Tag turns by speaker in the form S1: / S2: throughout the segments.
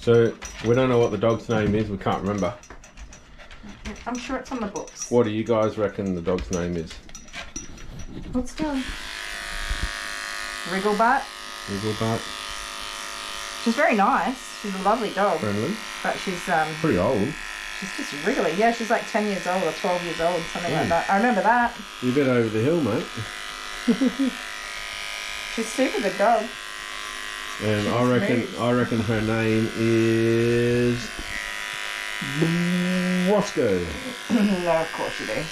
S1: So, we don't know what the dog's name is, we can't remember.
S2: I'm sure it's on the books.
S1: What do you guys reckon the dog's name is?
S2: Let's go. Wrigglebutt.
S1: Wrigglebutt.
S2: She's very nice. She's a lovely dog.
S1: Friendly.
S2: But she's
S1: pretty old.
S2: She's just wriggly. Yeah, she's like 10 years old or 12 years old, something like that. I remember that.
S1: You're a bit over the hill, mate.
S2: She's a super good dog.
S1: And I reckon her name is Roscoe.
S2: No, of course you do.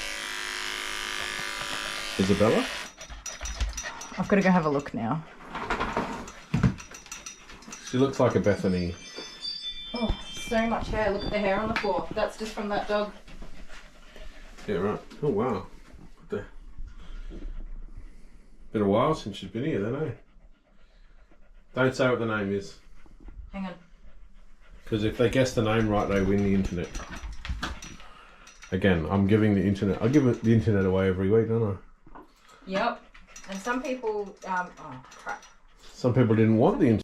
S1: Isabella?
S2: I've got to go have a look now.
S1: She looks like a Bethany.
S2: Oh, so much hair. Look at the hair on the floor. That's just from that dog.
S1: Yeah, right. Oh, wow. Been a while since she's been here, then, eh? Don't say what the name is.
S2: Hang on.
S1: Because if they guess the name right, they win the internet. Again, I'm giving the internet. I give the internet away every week, don't I?
S2: Yep. And some people, oh crap.
S1: Some people didn't want the internet.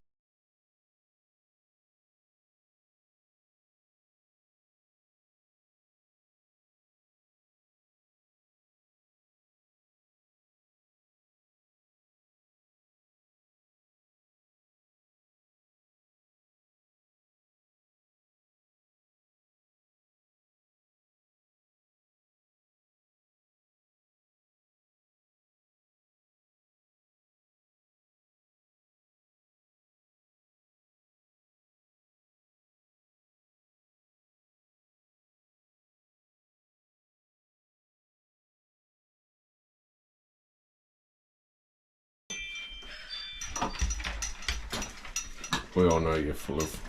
S1: We all know you're full of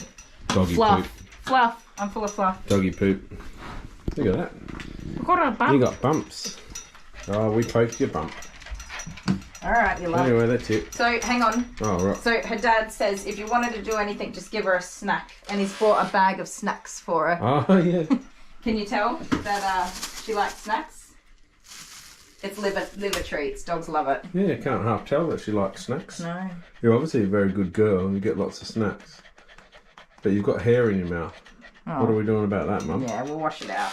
S1: doggy poop.
S2: Fluff. I'm full of fluff.
S1: Doggy poop. Look at that.
S2: I've got a bump.
S1: You got bumps. Oh, we poked your bump.
S2: Alright, you love.
S1: Anyway, that's it.
S2: So, hang on.
S1: Oh, right.
S2: So, her dad says if you wanted to do anything, just give her a snack. And he's bought a bag of snacks for her.
S1: Oh, yeah.
S2: Can you tell that she likes snacks? It's liver treats. Dogs love it.
S1: Yeah, can't half tell that she likes snacks.
S2: No.
S1: You're obviously a very good girl and you get lots of snacks. But you've got hair in your mouth. Oh. What are we doing about that, Mum?
S2: Yeah, we'll wash it out.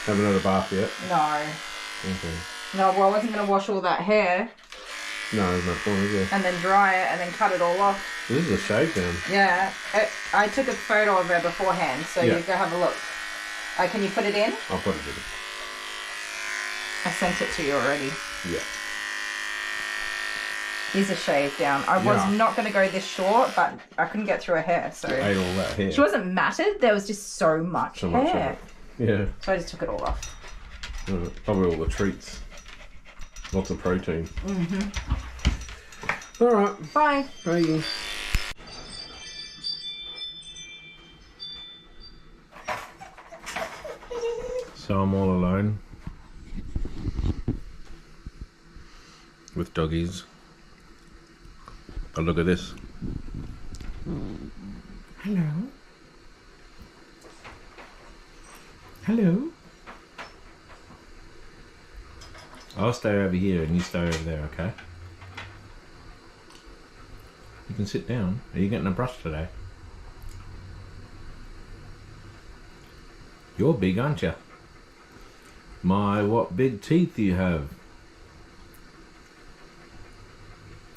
S1: Haven't had a bath yet?
S2: No.
S1: Okay.
S2: No, well, I wasn't going to wash all that hair.
S1: No, there's no point, is there?
S2: And then dry it and then cut it all off.
S1: This is a shave down.
S2: Yeah. I took a photo of her beforehand, so you go have a look. Can you put it in?
S1: I'll put it in.
S2: I sent it to you already.
S1: Yeah.
S2: Here's a shave down. I was not going to go this short, but I couldn't get through her hair, so...
S1: You ate all that hair.
S2: She wasn't matted, there was just so much hair.
S1: Yeah.
S2: So I just took it all off.
S1: Probably all the treats. Lots of protein.
S2: Mm-hmm.
S1: Alright.
S2: Bye.
S1: Bye. So I'm all alone. With doggies. But look at this.
S3: Hello. Hello.
S1: I'll stay over here and you stay over there, okay? You can sit down. Are you getting a brush today? You're big, aren't you? My, what big teeth you have.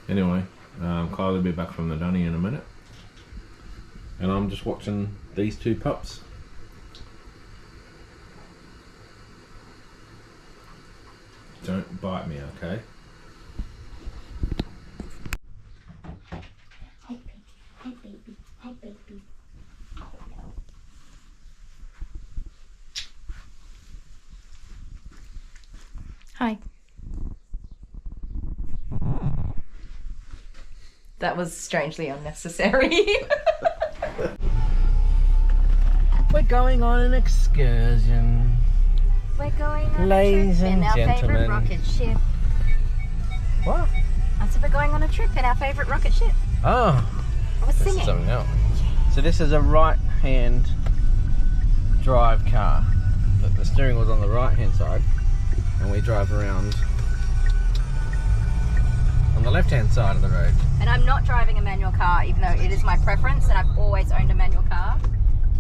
S1: Anyway, Kylie will be back from the dunny in a minute. And I'm just watching these two pups. Don't bite me, okay?
S4: Hi baby, hi baby, hi baby.
S2: Hi. That was strangely unnecessary.
S3: We're going on an excursion.
S4: We're going on
S3: Ladies
S4: a trip in
S3: and
S4: our favourite
S3: gentlemen.
S4: rocket ship.
S3: What?
S4: I said we're going on a trip in our favourite rocket ship.
S3: Oh,
S4: I was
S3: this
S4: singing.
S3: is something else. So this is a right-hand drive car. The steering wheel's on the right-hand side, and we drive around on the left-hand side of the road.
S2: And I'm not driving a manual car, even though it is my preference, and I've always owned a manual car.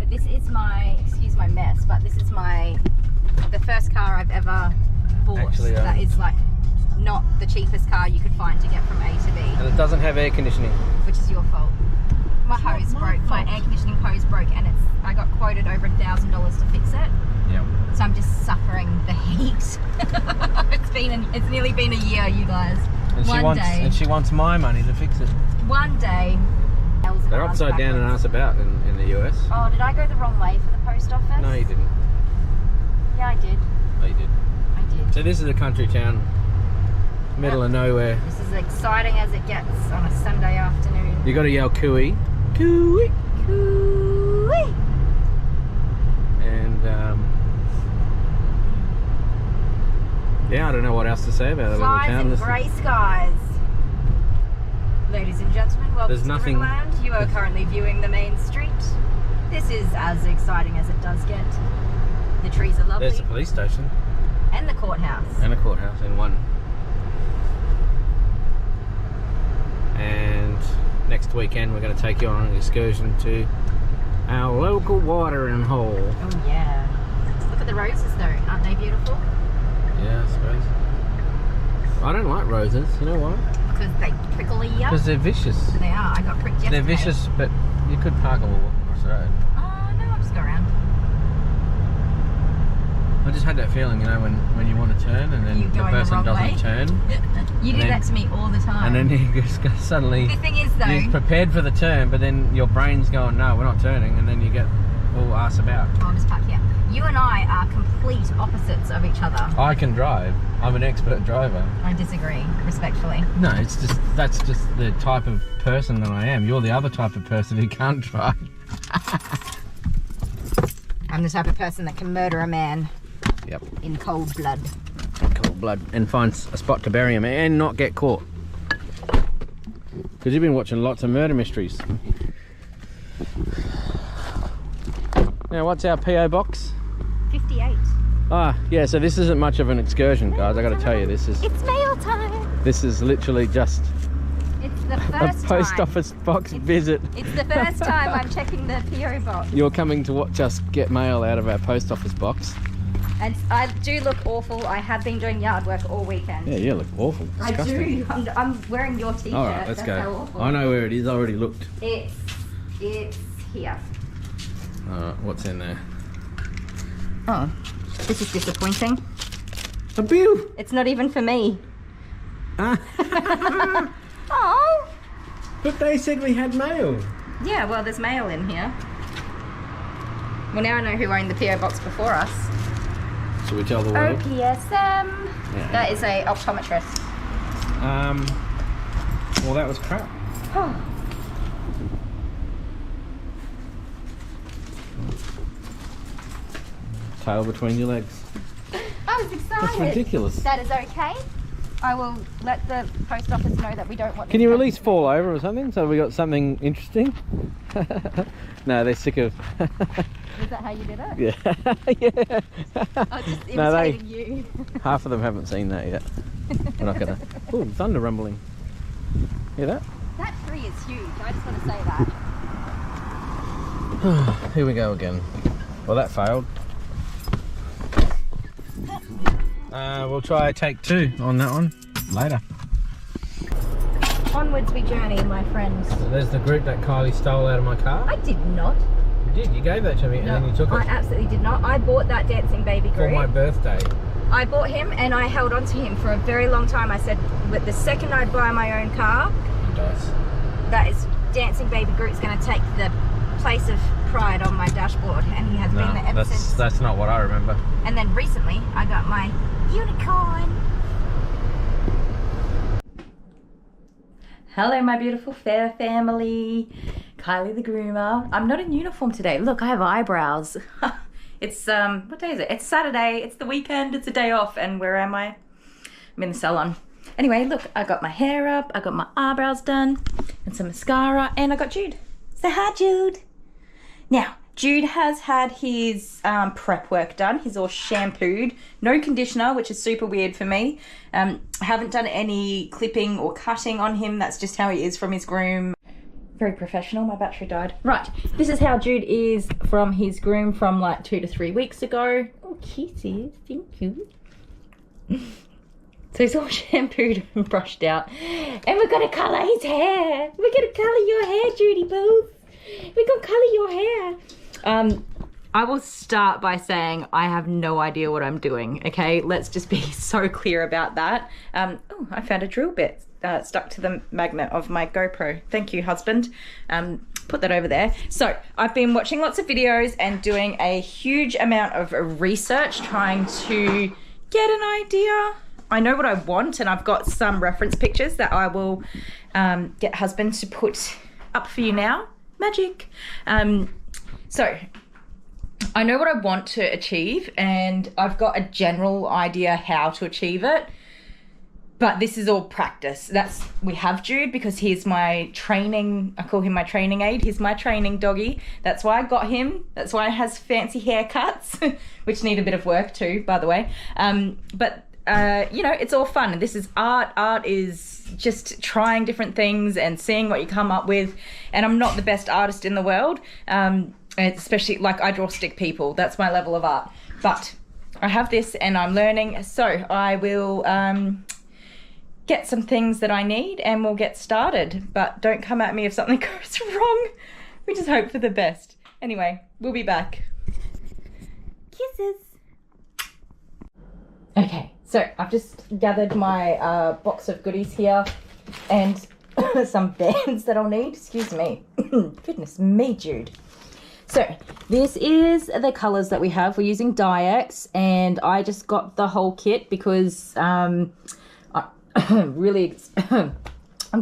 S2: But this is my, excuse my mess, but this is the first car I've ever bought
S3: Actually,
S2: that is like not the cheapest car you could find to get from A to B.
S3: And it doesn't have air conditioning.
S2: Which is your fault. My hose broke, my air conditioning hose broke, and I got quoted over $1,000 to fix it.
S3: Yeah.
S2: So I'm just suffering the heat. It's nearly been a year, you guys.
S3: And she wants my money to fix it.
S2: One day.
S3: They're upside down and ass about in the US.
S2: Oh, did I go the wrong way for the post office?
S3: No, you didn't.
S2: Yeah, I did.
S3: Oh, you did.
S2: I did.
S3: So this is a country town, middle of nowhere.
S2: This is as exciting as it gets on a Sunday afternoon.
S3: You got to yell cooey, cooey,
S2: Cooey.
S3: and yeah, I don't know what else to say about the little
S2: Flies
S3: town.
S2: and grey skies. Ladies and gentlemen, welcome
S3: There's
S2: to
S3: nothing-
S2: Riverland. You are currently viewing the main street. This is as exciting as it does get. The trees are lovely.
S3: There's a police station
S2: And the courthouse.
S3: and a courthouse in one. And next weekend we're going to take you on an excursion to our local watering hole.
S2: Oh yeah. Look at the roses though, aren't they beautiful?
S3: Yeah, I suppose. I don't like roses, you know why?
S2: Because they prickle you.
S3: Because they're vicious.
S2: They are. I got pricked yesterday.
S3: They're vicious, but you could park them or walk across the road.
S2: Oh no, I'll just go around.
S3: I just had that feeling, you know, when you want to turn and then
S2: You
S3: the
S2: going the
S3: person
S2: wrong
S3: doesn't
S2: way?
S3: turn.
S2: You do
S3: then-
S2: that to me all the time.
S3: And then you just suddenly,
S2: The thing is though,
S3: you're prepared for the turn, but then your brain's going, no, we're not turning, and then you get all ass about.
S2: I'll just park here. You and I are complete opposites of each other.
S3: I can drive. I'm an expert driver.
S2: I disagree, respectfully.
S3: No, it's just, that's just the type of person that I am. You're the other type of person who can't drive.
S2: I'm the type of person that can murder a man
S3: Yep.
S2: in cold blood.
S3: Cold blood. And find a spot to bury him and not get caught. Because you've been watching lots of murder mysteries. Now, what's our P.O. box?
S2: 58.
S3: Ah, yeah, so this isn't much of an excursion, guys. I got to tell you, this is literally just
S2: It's the
S3: a
S2: first
S3: post
S2: time.
S3: office box visit.
S2: It's the first time I'm checking the PO box.
S3: You're coming to watch us get mail out of our post office box.
S2: And I do look awful. I have been doing yard work all weekend.
S3: Yeah, you look awful.
S2: I
S3: Disgusting.
S2: do. I'm wearing your t-shirt.
S3: All right, let's
S2: That's how
S3: go.
S2: awful.
S3: I know where it is. I already looked.
S2: It's here.
S3: All right, what's in there?
S2: Oh, this is disappointing.
S3: A bill.
S2: It's not even for me.
S3: Ah,
S2: Oh.
S3: but they said we had mail.
S2: Yeah, well, there's mail in here. Well, now I know who owned the PO box before us.
S3: Should we tell the world?
S2: OPSM.
S3: Yeah.
S2: That is a optometrist.
S3: Well, that was crap.
S2: Oh.
S3: Tail between your legs.
S2: I was excited.
S3: That's ridiculous.
S2: That is okay. I will let the post office know that we don't want.
S3: Can
S2: this
S3: you
S2: to
S3: at least
S2: happen.
S3: fall over or something so we got something interesting? No, they're sick of.
S2: Is that how you did it?
S3: Yeah. Yeah.
S2: I was just imitating
S3: No, they-
S2: you.
S3: Half of them haven't seen that yet. We're not gonna. Oh, thunder rumbling. Hear that?
S2: That tree is huge. I just want to say that.
S3: Here we go again. Well, that failed. We'll try take 2 on that one later.
S2: Onwards we journey, my friends.
S3: So there's the group that Kylie stole out of my car.
S2: I did not.
S3: You did. You gave that to me and then you took
S2: I
S3: it
S2: absolutely did not. I bought that dancing baby
S3: for
S2: group.
S3: my birthday.
S2: I bought him and I held on to him for a very long time. I said, but the second I buy my own car,
S3: It does.
S2: that is dancing baby Groot's going to take the place of pride on my dashboard, and he has been there ever since.
S3: That's not what I remember.
S2: And then recently I got my unicorn. Hello my beautiful fair family. Kylie the Groomer. I'm not in uniform today. Look, I have eyebrows. It's what day is it? It's Saturday, it's the weekend, it's a day off, and where am I? I'm in the salon. Anyway, look, I got my hair up, I got my eyebrows done, and some mascara, and I got Jude. Say hi, Jude. Now, Jude has had his prep work done. He's all shampooed. No conditioner, which is super weird for me. Haven't done any clipping or cutting on him. That's just how he is from his groom. Very professional. My battery died. Right, this is how Jude is from his groom from like 2 to 3 weeks ago. Oh, kisses. Thank you. So he's all shampooed and brushed out. And we're going to colour his hair. We're going to colour your hair, Judy Boo. We're going to colour your hair. I will start by saying I have no idea what I'm doing, okay? Let's just be so clear about that. Oh, I found a drill bit stuck to the magnet of my GoPro. Thank you, husband. Put that over there. So I've been watching lots of videos and doing a huge amount of research trying to get an idea. I know what I want, and I've got some reference pictures that I will get husband to put up for you now. Magic. So I know what I want to achieve, and I've got a general idea how to achieve it, but this is all practice. We have Jude because he's my training, I call him my training aid. He's my training doggy. That's why I got him. That's why he has fancy haircuts, which need a bit of work too, by the way. But you know, it's all fun. And this is art. Art is just trying different things and seeing what you come up with. And I'm not the best artist in the world, especially like I draw stick people. That's my level of art. But I have this and I'm learning. So I will get some things that I need and we'll get started. But don't come at me if something goes wrong. We just hope for the best. Anyway, we'll be back. Kisses. Okay. So I've just gathered my box of goodies here and some bands that I'll need. Excuse me. Goodness me, Jude. So this is the colours that we have. We're using Dyex, and I just got the whole kit because I'm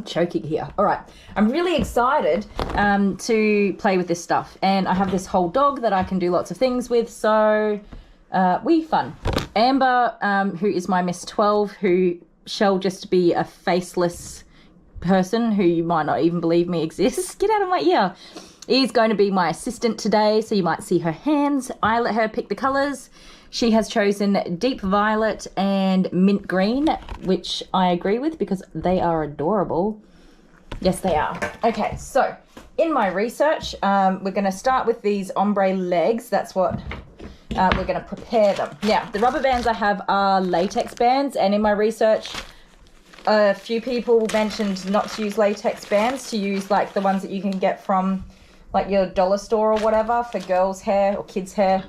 S2: choking here. All right. I'm really excited to play with this stuff. And I have this whole dog that I can do lots of things with. So we fun. Amber, who is my Miss 12, who shall just be a faceless person who you might not even believe me exists. Get out of my ear. Is going to be my assistant today, so you might see her hands. I let her pick the colours. She has chosen deep violet and mint green, which I agree with because they are adorable. Yes, they are. Okay, so in my research, we're going to start with these ombre legs. That's what... we're going to prepare them. Now, the rubber bands I have are latex bands, and in my research, a few people mentioned not to use latex bands, to use like the ones that you can get from like your dollar store or whatever for girls' hair or kids' hair.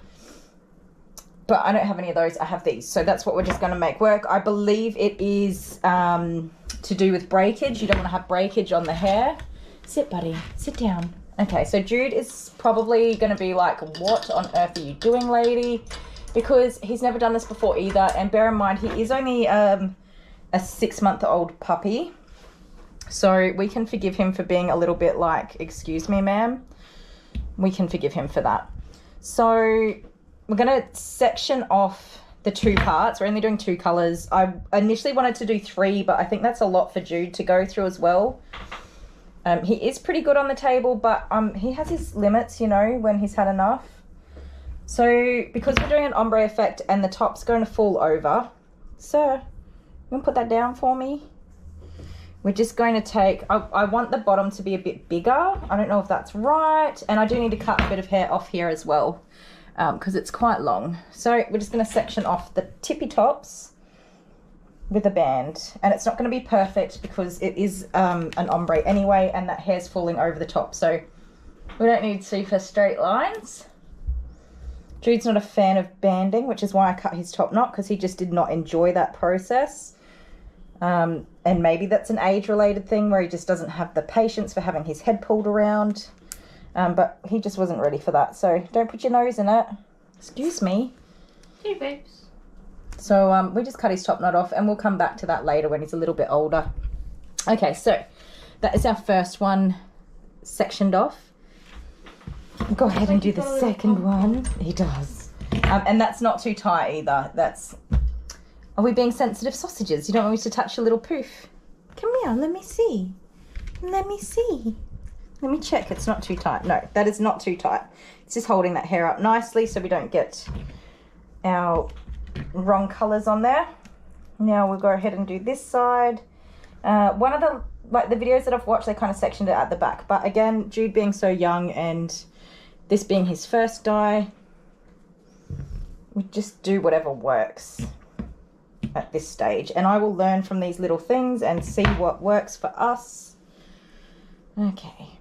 S2: But I don't have any of those. I have these. So that's what we're just going to make work. I believe it is to do with breakage. You don't want to have breakage on the hair. Sit, buddy. Sit down. Okay, so Jude is probably going to be like, what on earth are you doing, lady? Because he's never done this before either. And bear in mind, he is only a 6-month-old puppy. So we can forgive him for being a little bit like, excuse me, ma'am. We can forgive him for that. So we're going to section off the 2 parts. We're only doing 2 colours. I initially wanted to do 3, but I think that's a lot for Jude to go through as well. He is pretty good on the table, but he has his limits, you know, when he's had enough. So because we're doing an ombre effect and the top's going to fall over, sir, you want to put that down for me? We're just going to take, I want the bottom to be a bit bigger. I don't know if that's right. And I do need to cut a bit of hair off here as well because it's quite long. So we're just going to section off the tippy tops with a band, and it's not going to be perfect because it is an ombre anyway, and that hair's falling over the top, so we don't need super straight lines. Jude's not a fan of banding, which is why I cut his top knot, because he just did not enjoy that process. And maybe that's an age-related thing where he just doesn't have the patience for having his head pulled around, but he just wasn't ready for that, so don't put your nose in it. Excuse me.
S4: Hey, babes.
S2: So we just cut his top knot off, and we'll come back to that later when he's a little bit older. Okay, so that is our first one sectioned off. Go ahead and do the second one. He does. And that's not too tight either. That's... Are we being sensitive sausages? You don't want me to touch your little poof? Come here, let me see. Let me see. Let me check it's not too tight. No, that is not too tight. It's just holding that hair up nicely so we don't get our wrong colours on there. Now we'll go ahead and do this side. One of the videos that I've watched, they kind of sectioned it at the back. But again, Jude being so young and this being his first dye, we just do whatever works at this stage. And I will learn from these little things and see what works for us. Okay.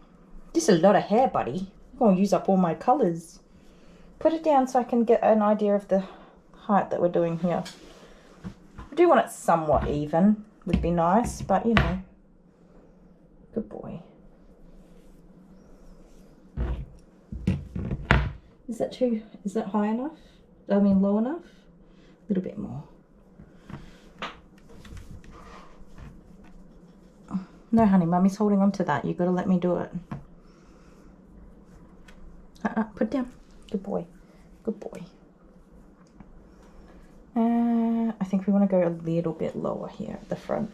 S2: Just a lot of hair, buddy. I'm going to use up all my colours. Put it down so I can get an idea of the height that we're doing here. I do want it somewhat even. Would be nice, but you know. Good boy. Is that high enough? I mean low enough? A little bit more. No, honey, Mummy's holding on to that. You've got to let me do it. Put down. Good boy. Good boy. I think we want to go a little bit lower here at the front.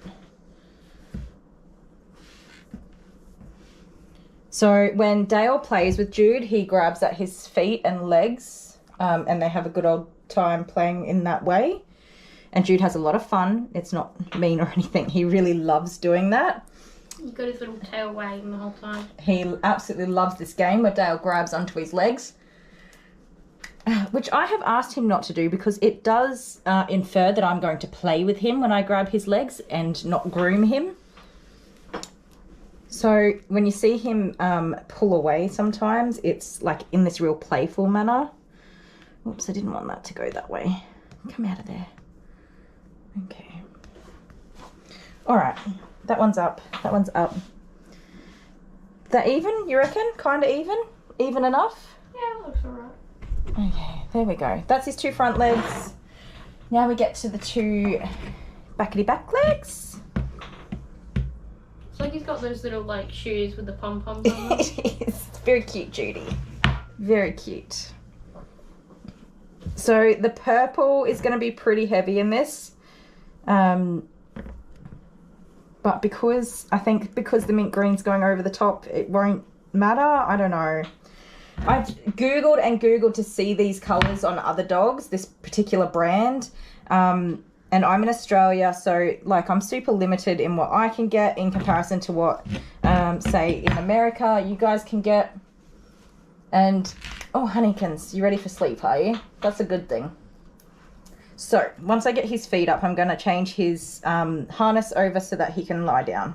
S2: So when Dale plays with Jude, he grabs at his feet and legs, and they have a good old time playing in that way. And Jude has a lot of fun. It's not mean or anything. He really loves doing that.
S4: He's got his little tail wagging the whole time.
S2: He absolutely loves this game where Dale grabs onto his legs, which I have asked him not to do because it does infer that I'm going to play with him when I grab his legs and not groom him. So when you see him pull away sometimes, it's like in this real playful manner. Oops, I didn't want that to go that way. Come out of there. Okay. All right. That one's up. That one's up. That even, you reckon? Kind of even? Even enough?
S4: Yeah, it looks alright.
S2: Okay, there we go. That's his two front legs. Now we get to the two backity back legs.
S4: It's like he's got those little like shoes with the pom-poms on them.
S2: It is. Very cute, Judy. Very cute. So the purple is going to be pretty heavy in this. But because the mint green's going over the top, it won't matter. I don't know. I've Googled and Googled to see these colours on other dogs, this particular brand. And I'm in Australia, so like I'm super limited in what I can get in comparison to what, say, in America you guys can get. And, oh, honeykins, you ready for sleep, are you? That's a good thing. So, once I get his feet up, I'm going to change his harness over so that he can lie down.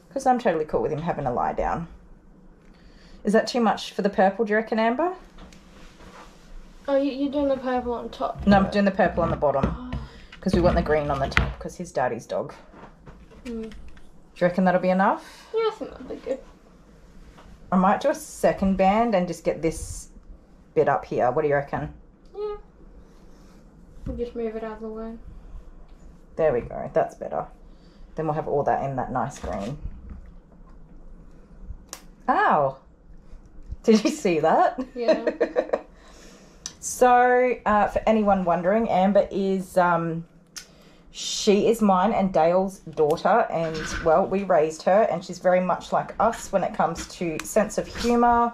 S2: Because I'm totally cool with him having a lie down. Is that too much for the purple, do you reckon, Amber?
S4: Oh, you're doing the purple on top?
S2: No, I'm doing the purple on the bottom. Because we want the green on the top, because he's daddy's dog. Do you reckon that'll be enough?
S4: Yeah, I think that'll be good.
S2: I might do a second band and just get this bit up here. What do you reckon?
S4: Yeah. We'll just move it out of the way.
S2: There we go. That's better. Then we'll have all that in that nice green. Ow! Did you see that?
S4: Yeah.
S2: So, for anyone wondering, Amber is, she is mine and Dale's daughter, and, well, we raised her, and she's very much like us when it comes to sense of humour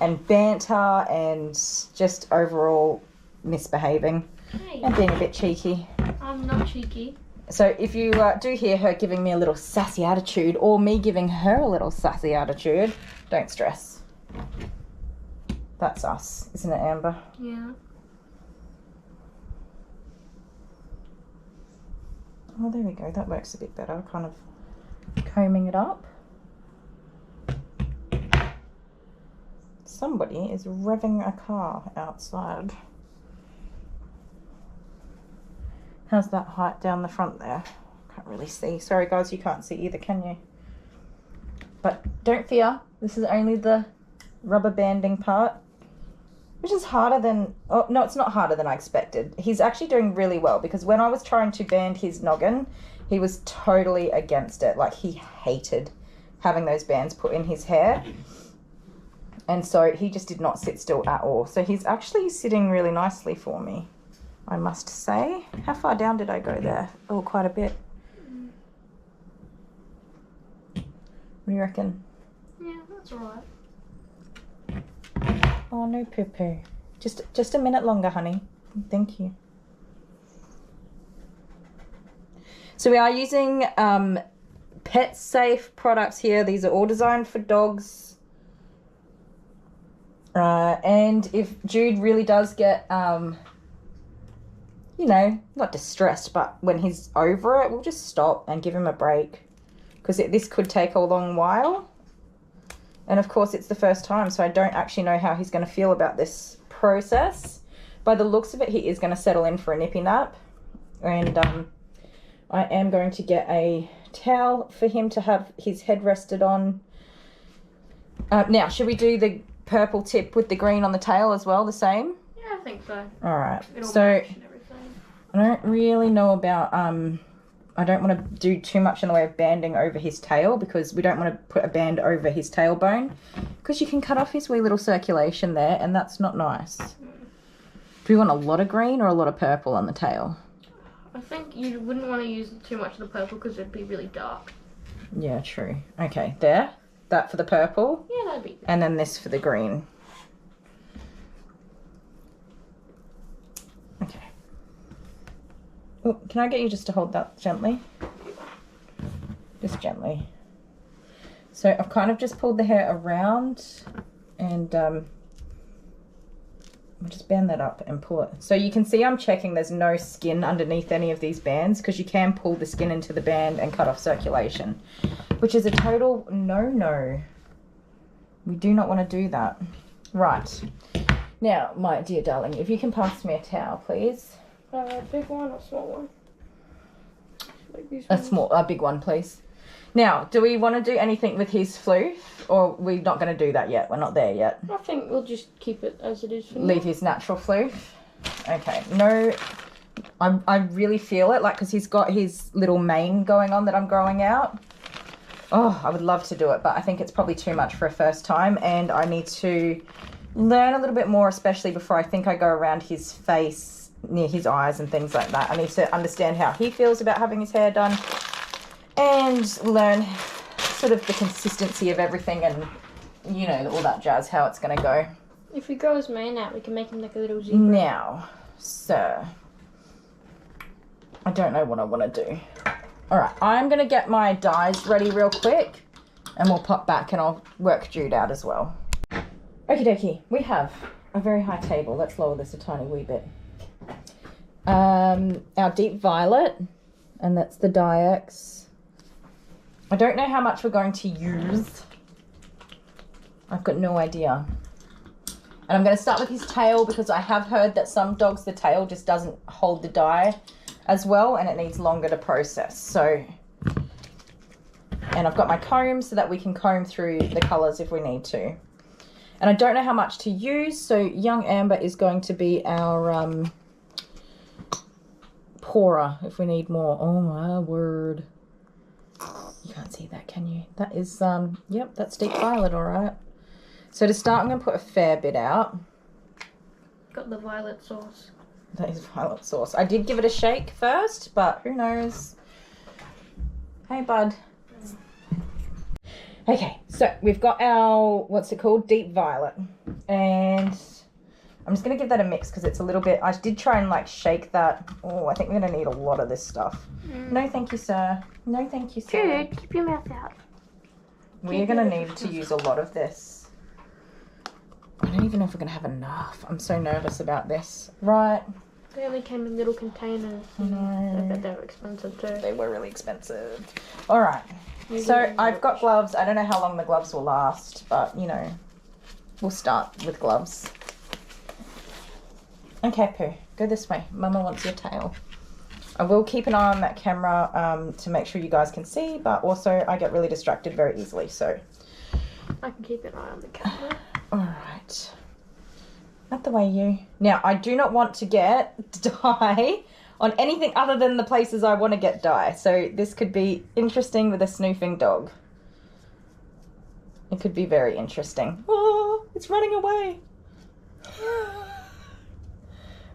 S2: and banter and just overall misbehaving.
S4: Hey,
S2: And being a bit cheeky.
S4: I'm not cheeky.
S2: So if you do hear her giving me a little sassy attitude or me giving her a little sassy attitude, don't stress. That's us, isn't it, Amber?
S4: Yeah.
S2: Oh, there we go. That works a bit better. Kind of combing it up. Somebody is revving a car outside. How's that height down the front there? Can't really see. Sorry guys, you can't see either, can you? But don't fear, this is only the rubber banding part, which is harder than, oh no, it's not harder than I expected. He's actually doing really well because when I was trying to band his noggin, he was totally against it. Like he hated having those bands put in his hair. And so he just did not sit still at all. So he's actually sitting really nicely for me, I must say. How far down did I go there? Oh, quite a bit. What do you reckon?
S4: Yeah, that's alright.
S2: Oh, no poo-poo. Just a minute longer, honey. Thank you. So we are using pet safe products here. These are all designed for dogs. And if Jude really does get, you know, not distressed, but when he's over it, we'll just stop and give him a break. Because this could take a long while. And of course it's the first time, so I don't actually know how he's going to feel about this process. By the looks of it, he is going to settle in for a nippy nap. And I am going to get a towel for him to have his head rested on. Now, should we do the purple tip with the green on the tail as well, the same?
S4: Yeah, I think so.
S2: Alright,
S4: It'll
S2: so
S4: match and everything.
S2: I don't really know about, I don't want to do too much in the way of banding over his tail because we don't want to put a band over his tailbone because you can cut off his wee little circulation there and that's not nice. Do we want a lot of green or a lot of purple on the tail?
S4: I think you wouldn't want to use too much of the purple because it'd be really dark.
S2: Yeah, true. Okay, there. That for the purple.
S4: Yeah, that'd be good.
S2: And then this for the green. Okay. Oh, can I get you just to hold that gently? Just gently. So I've kind of just pulled the hair around and I'll just band that up and pull it. So you can see I'm checking there's no skin underneath any of these bands because you can pull the skin into the band and cut off circulation, which is a total no-no. We do not want to do that. Right. Now, my dear darling, if you can pass me a towel, please.
S4: Big one or small one? Like these
S2: A
S4: ones?
S2: big one, please. Now, do we want to do anything with his floof, or we're not going to do that yet? We're not there yet.
S4: I think we'll just keep it as it is for now.
S2: Leave his natural floof. Okay. No, I really feel it, like, because he's got his little mane going on that I'm growing out. Oh, I would love to do it, but I think it's probably too much for a first time, and I need to learn a little bit more, especially before I think I go around his face, near his eyes and things like that. I need to understand how he feels about having his hair done and learn sort of the consistency of everything and, you know, all that jazz, how it's going to go.
S4: If we grow his mane out, we can make him like a little zebra.
S2: Now, sir, I don't know what I want to do. All right, I'm going to get my dyes ready real quick and we'll pop back and I'll work Jude out as well. Okie dokie, we have a very high table. Let's lower this a tiny wee bit. Our deep violet, and that's the Dyex. I don't know how much we're going to use. I've got no idea. And I'm going to start with his tail because I have heard that some dogs, the tail just doesn't hold the dye as well and it needs longer to process. So, and I've got my comb so that we can comb through the colours if we need to. And I don't know how much to use, so Young Amber is going to be our pourer if we need more. Oh my word. You can't see that, can you? That is, yep, that's deep violet, all right. So to start, I'm going to put a fair bit out.
S4: Got the violet sauce.
S2: That is violet sauce. I did give it a shake first, but who knows. Hey, bud. Okay, so we've got our, what's it called? Deep violet. And I'm just going to give that a mix because it's a little bit, I did try and like shake that. Oh, I think we're going to need a lot of this stuff. No, thank you, sir. No, thank you, sir.
S4: Jude, keep your mouth out.
S2: We're going to need to use a lot of this. I don't even know if we're going to have enough. I'm so nervous about this. Right.
S4: They only came in little containers.
S2: No.
S4: I bet they were expensive too.
S2: They were really expensive. All right. So I've got gloves. I don't know how long the gloves will last, but you know, we'll start with gloves. Okay, Pooh, go this way. Mama wants your tail. I will keep an eye on that camera to make sure you guys can see, but also I get really distracted very easily, so.
S4: I can keep an eye on the camera.
S2: All right. Not the way you. Now, I do not want to get dye on anything other than the places I want to get dye. So this could be interesting with a snoofing dog. It could be very interesting. Oh, it's running away.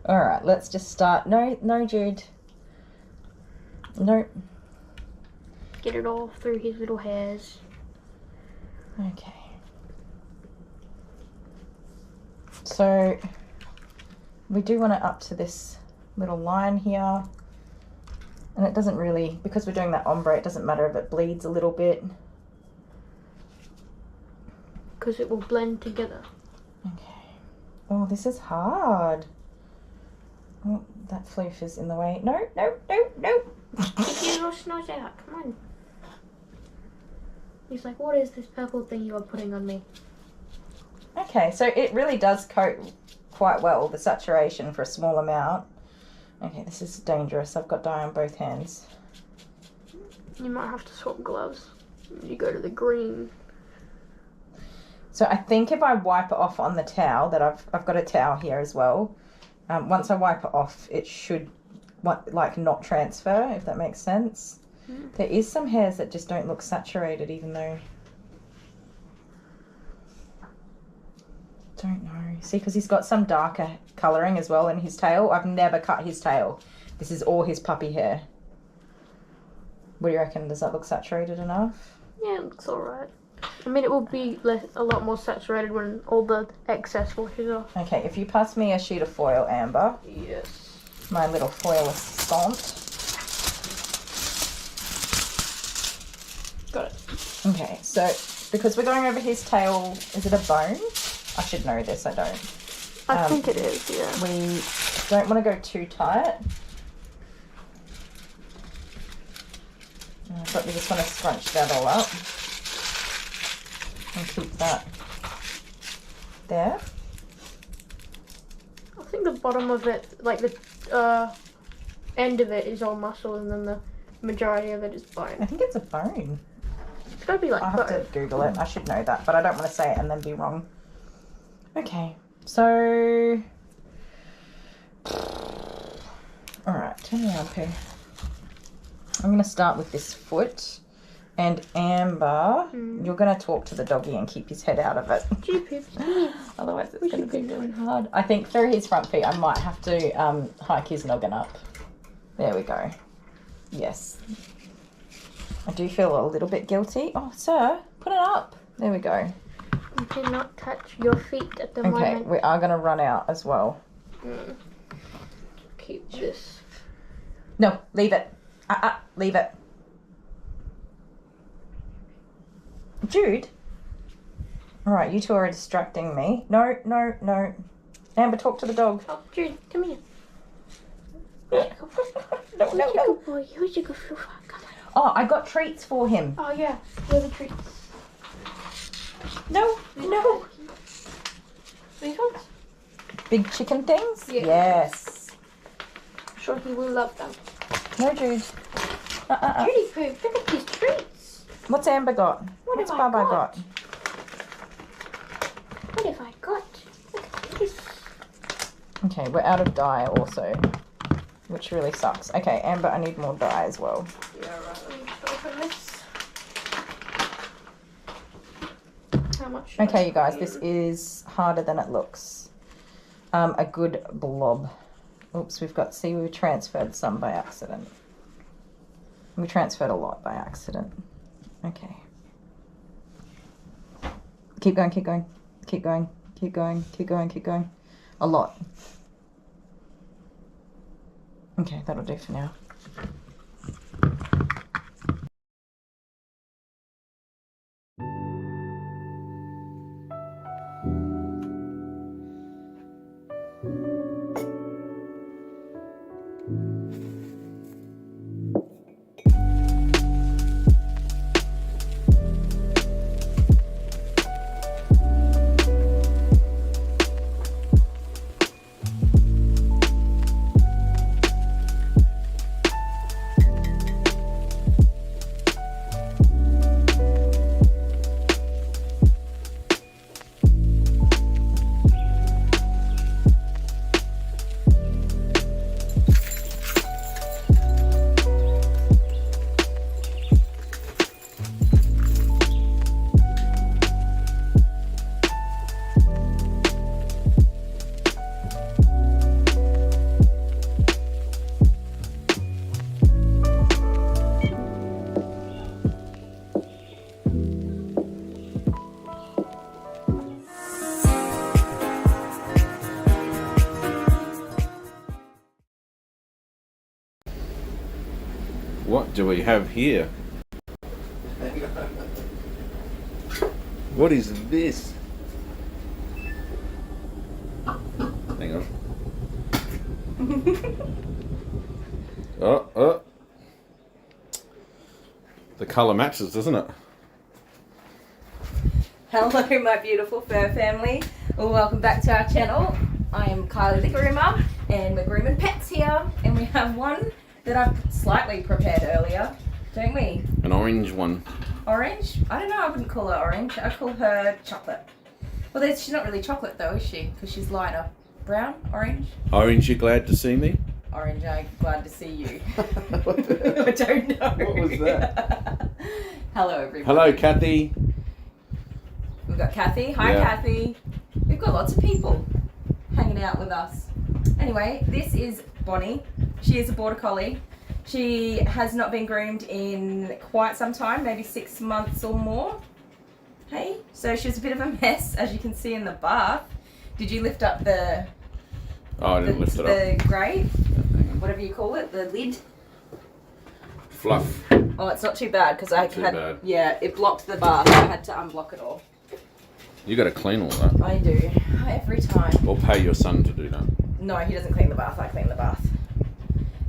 S2: All right, let's just start. No, no, Jude. No.
S4: Get it all through his little hairs.
S2: Okay. So we do want it up to this little line here. And it doesn't really, because we're doing that ombre, it doesn't matter if it bleeds a little bit.
S4: Because it will blend together.
S2: Okay. Oh, this is hard. Oh, that floof is in the way. No, no, no, no.
S4: Get your little snot out, come on. He's like, what is this purple thing you are putting on me?
S2: Okay, so it really does coat quite well, the saturation for a small amount. Okay, this is dangerous. I've got dye on both hands.
S4: You might have to swap gloves. You go to the green.
S2: So I think if I wipe it off on the towel, that I've got a towel here as well. Once I wipe it off, it should like not transfer, if that makes sense. There is some hairs that just don't look saturated, even though... Don't know. See, because he's got some darker colouring as well in his tail. I've never cut his tail. This is all his puppy hair. What do you reckon? Does that look saturated enough?
S4: Yeah, it looks alright. I mean, it will be a lot more saturated when all the excess washes off.
S2: Okay, if you pass me a sheet of foil, Amber.
S4: Yes.
S2: My little foil assistant.
S4: Got it.
S2: Okay, so because we're going over his tail, is it a bone? I should know this, I don't.
S4: I think it is, yeah.
S2: We don't want to go too tight. But we just want to scrunch that all up. And keep that there.
S4: I think the bottom of it, like the end of it is all muscle and then the majority of it is
S2: I
S4: bone.
S2: think it's a bone.
S4: It's gotta be like
S2: I'll have to
S4: both.
S2: Google it. I should know that, but I don't want to say it and then be wrong. Okay, so... Alright, turn around, Pooh. I'm going to start with this foot. And Amber, you're going to talk to the doggy and keep his head out of it.
S4: Stupid.
S2: Otherwise it's going to be really hard. I think through his front feet I might have to hike his noggin up. There we go. Yes. I do feel a little bit guilty. Oh, sir, put it up. There we go.
S4: You cannot touch your feet at the
S2: Okay,
S4: moment.
S2: we are going to run out as well.
S4: Keep this.
S2: No, leave it. Leave it. Jude? Alright, you two are distracting me. No, no, no. Amber, talk to the dog.
S4: Oh, Jude, come here.
S2: No, no,
S4: Who's your
S2: no.
S4: good boy? Who's your good boy? Come on.
S2: Oh, I got treats for him.
S4: Oh, yeah. Where are the treats?
S2: No, no.
S4: These ones?
S2: Big chicken things?
S4: Yeah.
S2: Yes.
S4: I'm sure he will love them.
S2: No, Jude.
S4: Judy Poo, look at these treats.
S2: What's Amber got? What's
S4: have I
S2: Baba
S4: got?
S2: got?
S4: What have I got? Look at this.
S2: Okay, we're out of dye also, which really sucks. Okay, Amber, I need more dye as well.
S4: Yeah, right. Let me just open this. How much?
S2: Okay, you guys, this is harder than it looks. A good blob. Oops, see, we transferred some by accident. We transferred a lot by accident. Okay. Keep going, keep going, keep going, keep going, keep going, keep going. A lot. Okay, that'll do for now.
S1: What do we have here? What is this? Hang on. Oh. The colour matches, doesn't it?
S2: Hello, my beautiful fur family. Well, welcome back to our channel. I am Kylie the Groomer, and we're grooming pets here. And we have one that I've slightly prepared earlier, don't we?
S1: An orange one.
S2: Orange? I don't know, I wouldn't call her orange. I call her chocolate. Well, she's not really chocolate though, is she? Because she's lighter. Brown? Orange?
S1: Orange, you glad to see me?
S2: Orange, I'm glad to see you. I don't know.
S1: What was that?
S2: Hello, everybody.
S1: Hello, Kathy.
S2: We've got Kathy. Hi,
S1: Yeah.
S2: Kathy. We've got lots of people hanging out with us. Anyway, this is Bonnie. She is a border collie. She has not been groomed in quite some time, maybe 6 months or more. Hey, so she was a bit of a mess, as you can see in the bath. Did you lift up the...
S1: Oh, I didn't lift it up.
S2: The grate? Whatever you call it, the lid?
S1: Fluff.
S2: Oh, it's not too bad because I
S1: Too
S2: had...
S1: bad.
S2: Yeah, it blocked the bath. I had to unblock it all.
S1: You got to clean all that.
S2: I do. Every time.
S1: Or pay your son to do that.
S2: No, he doesn't clean the bath. I clean the bath.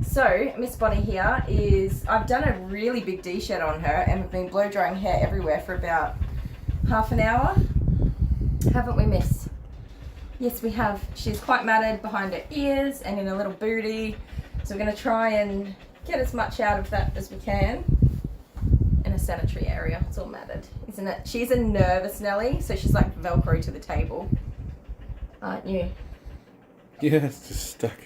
S2: So, Miss Bonnie here is... I've done a really big D-shed on her and we've been blow drying hair everywhere for about half an hour. Haven't we, Miss? Yes, we have. She's quite matted behind her ears and in a little booty. So we're going to try and get as much out of that as we can. In a sanitary area. It's all matted, isn't it? She's a nervous Nelly, so she's like Velcro to the table. Aren't you?
S1: Yeah, it's just stuck.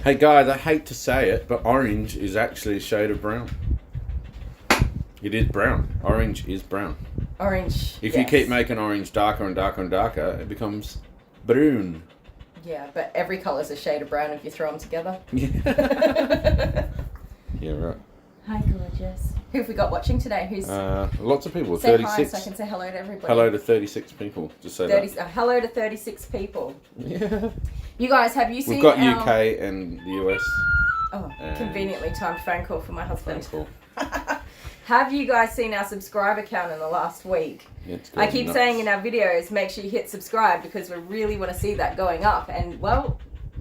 S1: Hey guys, I hate to say it, but orange is actually a shade of brown. It is brown. Orange is brown.
S2: Orange.
S1: If you keep making orange darker and darker and darker, it becomes brown.
S2: Yeah, but every colour's a shade of brown if you throw them together.
S1: Yeah. Yeah, right.
S2: Hi, gorgeous. Who have we got watching today? Who's
S1: lots of people.
S2: say
S1: 36.
S2: hi so I can say hello to everybody.
S1: Hello to 36 people. Just say
S2: 30,
S1: that.
S2: hello to 36 people.
S1: Yeah.
S2: You guys, have you seen
S1: We've got
S2: our...
S1: UK and the US.
S2: Oh,
S1: and-
S2: conveniently timed phone call for my husband.
S1: Cool.
S2: Have you guys seen our subscriber count in the last week?
S1: Yeah, it's
S2: I
S1: going
S2: keep
S1: nuts.
S2: saying in our videos, make sure you hit subscribe because we really want to see that going up. And, well,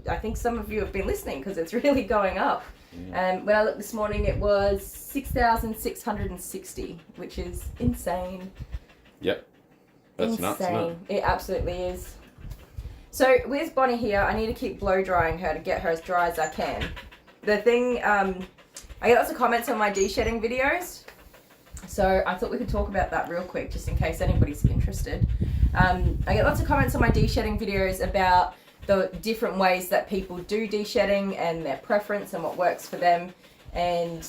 S2: I think some of you have been listening because it's really going up.
S1: Yeah.
S2: When I looked this morning, it was 6,660, which is insane.
S1: Yep. That's
S2: insane.
S1: nuts, isn't it?
S2: It absolutely is. So with Bonnie here, I need to keep blow drying her to get her as dry as I can. The thing, I get lots of comments on my de-shedding videos. So I thought we could talk about that real quick, just in case anybody's interested. I get lots of comments on my de-shedding videos about the different ways that people do de-shedding and their preference and what works for them. And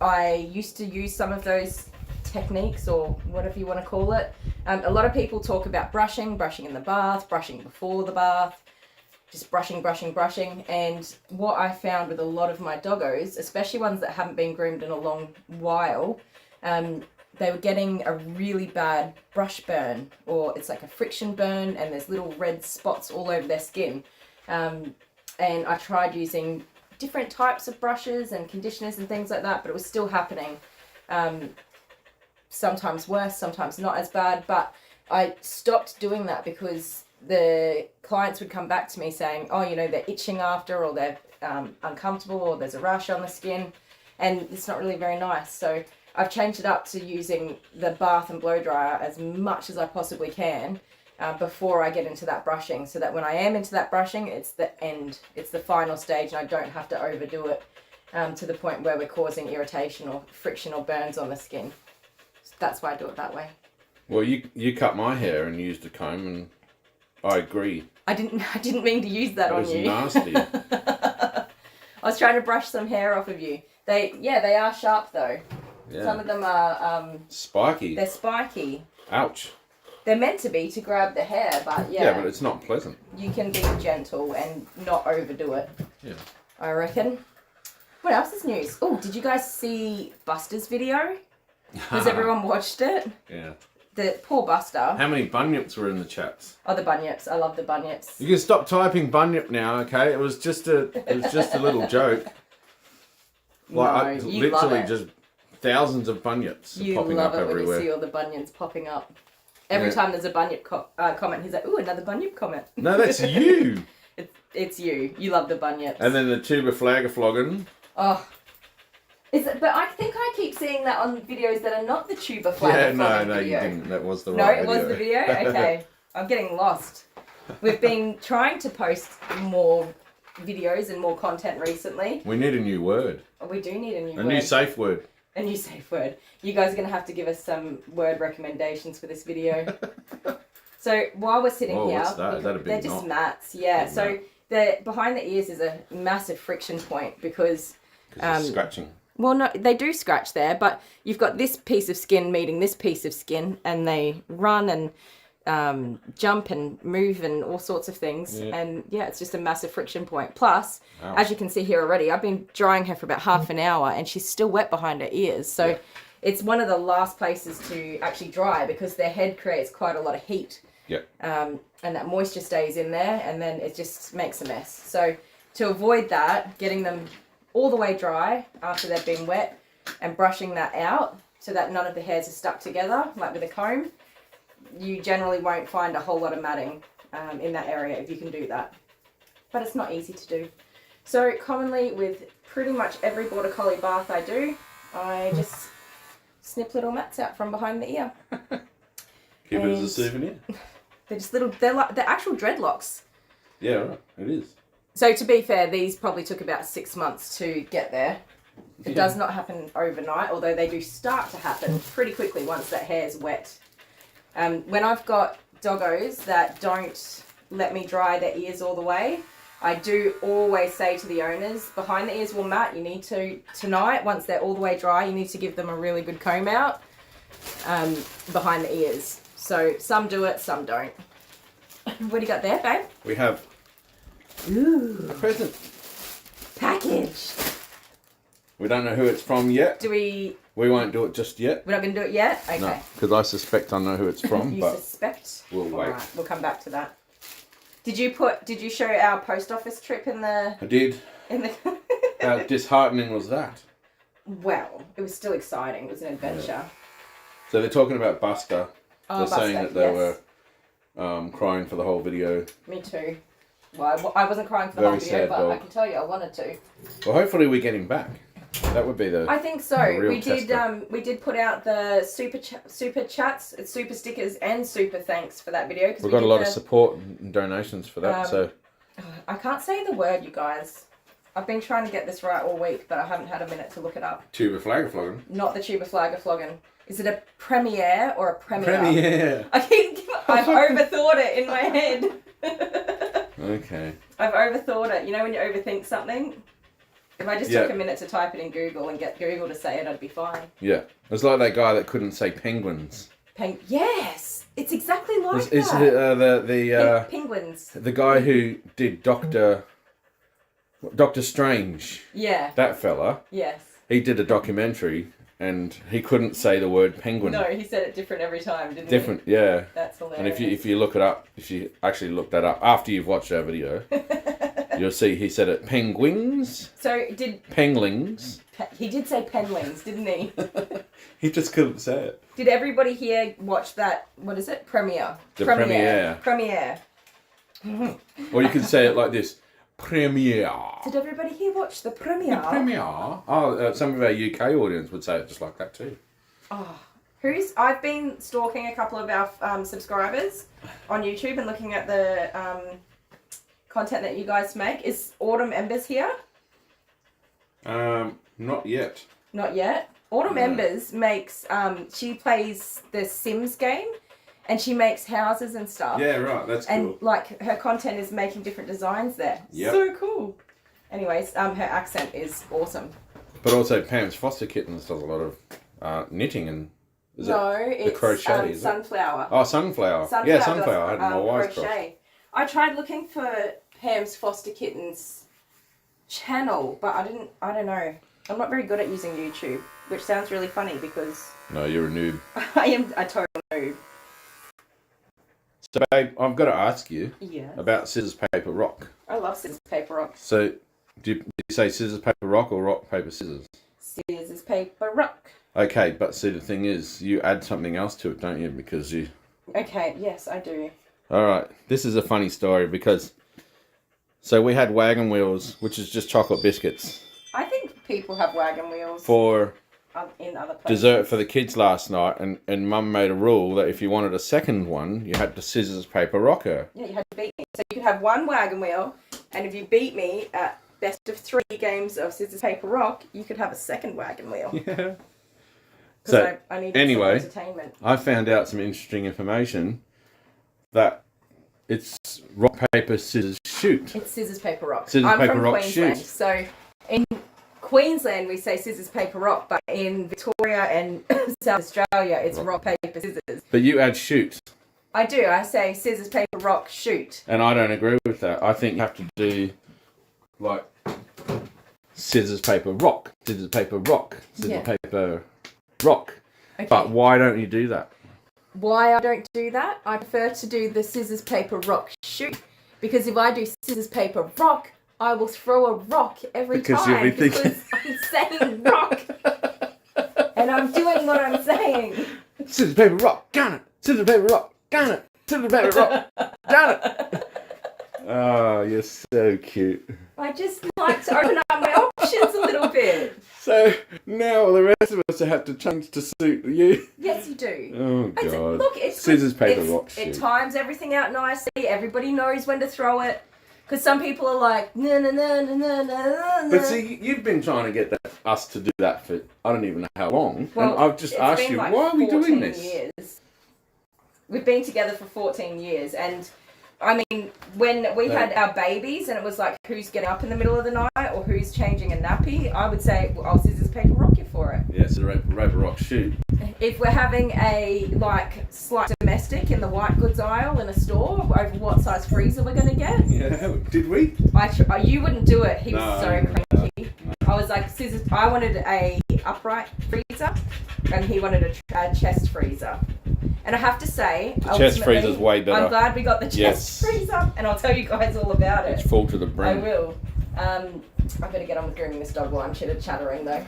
S2: I used to use some of those techniques, or whatever you want to call it. A lot of people talk about brushing in the bath, brushing before the bath, just brushing. And what I found with a lot of my doggos, especially ones that haven't been groomed in a long while, they were getting a really bad brush burn, or it's like a friction burn and there's little red spots all over their skin. And I tried using different types of brushes and conditioners and things like that, but it was still happening. Sometimes worse, sometimes not as bad, but I stopped doing that because the clients would come back to me saying, oh, you know, they're itching after, or they're uncomfortable, or there's a rash on the skin, and it's not really very nice. So I've changed it up to using the bath and blow dryer as much as I possibly can before I get into that brushing, so that when I am into that brushing, it's the end, it's the final stage, and I don't have to overdo it to the point where we're causing irritation or friction or burns on the skin. So that's why I do it that way.
S1: Well, you cut my hair and used a comb, and I agree.
S2: I didn't mean to use that on you.
S1: It was nasty.
S2: I was trying to brush some hair off of you. They are sharp though.
S1: Yeah.
S2: Some of them are
S1: Spiky.
S2: they're spiky.
S1: Ouch.
S2: They're meant to be to grab the hair, but
S1: Yeah, but it's not pleasant.
S2: you can be gentle and not overdo it.
S1: Yeah.
S2: I reckon. What else is news? Oh, did you guys see Buster's video? Has everyone watched it?
S1: Yeah.
S2: The poor Buster.
S1: How many bunyips were in the chats?
S2: Oh, the bunyips. I love the bunyips.
S1: You can stop typing bunyip now, okay? It was just a little joke. Like
S2: No, you love
S1: literally
S2: it.
S1: just thousands of bunyips
S2: You
S1: popping
S2: love
S1: up
S2: it when
S1: everywhere.
S2: you see all the bunions popping up. Every
S1: Yeah.
S2: time there's a bunyip comment, he's like, "Ooh, another bunyip comment."
S1: No, that's you.
S2: It's you. You love the bunyips.
S1: And then the Tuberflaggenfloggin.
S2: Oh. Is it, but I think I keep seeing that on videos that are not the Tuberflaggenfloggin
S1: Yeah, no,
S2: video.
S1: you didn't. That was the
S2: No,
S1: right
S2: it was the video? Okay. I'm getting lost. We've been trying to post more videos and more content recently.
S1: We need a new word.
S2: We do need a new word.
S1: A new safe word.
S2: A new safe word. You guys are going to have to give us some word recommendations for this video. So while we're sitting
S1: Whoa,
S2: here,
S1: what's that? Is that a big
S2: they're just
S1: knot?
S2: mats. Yeah.
S1: Big
S2: So
S1: knot.
S2: the behind the ears is a massive friction point because
S1: Because it's scratching.
S2: well, no, they do scratch there, but you've got this piece of skin meeting this piece of skin, and they run and jump and move and all sorts of things.
S1: Yeah.
S2: And yeah, it's just a massive friction point. Plus,
S1: Wow.
S2: as you can see here already, I've been drying her for about half an hour, and she's still wet behind her ears. So
S1: Yeah.
S2: it's one of the last places to actually dry because their head creates quite a lot of heat.
S1: Yeah.
S2: And that moisture stays in there, and then it just makes a mess. So to avoid that, getting them all the way dry after they've been wet and brushing that out so that none of the hairs are stuck together, like with a comb, you generally won't find a whole lot of matting in that area if you can do that. But it's not easy to do. So commonly with pretty much every Border Collie bath I do, I just snip little mats out from behind the ear.
S1: Keep it as a
S2: And-
S1: souvenir.
S2: They're just little, they're actual dreadlocks.
S1: Yeah, right. It is.
S2: So to be fair, these probably took about 6 months to get there. It
S1: Yeah.
S2: does not happen overnight, although they do start to happen pretty quickly once that hair's wet. When I've got doggos that don't let me dry their ears all the way, I do always say to the owners, behind the ears will mat, you need to, tonight, once they're all the way dry, you need to give them a really good comb out behind the ears. So some do it, some don't. What do you got there, babe?
S1: We have
S2: Ooh,
S1: a present.
S2: package.
S1: We don't know who it's from yet.
S2: Do we?
S1: We won't do it just yet.
S2: We're not going to do it yet? Okay.
S1: No, because I suspect I know who it's from,
S2: You
S1: but
S2: suspect?
S1: we'll wait.
S2: Alright, we'll come back to that. Did you show our post office trip in the
S1: I did. How disheartening was that?
S2: Well, it was still exciting. It was an adventure.
S1: So they're talking about Buster.
S2: Oh,
S1: They're saying
S2: Buster,
S1: that they
S2: yes.
S1: were crying for the whole video.
S2: Me too. Well, I wasn't crying for the
S1: Very
S2: whole video,
S1: sad
S2: but
S1: dog.
S2: I can tell you I wanted to.
S1: Well, hopefully we get him back. That would be the.
S2: I think so.
S1: A real
S2: We did.
S1: tester.
S2: We did put out the super chats, super stickers, and super thanks for that video.
S1: We've got a lot of support and donations for that. So
S2: I can't say the word, you guys. I've been trying to get this right all week, but I haven't had a minute to look it up.
S1: Tuberflaggenfloggin.
S2: Not the Tuberflaggenfloggin. Is it a premiere or a premiere?
S1: Premiere.
S2: I've overthought it in my head.
S1: Okay.
S2: I've overthought it. You know when you overthink something? If I just
S1: Yeah.
S2: took a minute to type it in Google and get Google to say it, I'd be fine.
S1: Yeah. It's like that guy that couldn't say penguins.
S2: Yes! It's exactly like
S1: It's
S2: that. Penguins.
S1: the guy who did Doctor Strange.
S2: Yeah.
S1: That fella.
S2: Yes.
S1: He did a documentary and he couldn't say the word penguin.
S2: No, he said it different every time, didn't
S1: Different, yeah.
S2: he? That's hilarious.
S1: And if you look it up, if you actually look that up after you've watched our video, you'll see he said it penguins,
S2: So
S1: penglings.
S2: he did say penguins, didn't he?
S1: He just couldn't say it.
S2: Did everybody here watch that? What is it? Premiere.
S1: The premiere.
S2: Premiere.
S1: Or you can say it like this: premiere.
S2: Did everybody here watch the premiere?
S1: Premiere. Oh, some of our UK audience would say it just like that too.
S2: Oh, I've been stalking a couple of our subscribers on YouTube and looking at the content that you guys make. Is Autumn Embers here?
S1: Not yet.
S2: Not yet. Autumn Embers makes, she plays the Sims game and she makes houses and stuff.
S1: Yeah, right. That's
S2: And
S1: cool.
S2: like her content is making different designs there.
S1: Yep.
S2: So cool. Anyways, her accent is awesome.
S1: But also Pam's Foster Kittens does a lot of knitting and
S2: It's
S1: crochet, is it?
S2: Sunflower.
S1: Oh, sunflower. Yeah, sunflower. I had my wires crossed.
S2: crochet. I tried looking for Pam's Foster Kittens channel, but I don't know. I'm not very good at using YouTube, which sounds really funny because
S1: No, you're a noob.
S2: I am a total noob.
S1: So, babe, I've got to ask you
S2: Yeah.
S1: about scissors, paper, rock.
S2: I love scissors, paper, rock.
S1: So, do you say scissors, paper, rock, or rock, paper, scissors?
S2: Scissors, paper, rock.
S1: Okay, but see, the thing is, you add something else to it, don't you? Because you...
S2: Okay, yes, I do.
S1: All right, this is a funny story because... So we had wagon wheels, which is just chocolate biscuits.
S2: I think people have wagon wheels
S1: For
S2: in other places.
S1: dessert for the kids last night, and Mum made a rule that if you wanted a second one, you had to scissors, paper, rock her.
S2: Yeah, you had to beat me. So you could have one wagon wheel, and if you beat me at best of 3 games of scissors, paper, rock, you could have a second wagon wheel.
S1: Yeah.
S2: So
S1: So,
S2: I need
S1: anyway,
S2: some entertainment.
S1: I found out some interesting information that it's rock, paper, scissors, shoot.
S2: It's scissors, paper, rock.
S1: Scissors,
S2: I'm
S1: paper,
S2: from
S1: rock,
S2: Queensland,
S1: shoot.
S2: so in Queensland we say scissors, paper, rock, but in Victoria and South Australia it's rock, paper, scissors.
S1: But you add shoot.
S2: I do. I say scissors, paper, rock, shoot.
S1: And I don't agree with that. I think you have to do like scissors, paper, rock, scissors, paper, rock, scissors,
S2: Yeah.
S1: paper, rock.
S2: Okay.
S1: But why don't you do that?
S2: Why I don't do that? I prefer to do the scissors, paper, rock, shoot. Because if I do scissors, paper, rock, I will throw a rock every
S1: Because
S2: time.
S1: you'll be thinking-
S2: Because I'm saying rock. And I'm doing what I'm saying.
S1: Scissors, paper, rock, got it. Scissors, paper, rock, got it. Scissors, paper, rock, got it. Oh, you're so cute.
S2: I just like to open up my options a little bit.
S1: So now the rest of us have to change to suit you.
S2: Yes, you do.
S1: Oh,
S2: I said,
S1: God.
S2: look, it's
S1: Scissors,
S2: good.
S1: paper,
S2: It's-
S1: rock,
S2: It
S1: shoot.
S2: times everything out nicely. Everybody knows when to throw it. Because some people are like, no, no, no, no, no, no, no.
S1: But see, you've been trying to get us to do that for I don't even know how long.
S2: Well,
S1: and I've just
S2: it's
S1: asked
S2: been
S1: you,
S2: like
S1: why are we doing
S2: 14
S1: this?
S2: Years. We've been together for 14 years. And, I mean, when we had our babies and it was like, who's getting up in the middle of the night or who's changing a nappy, I would say, well, I'll scissors, paper, rock you for it.
S1: Yes, the paper, rock, shoot.
S2: If we're having a, like, slight domestic in the white goods aisle in a store over what size freezer we're going to get,
S1: Yeah, did we?
S2: you wouldn't do it. He was
S1: No,
S2: so
S1: no,
S2: cranky. I was like, scissors. I wanted a upright freezer, and he wanted a chest freezer. And I have to say,
S1: The chest freezer's way better.
S2: I'm glad we got the chest
S1: Yes.
S2: freezer, and I'll tell you guys all about
S1: It's
S2: it.
S1: full to the
S2: I
S1: brim.
S2: will. I better get on with grooming this dog while I'm chattering though.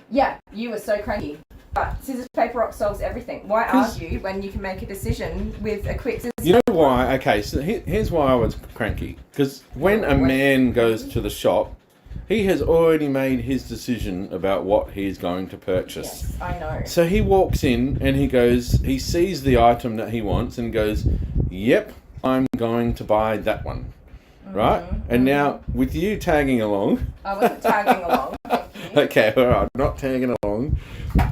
S2: Yeah, you were so cranky. But scissors, paper, rock solves everything. Why
S1: 'Cause-
S2: argue when you can make a decision with a quick scissors?
S1: You know why? Okay, so here's why I was cranky. Because when a man goes to the shop, he has already made his decision about what he's going to purchase.
S2: Yes, I know.
S1: So he walks in and he sees the item that he wants and goes, yep, I'm going to buy that one. Right? And now, with you tagging along,
S2: I wasn't tagging along.
S1: okay, alright, not tagging along,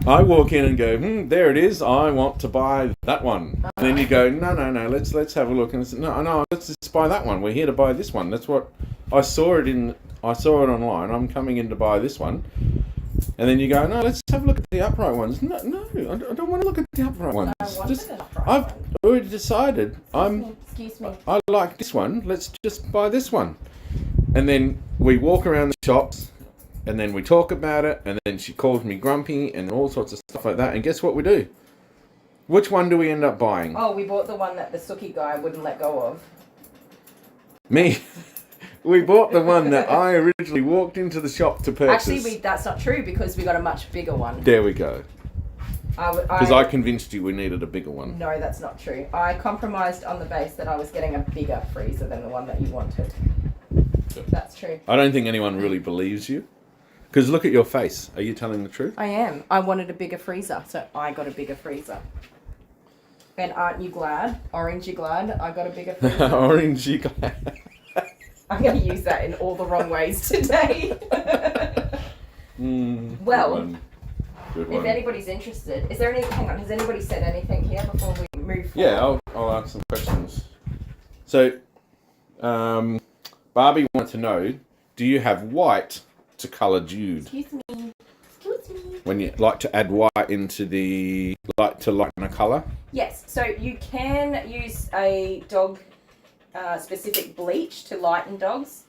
S1: I walk in and go, there it is, I want to buy that one. And then you go, no, let's have a look. And I said, no, let's just buy that one. We're here to buy this one. That's what, I saw it online, I'm coming in to buy this one. And then you go, no, let's have a look at the upright ones. No, I don't want to look at the upright ones.
S2: I wanted an upright
S1: I've
S2: one.
S1: already decided
S2: Excuse me.
S1: I like this one, let's just buy this one. And then we walk around the shops, and then we talk about it, and then she calls me grumpy, and all sorts of stuff like that, and guess what we do? Which one do we end up buying?
S2: Oh, we bought the one that the Suki guy wouldn't let go of.
S1: Me. We bought the one that I originally walked into the shop to purchase.
S2: Actually, that's not true because we got a much bigger one.
S1: There we go. Because I
S2: I
S1: convinced you we needed a bigger one.
S2: No, that's not true. I compromised on the base that I was getting a bigger freezer than the one that you wanted. That's true.
S1: I don't think anyone really believes you. Because look at your face. Are you telling the truth?
S2: I am. I wanted a bigger freezer, so I got a bigger freezer. And aren't you glad? Orange, you glad I got a bigger freezer?
S1: Orange, you got...
S2: I'm going to use that in all the wrong ways today. Well,
S1: Good
S2: if
S1: one.
S2: anybody's interested, is there any? Hang on, has anybody said anything here before we move forward?
S1: Yeah, I'll ask some questions. So, Barbie wanted to know, do you have white to colour Jude?
S2: Excuse me. Excuse me.
S1: When you like to add white into the, to lighten a colour?
S2: Yes, so you can use a dog specific bleach to lighten dogs.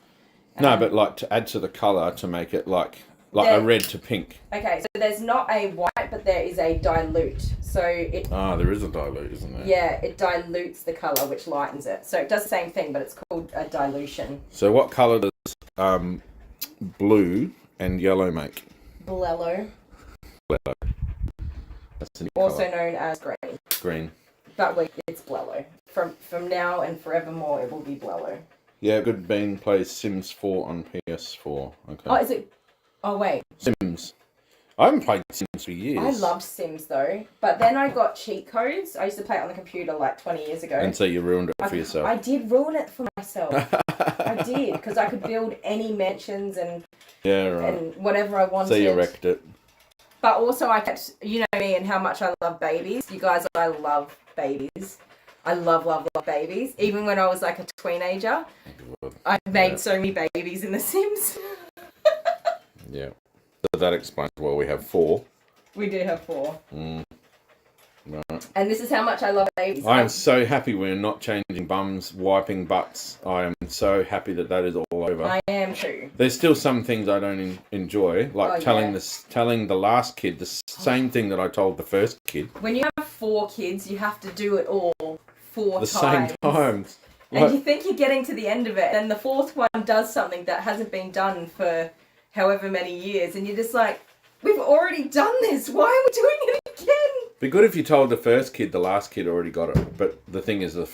S1: No, but like to add to the colour to make it like a
S2: There-
S1: red to pink.
S2: Okay, so there's not a white, but there is a dilute. So it,
S1: Ah, there is a dilute, isn't there?
S2: yeah, it dilutes the colour, which lightens it. So it does the same thing, but it's called a dilution.
S1: So what colour does blue and yellow make.
S2: Blello.
S1: Blello. That's the new
S2: Also
S1: colour.
S2: known as green.
S1: Green.
S2: But it's Blello. From now and forevermore, it will be Blello.
S1: Yeah, Good Bean plays Sims 4 on PS4. Okay.
S2: Oh, is it? Oh, wait.
S1: Sims. I haven't played Sims for years.
S2: I loved Sims, though. But then I got cheat codes. I used to play it on the computer like 20 years ago.
S1: And so you ruined it for yourself.
S2: I did ruin it for myself. I did, because I could build any mansions and
S1: Yeah, right.
S2: and whatever I wanted.
S1: So you wrecked it.
S2: But also I kept, you know me and how much I love babies. You guys, I love babies. I love babies. Even when I was like a teenager, I made so many babies in The Sims.
S1: Yeah. So that explains why we have 4.
S2: We do have 4.
S1: Right.
S2: And this is how much I love babies.
S1: I am so happy we're not changing bums, wiping butts. I am so happy that is all over.
S2: I am too.
S1: There's still some things I don't enjoy, like telling the last kid the same thing that I told the first kid.
S2: When you have 4 kids, you have to do it all 4 times.
S1: The same times.
S2: And you think you're getting to the end of it, and the 4th one does something that hasn't been done for however many years, and you're just like, we've already done this, why are we doing it again?
S1: Be good if you told the first kid the last kid already got it, but the thing is the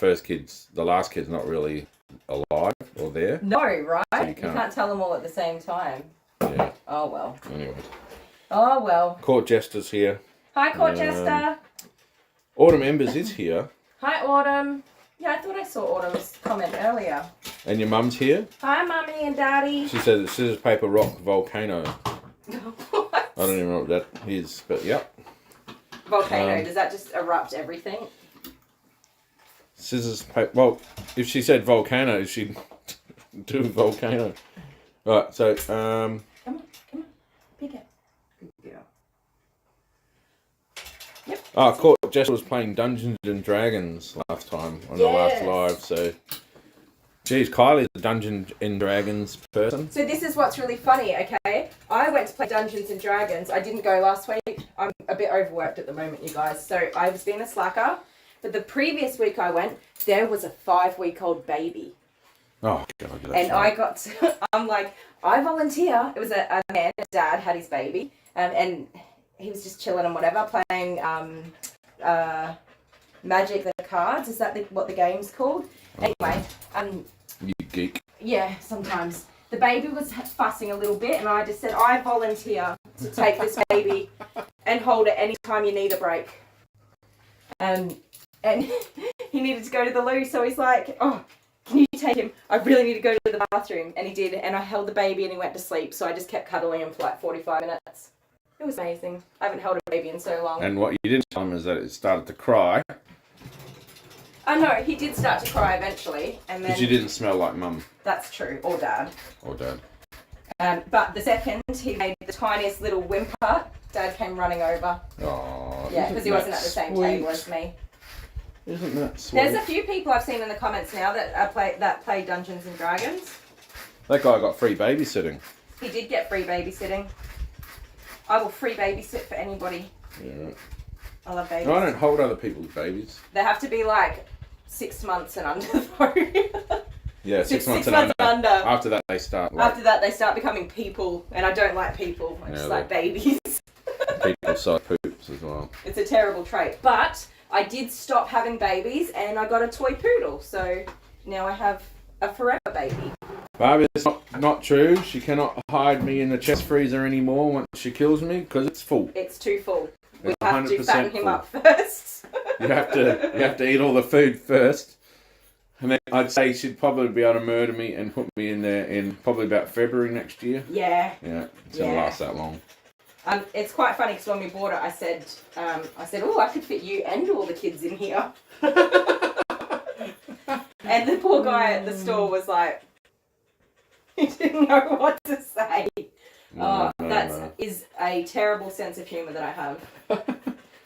S1: last kid's not really alive or there.
S2: No, right?
S1: So
S2: you can't tell them all at the same time.
S1: Yeah.
S2: Oh well.
S1: Anyway.
S2: Oh well.
S1: Court Jester's here.
S2: Hi, Court Jester.
S1: Autumn Embers is here.
S2: Hi, Autumn. Yeah, I thought I saw Autumn's comment earlier.
S1: And your mum's here.
S2: Hi, Mummy and Daddy.
S1: She says it's scissors, paper, rock, volcano.
S2: What?
S1: I don't even know what that is, but yep.
S2: Volcano, does that just erupt everything?
S1: Scissors, paper. Well, if she said volcano, she'd do volcano. Right, so,
S2: Come on. Pick it. Good girl. Yep.
S1: Oh, Court Jester was playing Dungeons and Dragons last time on the last live, so. Geez, Kylie's a Dungeons and Dragons person.
S2: So this is what's really funny, okay? I went to play Dungeons and Dragons. I didn't go last week. I'm a bit overworked at the moment, you guys. So I was being a slacker. But the previous week I went, there was a 5-week-old baby.
S1: Oh, God.
S2: And I got to, I'm like, I volunteer. It was a man, a dad had his baby. And he was just chilling and whatever, playing Magic the Cards. Is that what the game's called? Anyway,
S1: You geek.
S2: yeah, sometimes. The baby was fussing a little bit, and I just said, I volunteer to take this baby and hold it anytime you need a break. And he needed to go to the loo, so he's like, oh, can you take him? I really need to go to the bathroom. And he did, and I held the baby and he went to sleep, so I just kept cuddling him for like 45 minutes. It was amazing. I haven't held a baby in so long.
S1: And what you didn't tell him is that it started to cry.
S2: I know, he did start to cry eventually, and then...
S1: Because you didn't smell like mum.
S2: That's true, or dad.
S1: Or dad.
S2: But the second he made the tiniest little whimper, Dad came running over.
S1: Oh,
S2: Yeah, because he wasn't at the same table as me.
S1: Isn't that sweet?
S2: There's a few people I've seen in the comments now that play Dungeons and Dragons.
S1: That guy got free babysitting.
S2: He did get free babysitting. I will free babysit for anybody.
S1: Yeah.
S2: I love babies.
S1: No, I don't hold other people's babies.
S2: They have to be like 6 months and under though.
S1: Yeah, six months and under. After that they start like...
S2: After that they start becoming people, and I don't like people. I just like babies.
S1: People-sized poops as well.
S2: It's a terrible trait. But I did stop having babies and I got a toy poodle. So now I have a forever baby.
S1: Barbie, it's not true. She cannot hide me in the chest freezer anymore once she kills me because it's full.
S2: It's too full. We
S1: It's
S2: have to
S1: 100%
S2: fatten him
S1: full.
S2: up first.
S1: You have to eat all the food first. And then I'd say she'd probably be able to murder me and put me in there in probably about February next year.
S2: Yeah.
S1: Yeah, it's going to last that long.
S2: It's quite funny because when we bought it, I said, oh, I could fit you and all the kids in here. And the poor guy at the store was like, he didn't know what to say. That is a terrible sense of humour that I have.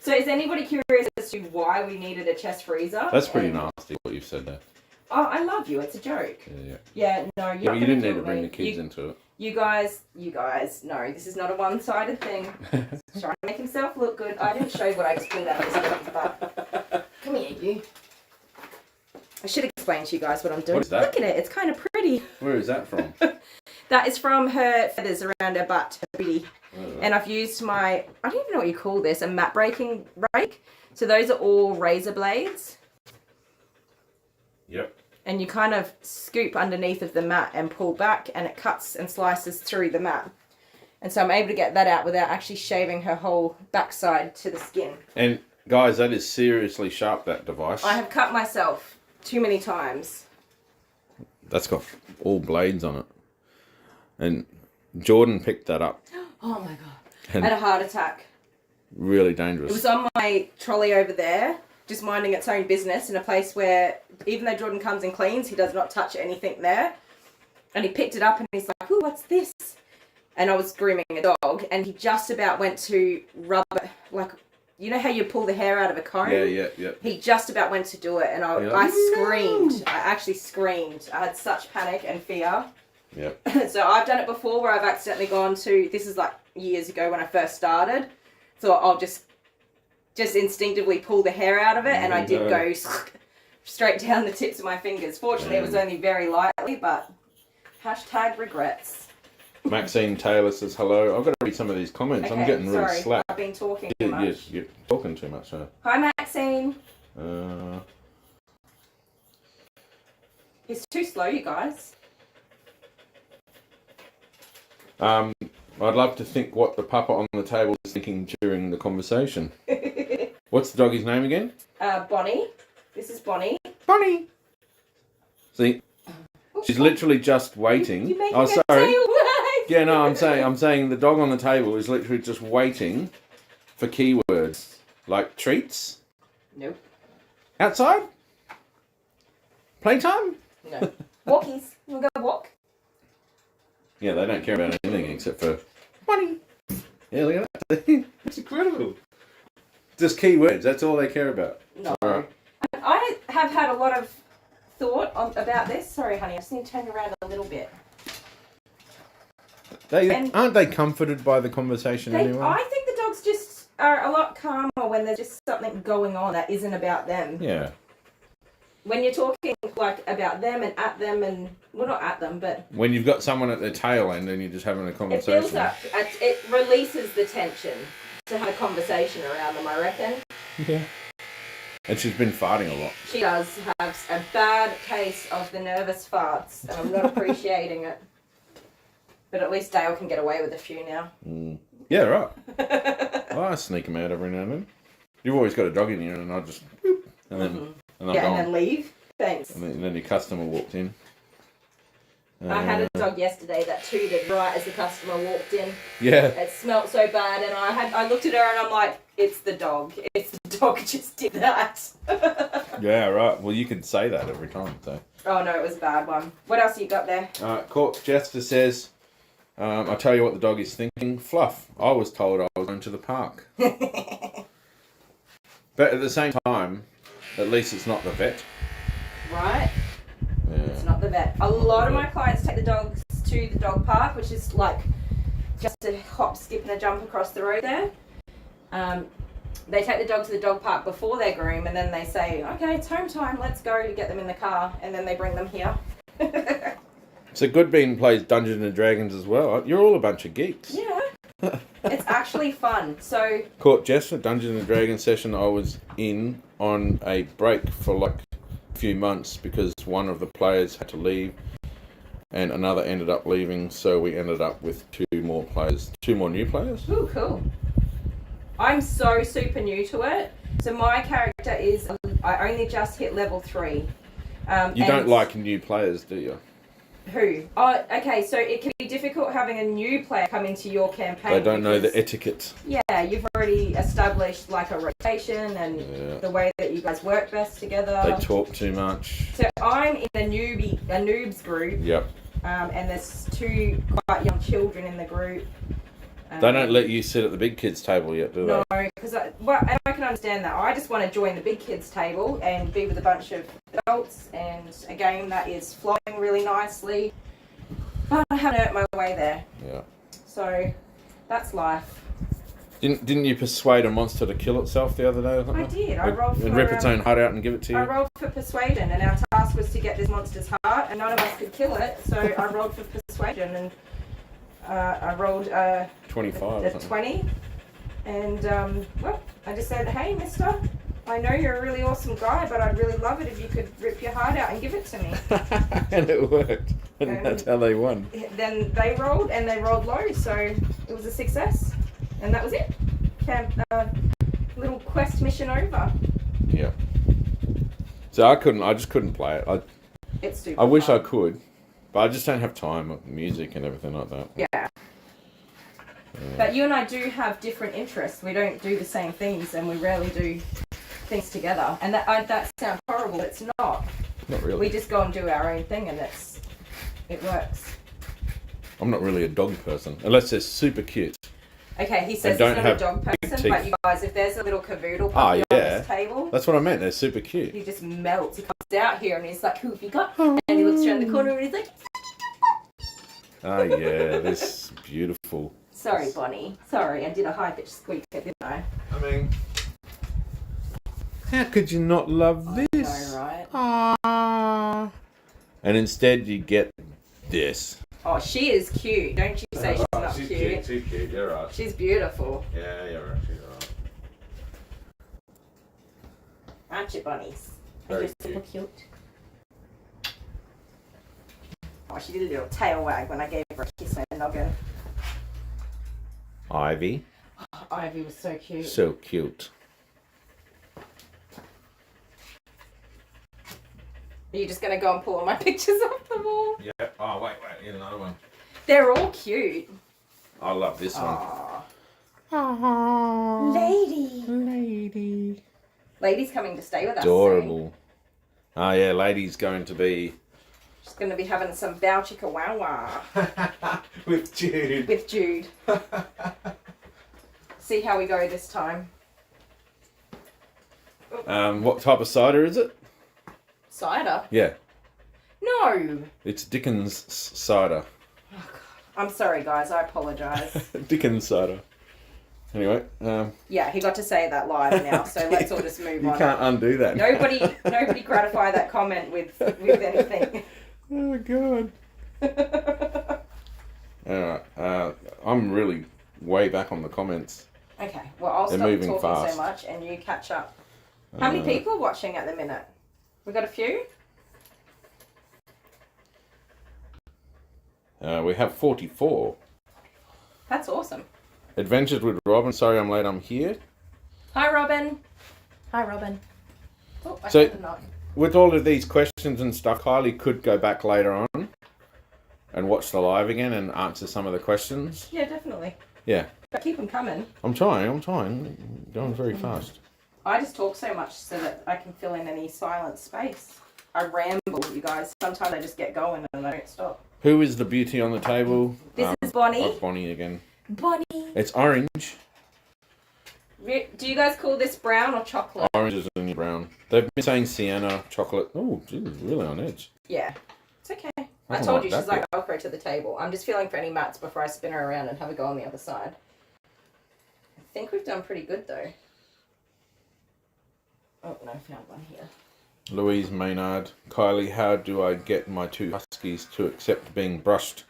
S2: So is anybody curious as to why we needed a chest freezer?
S1: That's pretty nasty what you've said there.
S2: Oh, I love you. It's a joke.
S1: Yeah.
S2: No,
S1: You didn't need to bring the kids into it.
S2: You guys, no, this is not a one-sided thing. He's trying to make himself look good. I didn't show you what I just pulled out of this box, but come here, you. I should explain to you guys what I'm doing.
S1: What is that?
S2: Look at it. It's kind of pretty.
S1: Where is that from?
S2: That is from her feathers around her butt, her booty. And I've used my, I don't even know what you call this, a mat breaking rake. So those are all razor blades.
S1: Yep.
S2: And you kind of scoop underneath of the mat and pull back, and it cuts and slices through the mat. And so I'm able to get that out without actually shaving her whole backside to the skin.
S1: And guys, that is seriously sharp, that device.
S2: I have cut myself too many times.
S1: That's got all blades on it. And Jordan picked that up.
S2: Oh my God. I had a heart attack.
S1: Really dangerous.
S2: It was on my trolley over there, just minding its own business in a place where, even though Jordan comes and cleans, he does not touch anything there. And he picked it up and he's like, "Ooh, what's this?" And I was grooming a dog, and he just about went to rub it, like, you know how you pull the hair out of a comb?
S1: Yeah.
S2: He just about went to do it, and I screamed. I actually screamed. I had such panic and fear.
S1: Yep.
S2: So I've done it before where I've accidentally gone to, this is like years ago when I first started, so I'll just instinctively pull the hair out of it, and I did go straight down the tips of my fingers. Fortunately, it was only very lightly, but hashtag regrets.
S1: Maxine Taylor says hello. I've got to read some of these comments.
S2: Okay,
S1: I'm getting really slack.
S2: I've been talking too much.
S1: Yes, you're talking too much.
S2: Hi, Maxine. It's too slow, you guys.
S1: I'd love to think what the papa on the table is thinking during the conversation. What's the doggy's name again?
S2: Bonnie. This is Bonnie.
S1: Bonnie. See, she's literally just waiting.
S2: You're making
S1: Oh,
S2: a
S1: sorry.
S2: tail wag.
S1: Yeah, no, I'm saying the dog on the table is literally just waiting for keywords like treats.
S2: Nope.
S1: Outside. Playtime.
S2: No. Walkies. You want to go walk?
S1: Yeah, they don't care about anything except for money. Yeah, look at that. It's incredible. Just keywords, that's all they care about.
S2: No.
S1: All right.
S2: I have had a lot of thought about this. Sorry, honey, I just need to turn around a little bit.
S1: Aren't they comforted by the conversation anyway?
S2: I think the dogs just are a lot calmer when there's just something going on that isn't about them.
S1: Yeah.
S2: When you're talking like about them and at them and, well, not at them, but...
S1: When you've got someone at their tail end and you're just having a conversation.
S2: It builds up. It releases the tension to have a conversation around them, I reckon.
S1: Yeah. And she's been farting a lot.
S2: She does have a bad case of the nervous farts, and I'm not appreciating it. But at least Dale can get away with a few now.
S1: Yeah, right. Well, I sneak them out every now and then. You've always got a dog in here, and I just... Whoop, and then... And I'm gone.
S2: And then leave. Thanks.
S1: And then your customer walked in.
S2: I had a dog yesterday that tooted right as the customer walked in.
S1: Yeah.
S2: It smelled so bad, and I looked at her and I'm like, it's the dog. It's the dog just did that.
S1: Yeah, right. Well, you can say that every time, so...
S2: Oh no, it was a bad one. What else you got there?
S1: Court Jester says, I'll tell you what the dog is thinking. Fluff. I was told I was going to the park. But at the same time, at least it's not the vet.
S2: Right?
S1: Yeah.
S2: It's not the vet. A lot of my clients take the dogs to the dog park, which is like just a hop, skip and a jump across the road there. They take the dog to the dog park before their groom, and then they say, okay, it's home time, let's go, to get them in the car, and then they bring them here.
S1: So Goodbean plays Dungeons and Dragons as well. You're all a bunch of geeks.
S2: Yeah. It's actually fun. So
S1: Court Jester, Dungeons and Dragons session I was in on a break for like a few months because one of the players had to leave and another ended up leaving, so we ended up with two more new players.
S2: ooh, cool. I'm so super new to it. So my character is, I only just hit level 3.
S1: You don't like new players, do you?
S2: Who? Oh, okay, so it can be difficult having a new player come into your campaign.
S1: They don't know the etiquette.
S2: Yeah, you've already established like a rotation and the way that you guys work best together.
S1: They talk too much.
S2: So I'm in a noobs group.
S1: Yep.
S2: And there's 2 quite young children in the group.
S1: They don't let you sit at the big kids table yet, do they?
S2: No, because and I can understand that. I just want to join the big kids table and be with a bunch of adults and a game that is flowing really nicely. But I haven't earned my way there.
S1: Yeah.
S2: So that's life.
S1: Didn't you persuade a monster to kill itself the other day or something?
S2: I did. I rolled for...
S1: And rip its own heart out and give it to you?
S2: I rolled for persuasion, and our task was to get this monster's heart, and none of us could kill it, so I rolled for persuasion, and I rolled
S1: 25
S2: a 20, and well, I just said, hey, mister, I know you're a really awesome guy, but I'd really love it if you could rip your heart out and give it to me.
S1: And it worked. And that's how they won.
S2: Then they rolled, and they rolled low, so it was a success. And that was it. Little quest mission over.
S1: Yeah. So I just couldn't play it.
S2: It's super
S1: I wish
S2: fun.
S1: I could, but I just don't have time with music and everything like that.
S2: Yeah. But you and I do have different interests. We don't do the same things, and we rarely do things together. And that sounds horrible. It's not.
S1: Not really.
S2: We just go and do our own thing, and it works.
S1: I'm not really a dog person, unless they're super cute.
S2: Okay, he says he's
S1: don't
S2: not a
S1: have
S2: dog
S1: big
S2: person,
S1: teeth.
S2: but you guys, if there's a little cavoodle puppy on this table,
S1: That's what I meant. They're super cute.
S2: he just melts. He comes out here and he's like, who have you got? And he looks around the corner and he's like,
S1: Oh yeah, this beautiful.
S2: sorry, Bonnie. Sorry, I did a high-pitched squeak, didn't I?
S1: I mean, how could you not love this?
S2: I know, right?
S1: Aww. And instead you get this.
S2: Oh, she is cute. Don't you say she's not cute.
S1: She's cute. You're right.
S2: She's beautiful.
S1: Yeah, you're right. She's right.
S2: Aren't you, bunnies?
S1: Very
S2: You're super cute. Oh, she did a little tail wag when I gave her a kiss on the noggin.
S1: Ivy,
S2: Oh, Ivy was so cute.
S1: so cute.
S2: Are you just going to go and pull all my pictures off the wall?
S1: Yeah. Oh wait, here's another one.
S2: They're all cute.
S1: I love this one.
S2: Aww. Lady.
S1: Lady.
S2: Lady's coming to stay with us
S1: Adorable. Oh yeah, Lady's going to be
S2: soon. She's going to be having some bow chicka wow wow
S1: with Jude.
S2: with Jude. See how we go this time.
S1: What type of cider is it?
S2: Cider?
S1: Yeah,
S2: No.
S1: it's Dickens cider.
S2: I'm sorry, guys. I apologise.
S1: Dickens cider. Anyway,
S2: Yeah, he got to say that live now, so let's all just move
S1: you
S2: on.
S1: can't undo that.
S2: Nobody gratify that comment with anything.
S1: Oh god. Alright, I'm really way back on the comments.
S2: Okay, well I'll
S1: They're
S2: stop
S1: moving
S2: talking
S1: fast.
S2: so much and you catch up. How many people are watching at the minute? We got a few?
S1: We have 44.
S2: That's awesome.
S1: Adventures with Robin. Sorry I'm late, I'm here.
S2: Hi, Robin. Hi, Robin. Oh, I
S1: So-
S2: heard a knock.
S1: With all of these questions and stuff, Kylie could go back later on and watch the live again and answer some of the questions.
S2: Yeah, definitely.
S1: Yeah,
S2: But keep them coming.
S1: I'm trying. Going very fast.
S2: I just talk so much so that I can fill in any silent space. I ramble, you guys. Sometimes I just get going and I don't stop.
S1: Who is the beauty on the table?
S2: This is Bonnie.
S1: Oh, Bonnie again.
S2: Bonnie.
S1: It's orange.
S2: Do you guys call this brown or chocolate?
S1: Orange is in brown. They've been saying sienna, chocolate. Oh, geez, really on edge.
S2: Yeah. It's okay. I
S1: don't
S2: told
S1: like
S2: you
S1: that
S2: she's like Velcro to the table. I'm just feeling for any mats before I spin her around and have a go on the other side. I think we've done pretty good though. Oh, no, I found one here.
S1: Louise Maynard. Kylie, how do I get my two huskies to accept being brushed?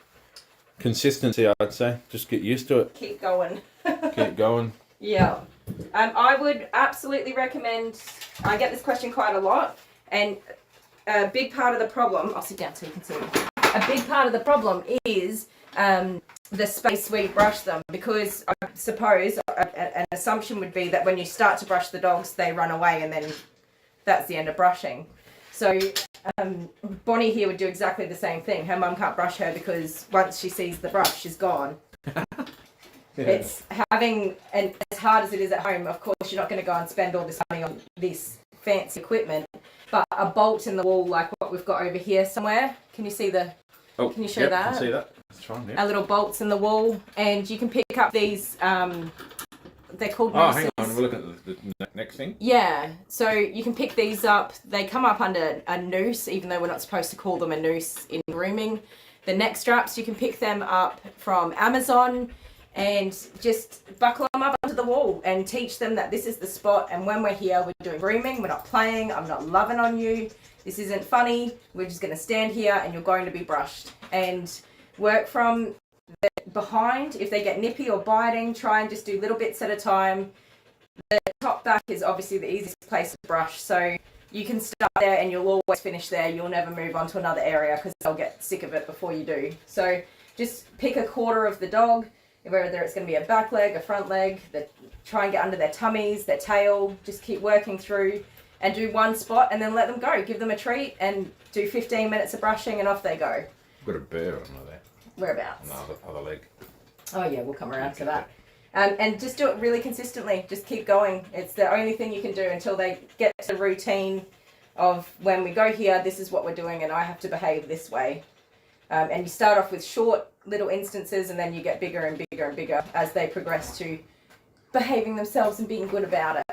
S1: Consistency, I'd say. Just get used to it.
S2: Keep going.
S1: Keep going.
S2: Yeah. I would absolutely recommend, I get this question quite a lot, and a big part of the problem, I'll sit down so you can see me. A big part of the problem is the space where you brush them, because I suppose an assumption would be that when you start to brush the dogs, they run away and then that's the end of brushing. So Bonnie here would do exactly the same thing. Her mum can't brush her because once she sees the brush, she's gone.
S1: Yeah.
S2: It's having, and as hard as it is at home, of course you're not going to go and spend all this money on this fancy equipment, but a bolt in the wall like what we've got over here somewhere. Can you see the, can you show that?
S1: I can see that. That's fine, yeah.
S2: Our little bolts in the wall, and you can pick up these, they're called
S1: Oh,
S2: nooses.
S1: hang on. We're looking at the next thing.
S2: Yeah, so you can pick these up. They come up under a noose, even though we're not supposed to call them a noose in grooming. The neck straps, you can pick them up from Amazon. and just buckle them up onto the wall and teach them that this is the spot, and when we're here, we're doing grooming, we're not playing, I'm not loving on you, this isn't funny, we're just going to stand here and you're going to be brushed. And work from the behind. If they get nippy or biting, try and just do little bits at a time. The top back is obviously the easiest place to brush, so you can start there and you'll always finish there. You'll never move on to another area because they'll get sick of it before you do. So just pick a quarter of the dog, whether it's going to be a back leg, a front leg, try and get under their tummies, their tail, just keep working through and do one spot and then let them go. Give them a treat and do 15 minutes of brushing and off they go.
S1: I've got a bear on there.
S2: Whereabouts?
S1: On the other leg.
S2: Oh yeah, we'll come around to that. And just do it really consistently. Just keep going. It's the only thing you can do until they get to the routine of when we go here, this is what we're doing and I have to behave this way. And you start off with short little instances and then you get bigger and bigger and bigger as they progress to behaving themselves and being good about it.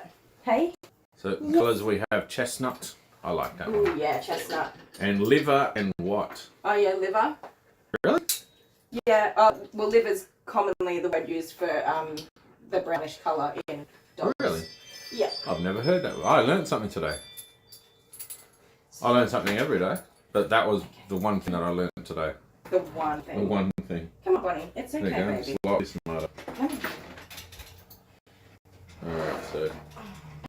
S2: Hey?
S1: So colours we have chestnut. I like that one.
S2: Ooh, yeah, chestnut.
S1: And liver and what?
S2: Oh yeah, liver.
S1: Really?
S2: Yeah, well liver's commonly the word used for the brownish colour in dogs.
S1: Really?
S2: Yeah.
S1: I've never heard that. I learned something today. I learn something every day, but that was the one thing that I learned today.
S2: The one thing.
S1: The one thing.
S2: Come on, Bonnie. It's okay,
S1: There you go.
S2: baby.
S1: Slightly smarter.
S2: Come on.
S1: Alright, so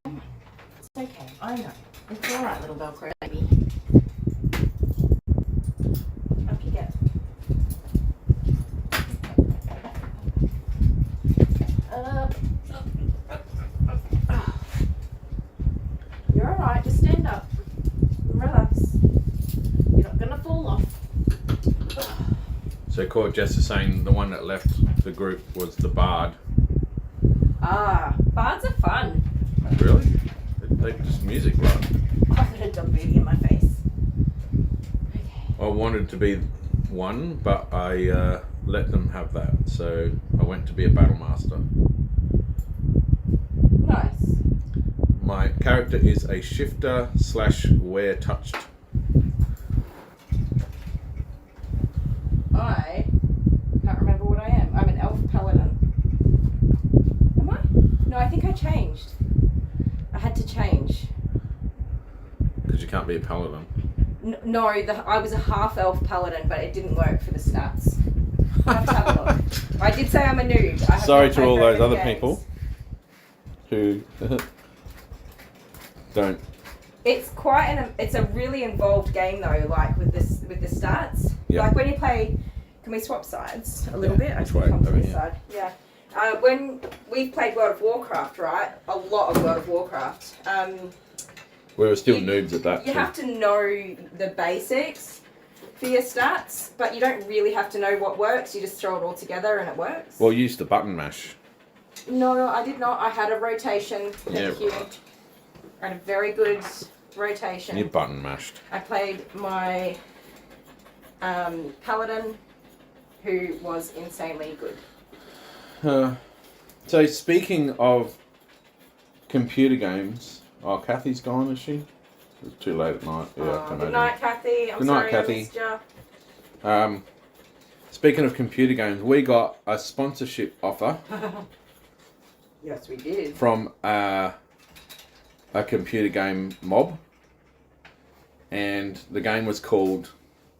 S2: It's okay. I know. It's all right, little Velcro baby. Up you go. You're all right. Just stand up. Relax. You're not gonna fall off.
S1: so Court Jess is saying the one that left the group was the Bard.
S2: Ah, bards are fun.
S1: Really? They just music, right?
S2: I got a dog booty in my face. Okay.
S1: I wanted to be one, but I let them have that. So I went to be a battle master.
S2: Nice.
S1: My character is a shifter / where touched.
S2: I can't remember what I am. I'm an elf paladin. Am I? No, I think I changed. I had to change.
S1: Because you can't be a paladin.
S2: No, I was a half elf paladin, but it didn't work for the stats. I have to have a look. I did say I'm a noob. I have
S1: Sorry
S2: not
S1: to
S2: played
S1: all
S2: very
S1: those
S2: many
S1: other
S2: games.
S1: people who don't.
S2: It's it's a really involved game though, like with the stats.
S1: Yeah.
S2: Like when you play, can we swap sides a little bit? I
S1: which
S2: can
S1: way?
S2: come to
S1: Over
S2: this
S1: here.
S2: side. Yeah. When we've played World of Warcraft, right? A lot of World of Warcraft.
S1: We were still noobs at that.
S2: You
S1: too.
S2: have to know the basics for your stats, but you don't really have to know what works. You just throw it all together and it works.
S1: Well, you used to button mash.
S2: No, I did not. I had a rotation. Thank you.
S1: Right.
S2: I had a very good rotation.
S1: You button mashed.
S2: I played my paladin, who was insanely good.
S1: So speaking of computer games, Kathy's gone, is she? It's too late at night. Yeah, I can
S2: Good
S1: imagine.
S2: night, Kathy. I'm
S1: Good night,
S2: sorry
S1: Kathy.
S2: I missed you.
S1: Speaking of computer games, we got a sponsorship offer
S2: Yes, we did.
S1: from a computer game mob, and the game was called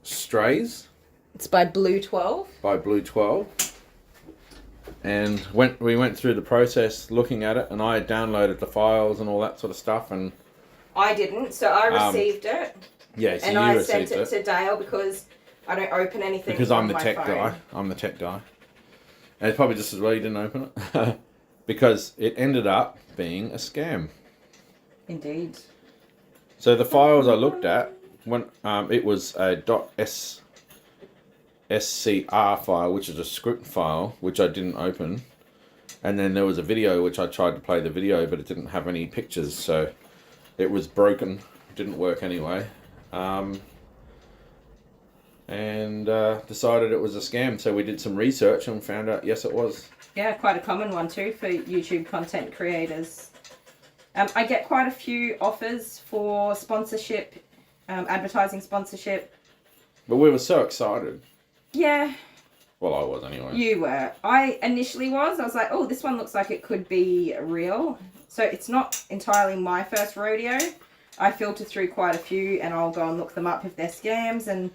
S1: Strays
S2: It's by Blue 12.
S1: by Blue 12. And we went through the process looking at it, and I had downloaded the files and all that sort of stuff, and
S2: I didn't, so I received it,
S1: yeah, so
S2: and
S1: you
S2: I
S1: received
S2: sent it to Dale because I don't open anything
S1: because I'm
S2: on
S1: the
S2: my
S1: tech
S2: phone.
S1: guy. I'm the tech guy, and it's probably just as well you didn't open it because it ended up being a scam.
S2: Indeed.
S1: So the files I looked at, when it was a .scr file, which is a script file, which I didn't open, and then there was a video which I tried to play the video, but it didn't have any pictures, so it was broken, didn't work anyway, and decided it was a scam. So we did some research and found out yes, it was.
S2: Yeah, quite a common one too for YouTube content creators. I get quite a few offers for sponsorship, advertising sponsorship.
S1: But we were so excited.
S2: Yeah,
S1: Well, I was anyway.
S2: You were. I initially was. I was like, oh, this one looks like it could be real. So it's not entirely my first rodeo. I filter through quite a few and I'll go and look them up if they're scams and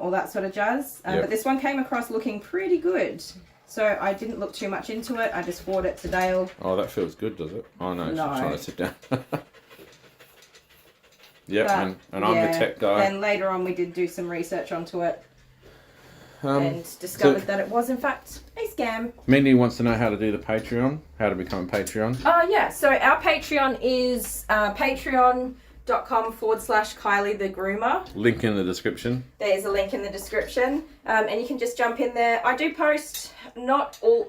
S2: all that sort of jazz. But this one came across looking pretty good. So I didn't look too much into it. I just forwarded it to Dale.
S1: Oh, that feels good, does it? Oh, no,
S2: No.
S1: she's trying to sit down. Yep, and I'm the tech guy.
S2: Then later on we did do some research onto it. And discovered that it was in fact a scam.
S1: Mindy wants to know how to do the Patreon, how to become a Patreon.
S2: Yeah, so our Patreon is patreon.com/Kylie the Groomer.
S1: Link in the description.
S2: There's a link in the description, and you can just jump in there. I do post, not all,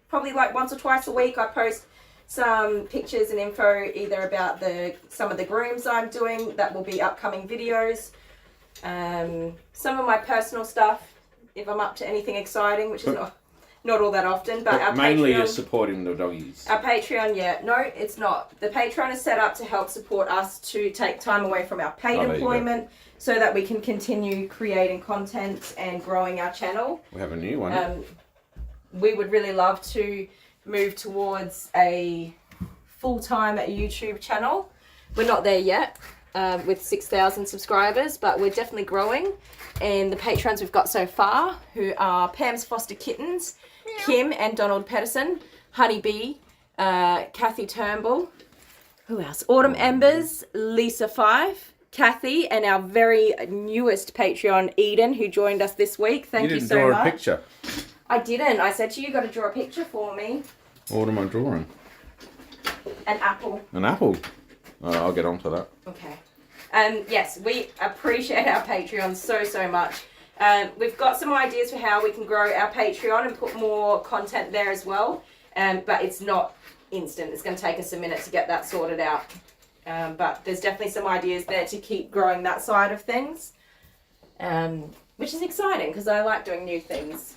S2: probably like once or twice a week. I post some pictures and info either about some of the grooms I'm doing that will be upcoming videos. Some of my personal stuff, if I'm up to anything exciting, which is not all that often, but our
S1: mainly
S2: Patreon,
S1: you're supporting the doggies.
S2: Our Patreon, no, it's not. The Patreon is set up to help support us to take time away from our paid employment so that we can continue creating content and growing our channel.
S1: We have a new one.
S2: We would really love to move towards a full-time YouTube channel. We're not there yet. With 6,000 subscribers, but we're definitely growing. And the patrons we've got so far, who are Pam's Foster Kittens, Kim and Donald Pedersen, Honeybee, Kathy Turnbull, who else? Autumn Embers, Lisa Fife, Kathy, and our very newest Patreon, Eden, who joined us this week. Thank you so much.
S1: You didn't draw a picture.
S2: I didn't. I said to you, got to draw a picture for me.
S1: What am I drawing?
S2: An apple.
S1: An apple? I'll get onto that.
S2: Okay. Yes, we appreciate our Patreon so much. We've got some ideas for how we can grow our Patreon and put more content there as well. But it's not instant. It's going to take us a minute to get that sorted out. But there's definitely some ideas there to keep growing that side of things. Which is exciting because I like doing new things.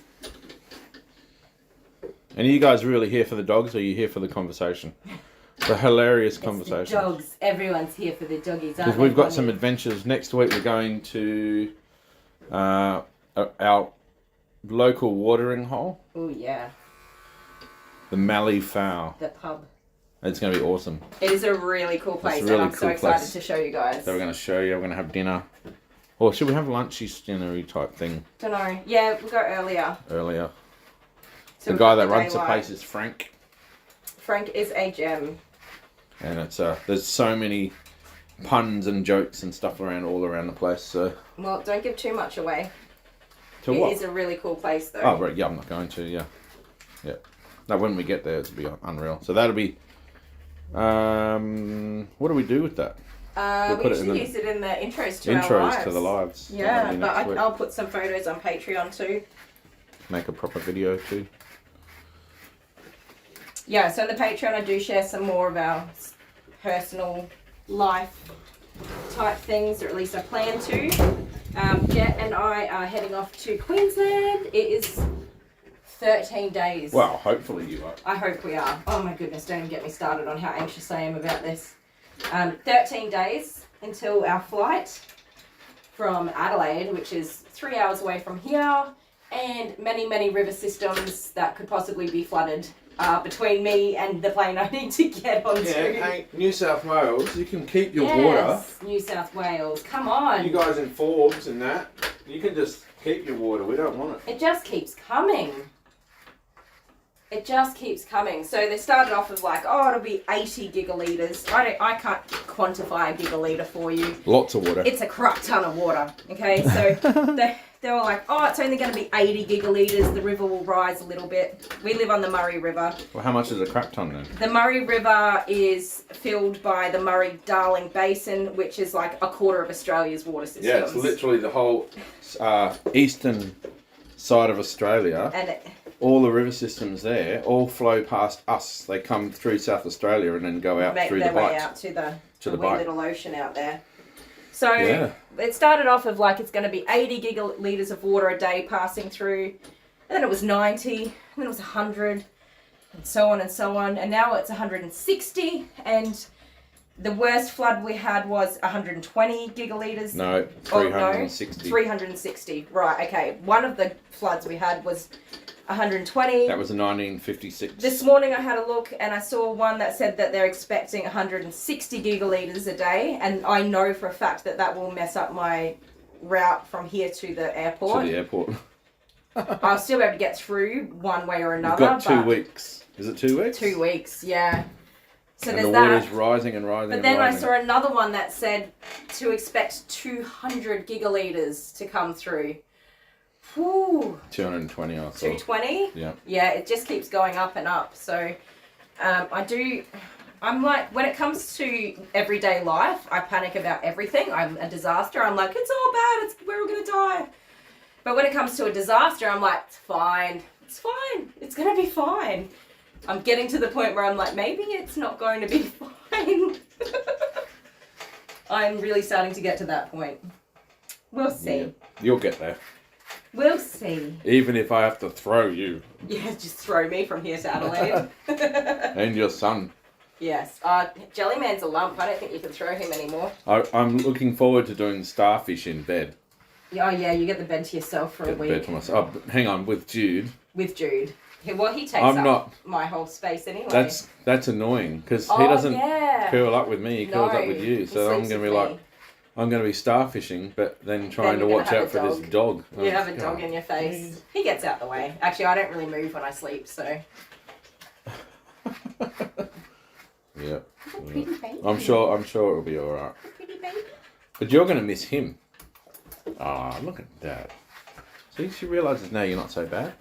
S1: And are you guys really here for the dogs or are you here for the conversation? The hilarious conversation.
S2: The dogs. Everyone's here for the doggies,
S1: because we've got some adventures. Next week we're going to our local watering hole.
S2: Oh, yeah.
S1: The Mallee Fowl.
S2: The pub.
S1: It's going to be awesome.
S2: It is a really cool place
S1: It's a really
S2: and I'm so
S1: cool
S2: excited
S1: place.
S2: to show you guys.
S1: So we're going to show you. We're going to have dinner. Or should we have lunchy, dinnery type thing?
S2: Don't know. Yeah, we'll go earlier.
S1: So the guy that runs the place is Frank.
S2: Frank is a gem.
S1: And it's there's so many puns and jokes and stuff all around the place. So
S2: Well, don't give too much away.
S1: to what?
S2: It is a really cool place, though.
S1: Oh, right. Yeah, I'm not going to. Yeah. No, when we get there, it'll be unreal. So that'll be. What do we do with that?
S2: We usually use it in the intros to our lives.
S1: Intros to the lives.
S2: Yeah, but I'll put some photos on Patreon too.
S1: Make a proper video too.
S2: Yeah, so in the Patreon I do share some more of our personal life type things, or at least I plan to. Jet and I are heading off to Queensland. It is 13 days.
S1: Well, hopefully you are.
S2: I hope we are. Oh my goodness, don't even get me started on how anxious I am about this. 13 days until our flight from Adelaide, which is 3 hours away from here, and many river systems that could possibly be flooded between me and the plane I need to get onto.
S1: Yeah, hey, New South Wales, you can keep your
S2: Yes,
S1: water.
S2: New South Wales, come on.
S1: You guys in Forbes and that, you can just keep your water. We don't want it.
S2: It just keeps coming. It just keeps coming. So they started off with like, oh, it'll be 80 gigalitres. I can't quantify a gigaliter for you.
S1: Lots of water.
S2: It's a crap ton of water. Okay, so they were like, oh, it's only going to be 80 gigalitres. The river will rise a little bit. We live on the Murray River.
S1: Well, how much is a crap ton then?
S2: The Murray River is filled by the Murray-Darling Basin, which is like a quarter of Australia's water systems.
S1: Yeah, it's literally the whole eastern side of Australia.
S2: And
S1: all the river systems there all flow past us. They come through South Australia and then go out through the bight.
S2: Make their way out to the wee
S1: bight.
S2: little ocean out there. So
S1: Yeah.
S2: it started off of like it's going to be 80 gigalitres of water a day passing through. And then it was 90, and then it was 100, and so on and so on. And now it's 160, and The worst flood we had was 120 gigalitres.
S1: No, 360.
S2: 360. Right, okay. One of the floods we had was 120.
S1: That was in 1956.
S2: This morning I had a look and I saw one that said that they're expecting 160 gigalitres a day, and I know for a fact that that will mess up my route from here to the airport.
S1: To the airport.
S2: I'll still be able to get through one way or another.
S1: You've got 2 weeks. Is it 2 weeks?
S2: 2 weeks, yeah. So
S1: and
S2: there's
S1: the
S2: that.
S1: water's rising and rising.
S2: But then I saw another one that said to expect 200 gigalitres to come through. Whew.
S1: 220, I thought.
S2: 220?
S1: Yeah.
S2: Yeah, it just keeps going up and up. So I'm like, when it comes to everyday life, I panic about everything. I'm a disaster. I'm like, it's all bad. We're all going to die. But when it comes to a disaster, I'm like, it's fine. It's fine. It's going to be fine. I'm getting to the point where I'm like, maybe it's not going to be fine. I'm really starting to get to that point. We'll see.
S1: Yeah. You'll get there.
S2: We'll see.
S1: Even if I have to throw you.
S2: Yeah, just throw me from here to Adelaide.
S1: And your son.
S2: Yes. Jellyman's a lump. I don't think you can throw him anymore.
S1: I'm looking forward to doing starfish in bed.
S2: Oh, yeah, you get the bed to yourself for a week.
S1: Bed to myself. Oh, hang on, with Jude.
S2: With Jude. Well, he takes up my whole space anyway.
S1: That's annoying, because he doesn't curl up with me, he curls up with you. So I'm going to be like, I'm going to be starfishing, but then trying to watch out for this dog.
S2: You have a dog in your face. He gets out the way. Actually, I don't really move when I sleep, so.
S1: Yeah. I'm sure it'll be all right.
S2: Pretty baby.
S1: But you're going to miss him. Ah, look at that. See, she realises now you're not so bad.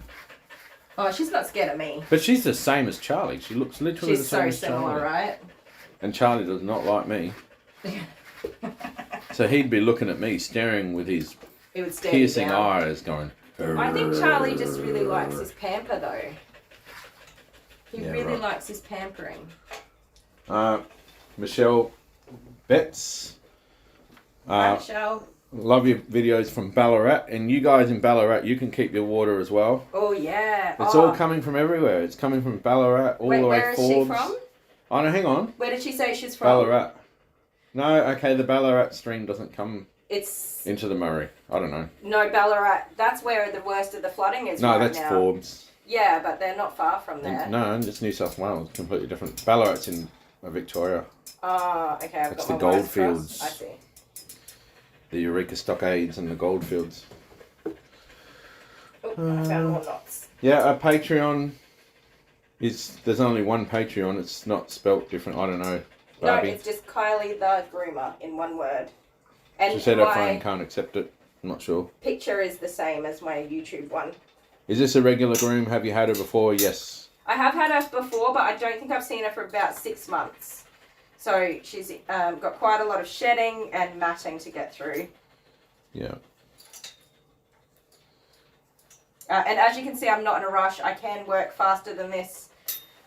S2: Oh, she's not scared of me.
S1: But she's the same as Charlie. She looks literally the same as Charlie.
S2: She's so similar, right?
S1: And Charlie does not like me. So he'd be looking at me, staring with his piercing eyes, going...
S2: I think Charlie just really likes his pamper, though. He really likes his pampering.
S1: Michelle Betts.
S2: Michelle.
S1: Love your videos from Ballarat. And you guys in Ballarat, you can keep your water as well.
S2: Oh, yeah.
S1: It's all coming from everywhere. It's coming from Ballarat all the way
S2: where is
S1: Forbes.
S2: she from?
S1: Oh, no, hang on.
S2: Where did she say she's from?
S1: Ballarat. No, okay, the Ballarat stream doesn't come into the Murray. I don't know.
S2: No, Ballarat. That's where the worst of the flooding is
S1: No,
S2: right
S1: that's
S2: now.
S1: Forbes.
S2: Yeah, but they're not far from there.
S1: No, it's New South Wales. Completely different. Ballarat's in Victoria.
S2: Oh, okay. I've
S1: It's
S2: got
S1: the
S2: my
S1: goldfields.
S2: I see.
S1: The Eureka Stockades and the goldfields.
S2: Oh, I found more knots.
S1: Yeah, a Patreon there's only one Patreon. It's not spelt different. I don't know. Barbie.
S2: No, it's just Kylie the Groomer in one word. And
S1: She said her phone can't accept it. I'm not sure.
S2: Picture is the same as my YouTube one.
S1: Is this a regular groom? Have you had her before? Yes.
S2: I have had her before, but I don't think I've seen her for about 6 months. So she's got quite a lot of shedding and matting to get through.
S1: Yeah.
S2: And as you can see, I'm not in a rush. I can work faster than this.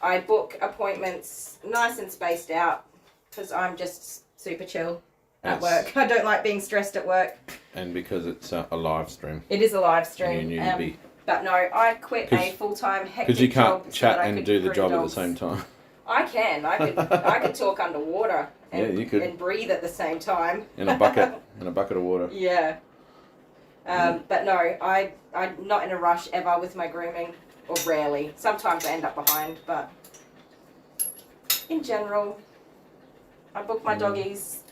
S2: I book appointments nice and spaced out because I'm just super chill at work. I don't like being stressed at work.
S1: And because it's a live stream.
S2: It is a live stream.
S1: You need to be.
S2: But no, I quit a full-time hectic job.
S1: Because you can't chat and do the job at the same time.
S2: I can. I could talk underwater and,
S1: you could.
S2: And breathe at the same time.
S1: In a bucket of water.
S2: Yeah. But no, I'm not in a rush ever with my grooming, or rarely. Sometimes I end up behind, but in general, I book my doggies.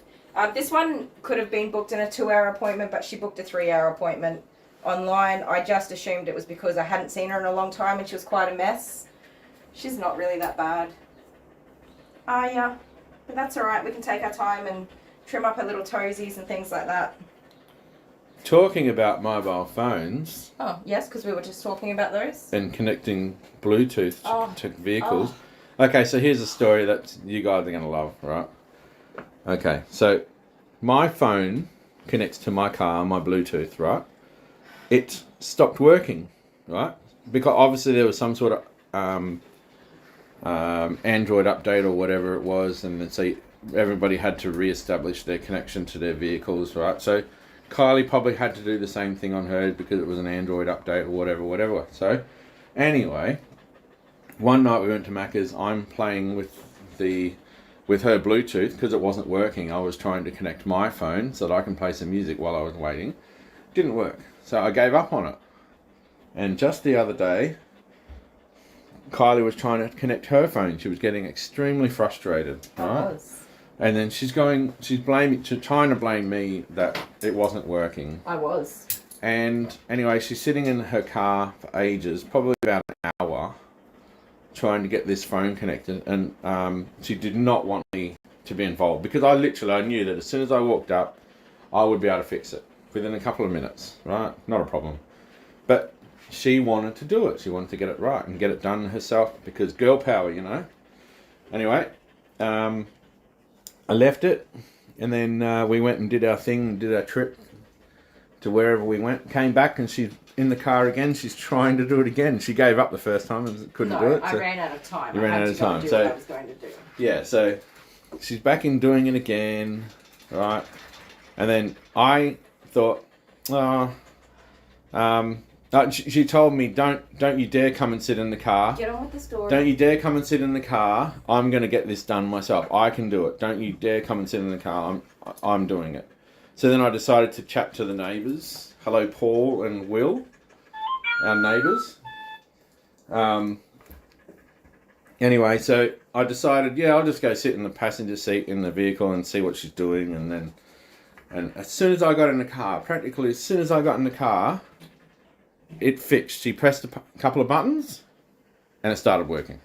S2: This one could have been booked in a 2-hour appointment, but she booked a 3-hour appointment online. I just assumed it was because I hadn't seen her in a long time and she was quite a mess. She's not really that bad. Yeah, but that's alright. We can take our time and trim up her little toesies and things like that.
S1: Talking about mobile phones.
S2: Oh, yes, because we were just talking about those.
S1: And connecting Bluetooth to vehicles. Okay, so here's a story that you guys are going to love, right? Okay, so my phone connects to my car, my Bluetooth, right? It stopped working, right? Because obviously there was some sort of Android update or whatever it was, and so everybody had to re-establish their connection to their vehicles, right? So Kylie probably had to do the same thing on hers because it was an Android update or whatever. So anyway, one night we went to Macca's. I'm playing with the with her Bluetooth, because it wasn't working. I was trying to connect my phone so that I can play some music while I was waiting. Didn't work. So I gave up on it. And just the other day, Kylie was trying to connect her phone. She was getting extremely frustrated. Right? And then she's trying to blame me that it wasn't working.
S2: I was.
S1: And anyway, she's sitting in her car for ages, probably about an hour, trying to get this phone connected. And she did not want me to be involved, because I knew that as soon as I walked up, I would be able to fix it within a couple of minutes, right? Not a problem. But she wanted to do it. She wanted to get it right and get it done herself, because girl power, you know. Anyway, I left it, and then we went and did our thing, did our trip to wherever we went. Came back, and she's in the car again. She's trying to do it again. She gave up the first time and couldn't do it.
S2: I ran out of time.
S1: You ran out of time.
S2: Do what I was going to do.
S1: Yeah, so she's back in doing it again, right? And then I thought, she told me, don't you dare come and sit in the car.
S2: Get on with the story.
S1: Don't you dare come and sit in the car. I'm going to get this done myself. I can do it. Don't you dare come and sit in the car. I'm doing it. So then I decided to chat to the neighbours. Hello, Paul and Will, our neighbours. Anyway, so I decided, I'll just go sit in the passenger seat in the vehicle and see what she's doing. And as soon as I got in the car, practically as soon as I got in the car, it fixed. She pressed a couple of buttons and it started working.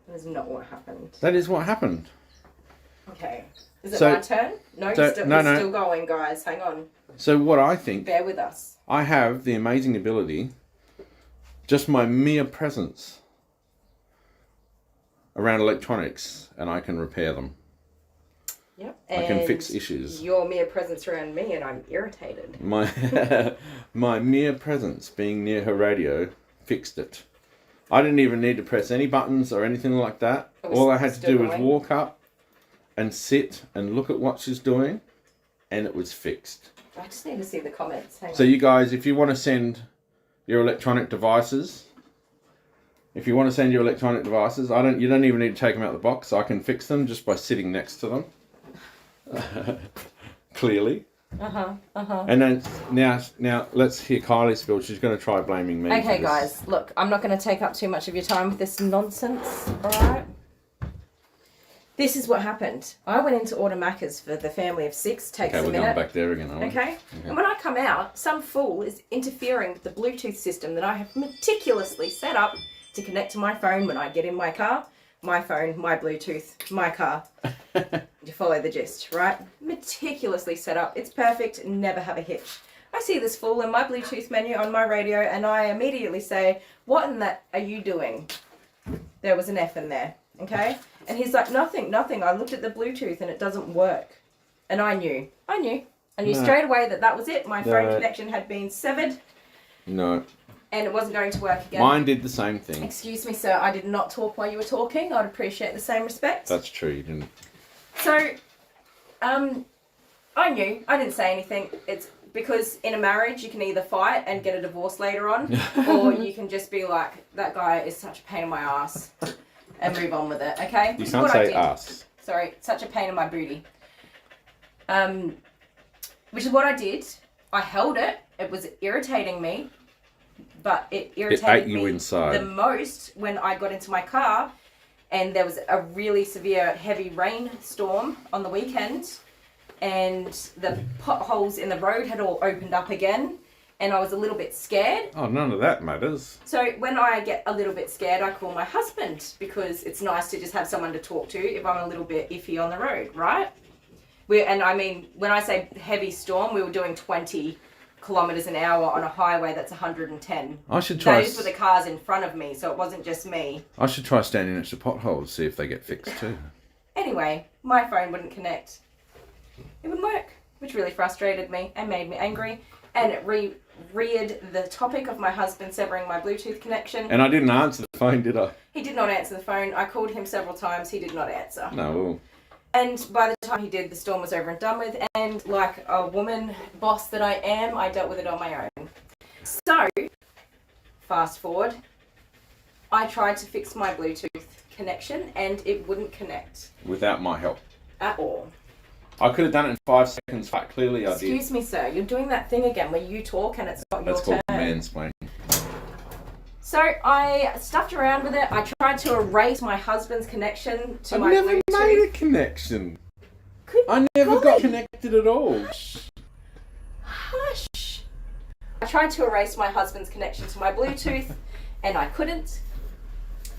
S2: That is not what happened.
S1: That is what happened.
S2: Okay. Is it my turn? No, you're still going, guys. Hang on.
S1: So what I think...
S2: Bear with us.
S1: I have the amazing ability, just my mere presence around electronics, and I can repair them.
S2: Yep.
S1: I can fix issues.
S2: Your mere presence around me, and I'm irritated.
S1: My mere presence being near her radio fixed it. I didn't even need to press any buttons or anything like that. All I had to do was walk up and sit and look at what she's doing, and it was fixed.
S2: I just need to see the comments. Hang
S1: so
S2: on.
S1: You guys, if you want to send your electronic devices, you don't even need to take them out of the box. I can fix them just by sitting next to them. Clearly. And then now let's hear Kylie's spiel. She's going to try blaming me.
S2: Okay, guys, look, I'm not going to take up too much of your time with this nonsense, all right? This is what happened. I went in to order Macca's for the family of 6. Takes a minute.
S1: Okay, we're going back there again.
S2: Okay? And when I come out, some fool is interfering with the Bluetooth system that I have meticulously set up to connect to my phone when I get in my car. My phone, my Bluetooth, my car. You follow the gist, right? Meticulously set up. It's perfect. Never have a hitch. I see this fool in my Bluetooth menu on my radio, and I immediately say, what in that are you doing? There was an F in there. Okay? And he's like, nothing. I looked at the Bluetooth and it doesn't work. And I knew straight away that was it. My phone connection had been severed.
S1: No.
S2: And it wasn't going to work again.
S1: Mine did the same thing.
S2: Excuse me, sir. I did not talk while you were talking. I'd appreciate the same respect.
S1: That's true. You didn't.
S2: So, I knew. I didn't say anything. It's because in a marriage, you can either fight and get a divorce later on, or you can just be like, that guy is such a pain in my ass. And move on with it, okay?
S1: You can't say us.
S2: Sorry, such a pain in my booty. Which is what I did. I held it. It was irritating me. But it irritated me inside the most when I got into my car and there was a really severe heavy rainstorm on the weekend and the potholes in the road had all opened up again. And I was a little bit scared.
S1: Oh, none of that matters.
S2: So when I get a little bit scared, I call my husband because it's nice to just have someone to talk to if I'm a little bit iffy on the road, right? And I mean, when I say heavy storm, we were doing 20 kilometres an hour on a highway that's 110.
S1: I should try.
S2: Those were the cars in front of me, so it wasn't just me.
S1: I should try standing next to potholes, see if they get fixed too.
S2: Anyway, my phone wouldn't connect. It wouldn't work, which really frustrated me and made me angry. And it reared the topic of my husband severing my Bluetooth connection.
S1: And I didn't answer the phone, did I?
S2: He did not answer the phone. I called him several times. He did not answer.
S1: No.
S2: And by the time he did, the storm was over and done with. And like a woman boss that I am, I dealt with it on my own. So, fast forward. I tried to fix my Bluetooth connection and it wouldn't connect.
S1: Without my help.
S2: At all.
S1: I could have done it in 5 seconds, but clearly I did.
S2: Excuse me, sir. You're doing that thing again where you talk and it's not your turn.
S1: That's called mansplaining.
S2: So I stuffed around with it. I tried to erase my husband's connection to my Bluetooth.
S1: I never made a connection. I never got connected at all.
S2: Hush. I tried to erase my husband's connection to my Bluetooth and I couldn't.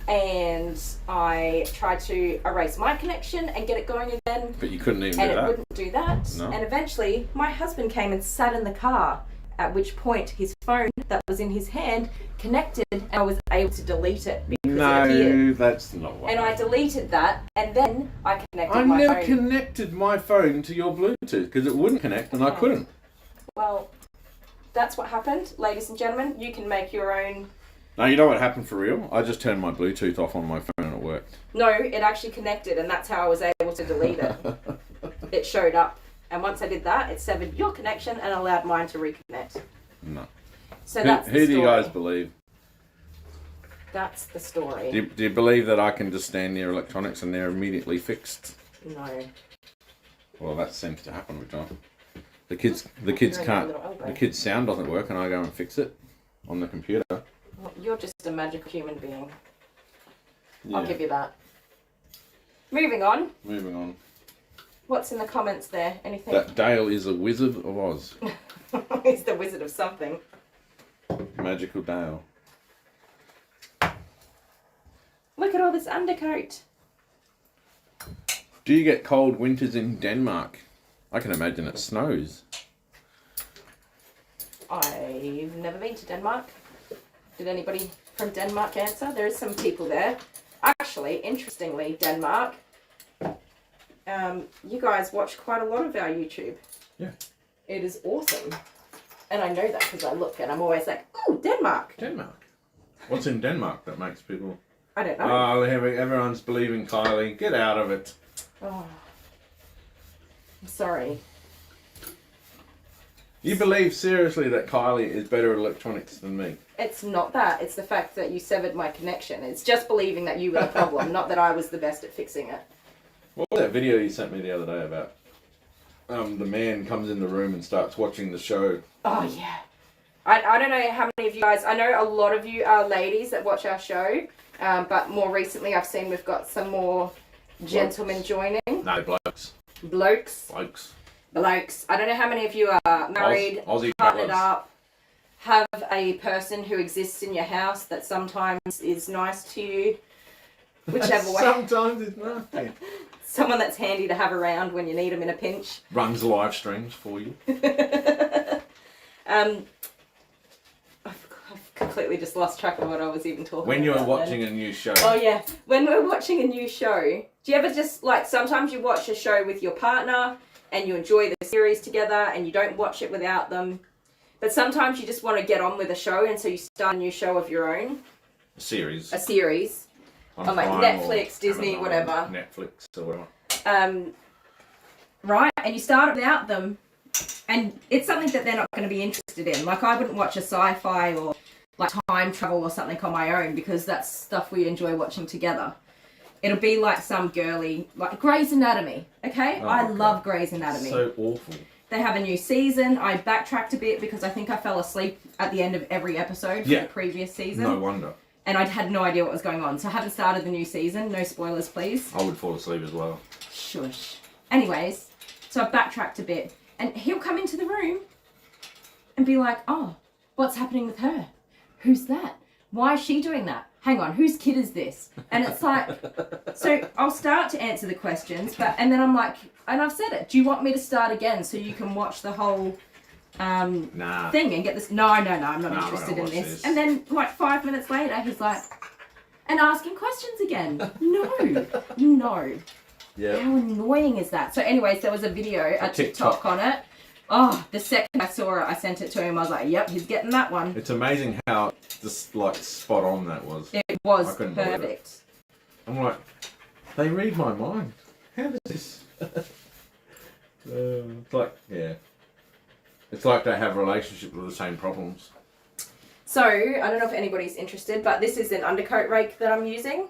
S2: And I tried to erase my connection and get it going again.
S1: But you couldn't even do that.
S2: And it wouldn't do that.
S1: No.
S2: And eventually my husband came and sat in the car, at which point his phone that was in his hand connected and I was able to delete it because it appeared.
S1: No, that's not what
S2: And I deleted that and then I connected my
S1: never
S2: phone.
S1: connected my phone to your Bluetooth because it wouldn't connect and I couldn't.
S2: Well, that's what happened, ladies and gentlemen. You can make your own...
S1: No, you know what happened for real? I just turned my Bluetooth off on my phone and it worked.
S2: No, it actually connected and that's how I was able to delete it. It showed up. And once I did that, it severed your connection and allowed mine to reconnect.
S1: No.
S2: So that's the
S1: Who do you
S2: story.
S1: guys believe?
S2: That's the story.
S1: Do you believe that I can just stand near electronics and they're immediately fixed?
S2: No.
S1: Well, that seems to happen with John. The kids' sound doesn't work and I go and fix it on the computer.
S2: Well, you're just a magical human being.
S1: Yeah.
S2: I'll give you that. Moving on.
S1: Moving on.
S2: What's in the comments there? Anything?
S1: That Dale is a wizard of Oz.
S2: He's the wizard of something.
S1: Magical Dale.
S2: Look at all this undercoat.
S1: Do you get cold winters in Denmark? I can imagine it snows.
S2: I've never been to Denmark. Did anybody from Denmark answer? There is some people there. Actually, interestingly, Denmark, you guys watch quite a lot of our YouTube.
S1: Yeah.
S2: It is awesome. And I know that because I look and I'm always like, oh, Denmark.
S1: Denmark? What's in Denmark that makes people...
S2: I don't know.
S1: Oh, everyone's believing Kylie. Get out of it.
S2: Oh, I'm sorry.
S1: You believe seriously that Kylie is better at electronics than me?
S2: It's not that. It's the fact that you severed my connection. It's just believing that you were the problem, not that I was the best at fixing it.
S1: What was that video you sent me the other day about? The man comes in the room and starts watching the show.
S2: Oh, yeah. I don't know how many of you guys... I know a lot of you are ladies that watch our show, but more recently I've seen we've got some more gentlemen joining.
S1: No, blokes.
S2: Blokes. I don't know how many of you are married,
S1: Aussie
S2: partnered
S1: fellas.
S2: up, have a person who exists in your house that sometimes is nice to you, whichever way.
S1: Sometimes it's nothing.
S2: Someone that's handy to have around when you need them in a pinch.
S1: Runs live streams for you.
S2: I've completely just lost track of what I was even talking about.
S1: When you're
S2: then.
S1: watching a new show.
S2: Oh yeah, when we're watching a new show, do you ever just, like, sometimes you watch a show with your partner and you enjoy the series together and you don't watch it without them, but sometimes you just want to get on with a show and so you start a new show of your own.
S1: A series.
S2: A series. On like
S1: Prime
S2: Netflix,
S1: or
S2: Disney,
S1: Amazon,
S2: whatever.
S1: Netflix or whatever.
S2: Right, and you start without them, and it's something that they're not going to be interested in. Like, I wouldn't watch a sci-fi or like time travel or something on my own because that's stuff we enjoy watching together. It'll be like some girly, like Grey's Anatomy, okay? I love Grey's Anatomy.
S1: So awful.
S2: They have a new season. I backtracked a bit because I think I fell asleep at the end of every episode from the previous season.
S1: No wonder.
S2: And I had no idea what was going on. So I haven't started the new season. No spoilers, please.
S1: I would fall asleep as well.
S2: Shush. Anyways, so I backtracked a bit. And he'll come into the room and be like, oh, what's happening with her? Who's that? Why is she doing that? Hang on, whose kid is this? And it's like, so I'll start to answer the questions, and then I'm like, and I've said it, do you want me to start again so you can watch the whole thing and get this? No, I'm not interested in this. And then like 5 minutes later, he's like, and asking questions again. No.
S1: Yeah.
S2: How annoying is that? So anyways, there was a video, a TikTok on it. Oh, the second I saw it, I sent it to him. I was like, yep, he's getting that one.
S1: It's amazing how just like spot on that was.
S2: It was
S1: perfect.
S2: perfect.
S1: I'm like, they read my mind. How does this? It's like, yeah. It's like they have relationships with the same problems.
S2: So, I don't know if anybody's interested, but this is an undercoat rake that I'm using.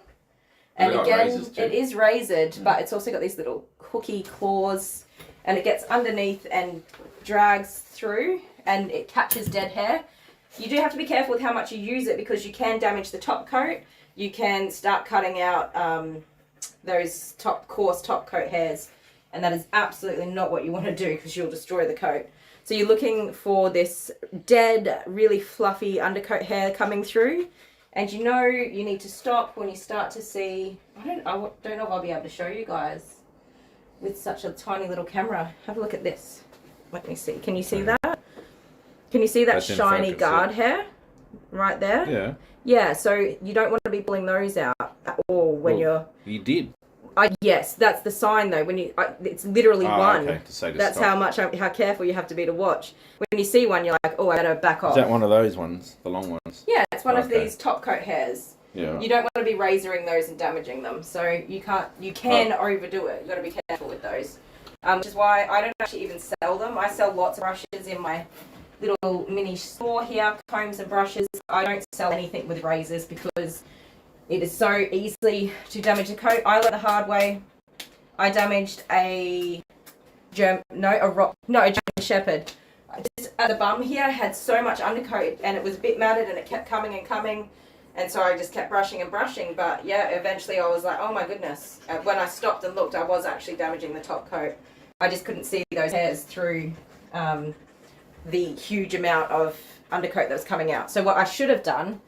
S2: And
S1: Has it got
S2: again,
S1: razors too?
S2: it is razored, but it's also got these little hooky claws, and it gets underneath and drags through, and it catches dead hair. You do have to be careful with how much you use it, because you can damage the top coat. You can start cutting out those coarse top coat hairs, and that is absolutely not what you want to do, because you'll destroy the coat. So you're looking for this dead, really fluffy undercoat hair coming through, and you know you need to stop when you start to see. I don't know if I'll be able to show you guys with such a tiny little camera. Have a look at this. Let me see. Can you see that? Can you see that
S1: That's in
S2: shiny
S1: focus,
S2: guard hair right there?
S1: Yeah.
S2: Yeah, so you don't want to be pulling those out at all when you're...
S1: You did.
S2: Yes, that's the sign though. When you, it's literally one.
S1: Okay. To say to
S2: That's
S1: stop.
S2: how careful you have to be to watch. When you see one, you're like, oh, I better back off.
S1: Is that one of those ones? The long ones?
S2: Yeah, it's one of
S1: Okay.
S2: these top coat hairs.
S1: Yeah.
S2: You don't want to be razoring those and damaging them, so you can overdo it. You got to be careful with those. Which is why I don't actually even sell them. I sell lots of brushes in my little mini store here, combs and brushes. I don't sell anything with razors because it is so easy to damage a coat. I learned the hard way. I damaged a German Shepherd. Just at the bum here, had so much undercoat, and it was a bit matted, and it kept coming and coming. And so I just kept brushing and brushing. But yeah, eventually I was like, oh my goodness. When I stopped and looked, I was actually damaging the top coat. I just couldn't see those hairs through the huge amount of undercoat that was coming out. So what I should have done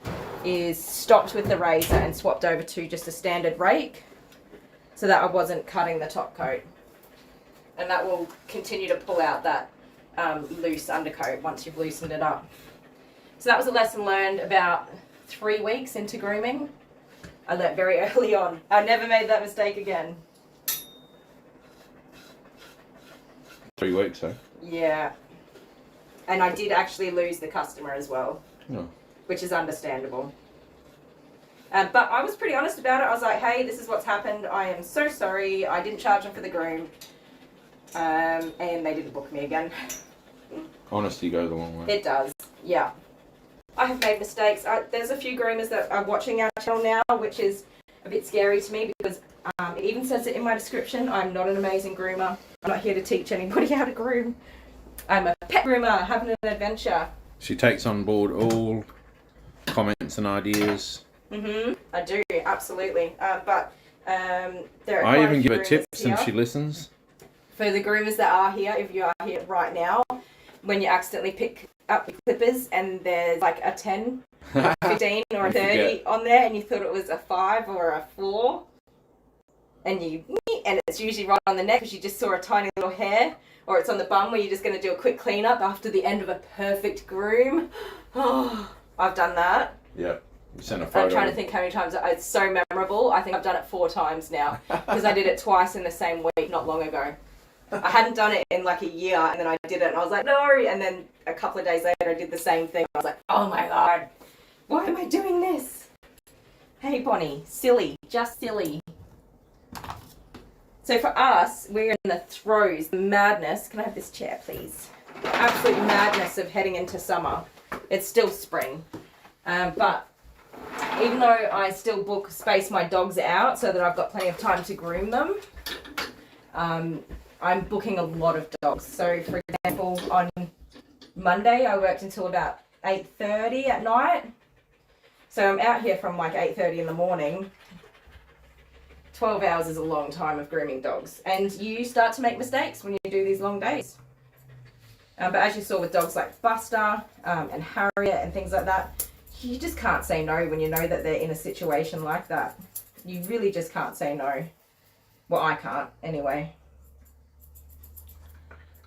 S2: is stopped with the razor and swapped over to just a standard rake, so that I wasn't cutting the top coat. And that will continue to pull out that loose undercoat once you've loosened it up. So that was a lesson learned about 3 weeks into grooming. I learnt very early on. I never made that mistake again.
S1: 3 weeks, huh?
S2: Yeah. And I did actually lose the customer as well,
S1: No.
S2: which is understandable. But I was pretty honest about it. I was like, hey, this is what's happened. I am so sorry. I didn't charge them for the groom. And they didn't book me again.
S1: Honesty goes a long way.
S2: It does, yeah. I have made mistakes. There's a few groomers that are watching our channel now, which is a bit scary to me because it even says it in my description. I'm not an amazing groomer. I'm not here to teach anybody how to groom. I'm a pet groomer having an adventure.
S1: She takes on board all comments and ideas.
S2: I do, absolutely. But there are
S1: I
S2: quite
S1: even
S2: a few
S1: give her tips
S2: groomers
S1: and
S2: here.
S1: she listens.
S2: For the groomers that are here, if you are here right now, when you accidentally pick up the clippers and there's like a 10, 15 or a 30 on there and you thought it was a 5 or a 4 and it's usually right on the neck because you just saw a tiny little hair, or it's on the bum where you're just going to do a quick cleanup after the end of a perfect groom. Oh, I've done that.
S1: Yeah. You sent a photo.
S2: I'm trying to think how many times. It's so memorable. I think I've done it 4 times now because I did it twice in the same week not long ago. I hadn't done it in like a year, and then I did it and I was like, no, and then a couple of days later I did the same thing. I was like, oh my god, why am I doing this? Hey Bonnie, silly, just silly. So for us, we're in the throes, the madness. Can I have this chair, please? Absolute madness of heading into summer. It's still spring, but even though I still space my dogs out so that I've got plenty of time to groom them, I'm booking a lot of dogs. So for example, on Monday I worked until about 8:30 at night. So I'm out here from like 8:30 in the morning. 12 hours is a long time of grooming dogs. And you start to make mistakes when you do these long days. But as you saw with dogs like Buster and Harriet and things like that, you just can't say no when you know that they're in a situation like that. You really just can't say no. Well, I can't anyway.